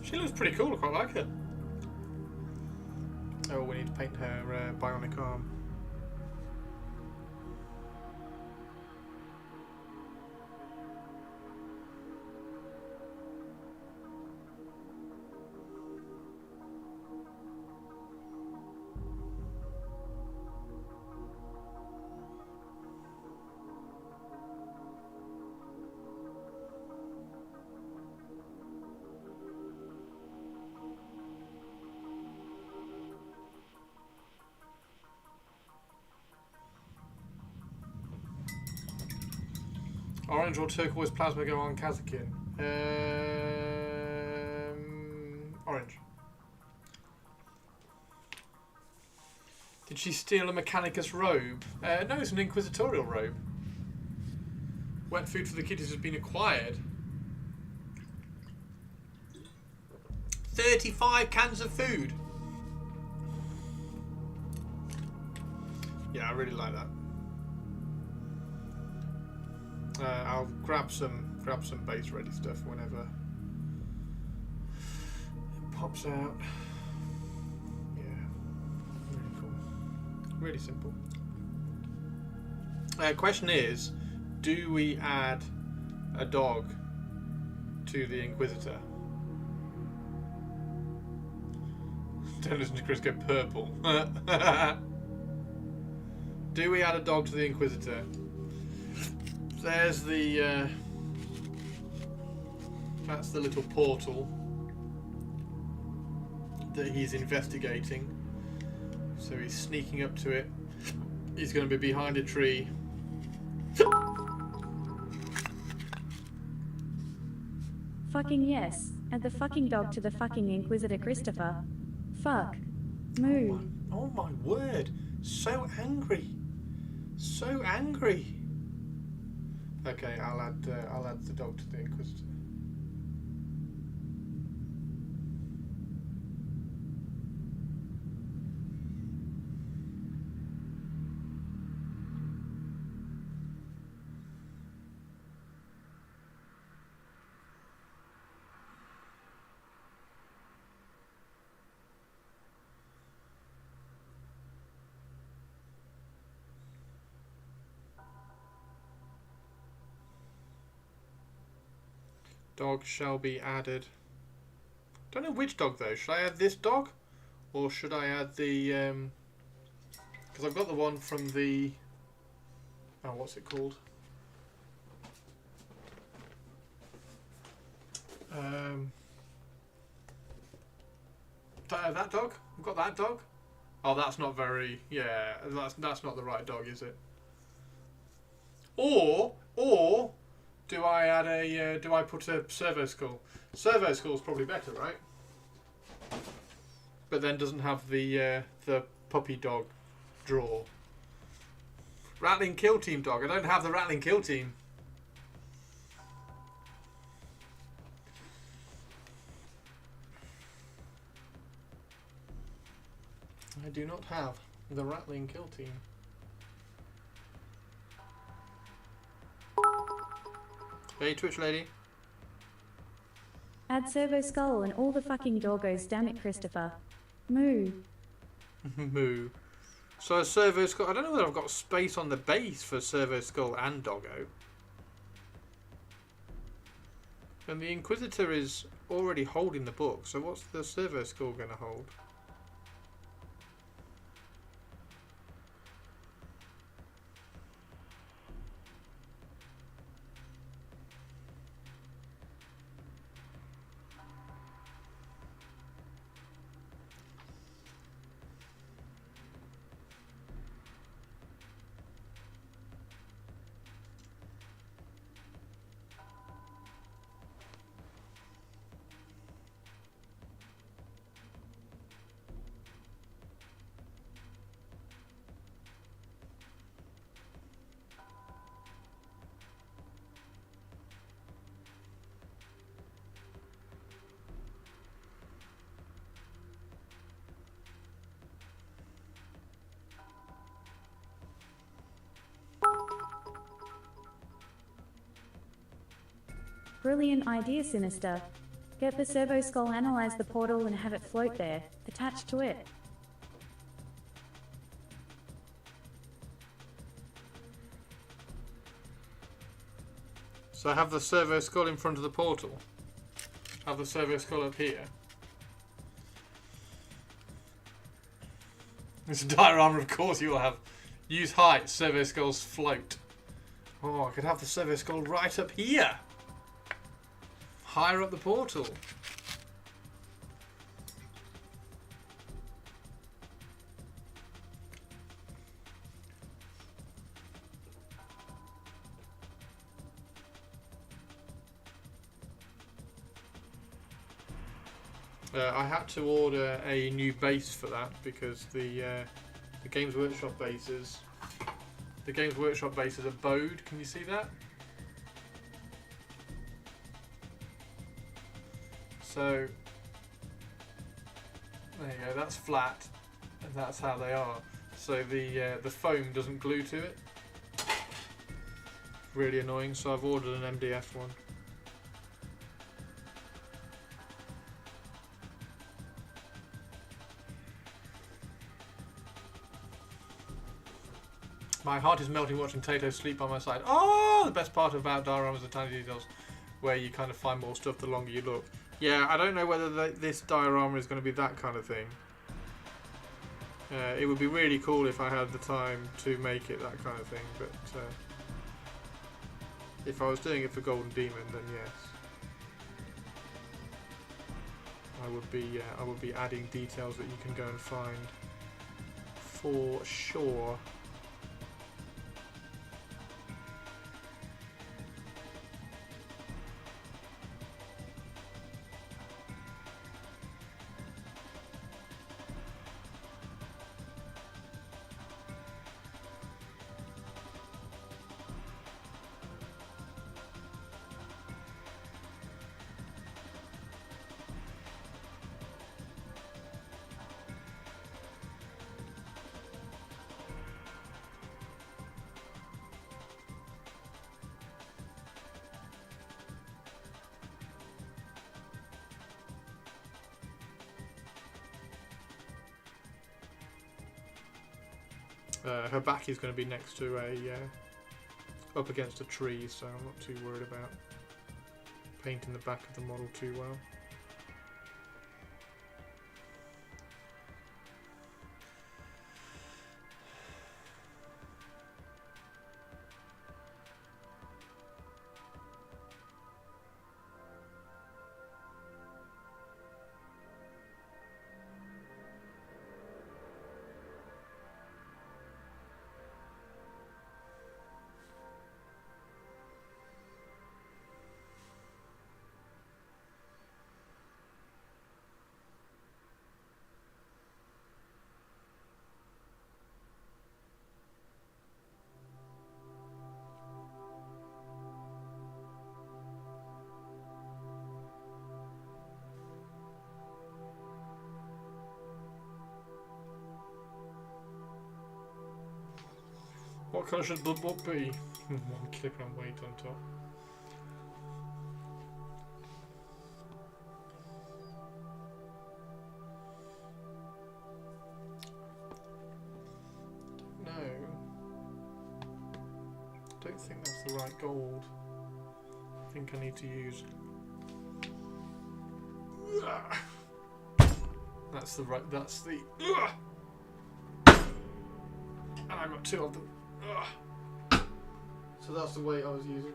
She looks pretty cool, I quite like it. Oh, we need to paint her bionic arm. Orange or turquoise plasma go on Kazakin? Orange. Did she steal a Mechanicus robe? No, it's an inquisitorial robe. Wet food for the kiddies has been acquired. 35 cans of food. Yeah, I really like that. I'll grab some base ready stuff whenever it pops out. Yeah, really cool. Really simple. Question is, do we add a dog to the Inquisitor? Don't listen to Chris go purple. Do we add a dog to the Inquisitor? There's the that's the little portal that he's investigating. So he's sneaking up to it. He's going to be behind a tree. Fucking yes. Add the fucking dog to the fucking Inquisitor, Christopher. Fuck. Moo. Oh my word. So angry. So angry. Okay, I'll add the dog to the Inquisitor. Dog shall be added. Don't know which dog though. Should I add this dog, or should I add the? Because I've got the one from the. Oh, what's it called? That dog. I've got that dog. Oh, that's not very. Yeah, that's not the right dog, is it? Or. Do I add a? Do I put a servo skull? Servo skull's probably better, right? But then doesn't have the puppy dog draw. Rattling kill team dog. I don't have the rattling kill team. I do not have the rattling kill team. Hey, Twitch lady. Add Servo Skull and all the fucking doggos, damn it, Christopher. Moo. Moo. So a Servo Skull. I don't know whether I've got space on the base for Servo Skull and Doggo. And the Inquisitor is already holding the book, so what's the Servo Skull going to hold? Brilliant idea, Sinister. Get the Servo Skull, analyze the portal and have it float there, attached to it. So I have the Servo Skull in front of the portal. Have the Servo Skull up here. It's a diorama, of course you will have. Use height, Servo Skulls float. Oh, I could have the Servo Skull right up here. Higher up the portal. I had to order a new base for that because the Games Workshop bases, are bowed. Can you see that? So there you go. That's flat, and that's how they are. so the foam doesn't glue to it. Really annoying, so I've ordered an MDF one. My heart is melting watching Tato sleep by my side. Oh, the best part about dioramas are tiny details, where you kind of find more stuff the longer you look. Yeah, I don't know whether this diorama is going to be that kind of thing. It would be really cool if I had the time to make it that kind of thing, but if I was doing it for Golden Demon, then yes, I would be adding details that you can go and find for sure. Her back is going to be next to up against a tree, so I'm not too worried about painting the back of the model too well. What colour should Blood Book be? 1 kilogram weight on top. No. I don't think that's the right gold. I think I need to use... That's the right... That's the... And I've got 2 of them. So that's the weight I was using.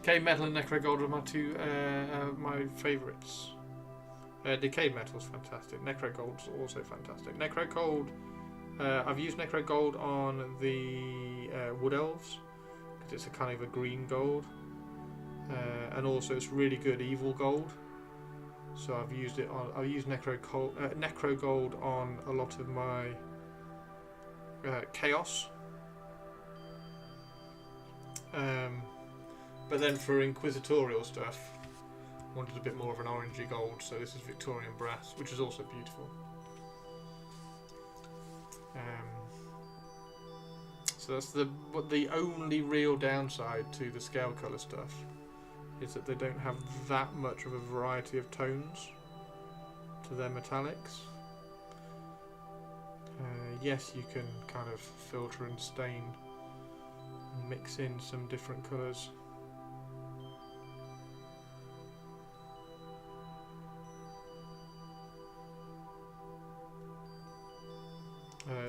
Decayed Metal and Necro Gold are my two my favourites. Decayed Metal's fantastic. Necro Gold's also fantastic. Necro Gold, I've used Necro Gold on the Wood Elves because it's a kind of a green gold, and also it's really good Evil Gold. So I've used it on. I've used Necro Gold on a lot of my Chaos. But then for inquisitorial stuff, I wanted a bit more of an orangey gold, so this is Victorian brass, which is also beautiful. So that's the only real downside to the scale colour stuff is that they don't have that much of a variety of tones to their metallics. yes, you can kind of filter and stain and mix in some different colours.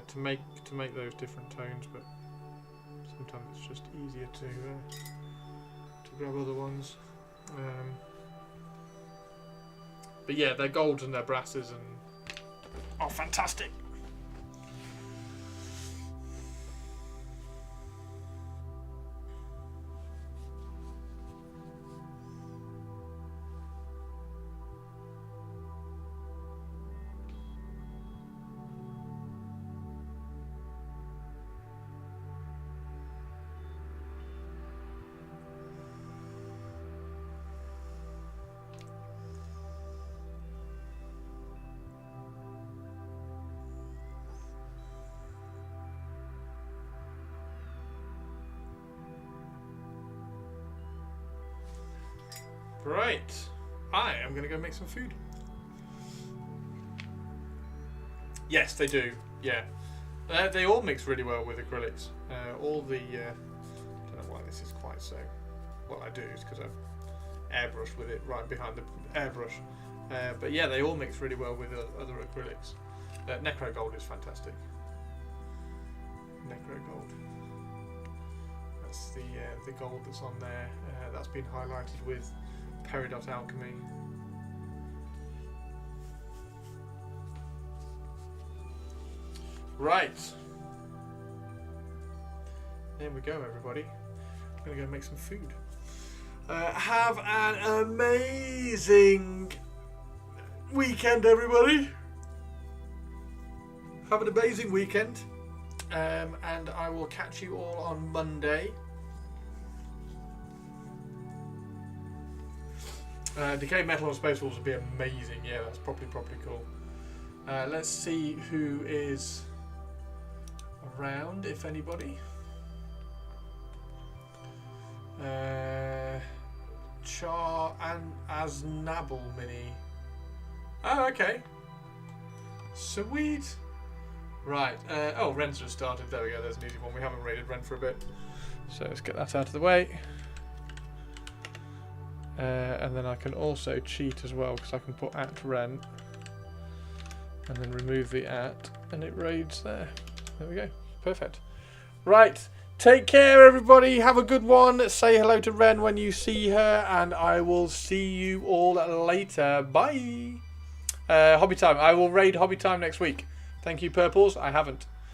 To make those different tones, but sometimes it's just easier to grab other ones. But yeah, they're golds and they're brasses and are fantastic. Right, I am going to go make some food. Yes, they do. Yeah, they all mix really well with acrylics. All the I don't know why this is quite so. Well, I do. It's because I've airbrushed with it right behind the airbrush. But yeah, they all mix really well with other acrylics. Necro Gold is fantastic. Necro Gold. That's the gold that's on there. That's been highlighted with Peridot Alchemy. Right. There we go, everybody. I'm going to go make some food. Have an amazing weekend, everybody. Have an amazing weekend. And I will catch you all on Monday. Decayed Metal on Space Wolves would be amazing. Yeah, that's probably cool. Let's see who is around, if anybody. Char and Aznable Mini. Oh, okay. Sweet. Right. Oh, Ren's just started. There we go. There's an easy one. We haven't raided Ren for a bit. So let's get that out of the way. And then I can also cheat as well, because I can put @Ren and then remove the @ and it raids there. There we go. Perfect. Right. Take care, everybody. Have a good one. Say hello to Ren when you see her, and I will see you all later. Bye. Hobby Time. I will raid Hobby Time next week. Thank you, Purples. I haven't.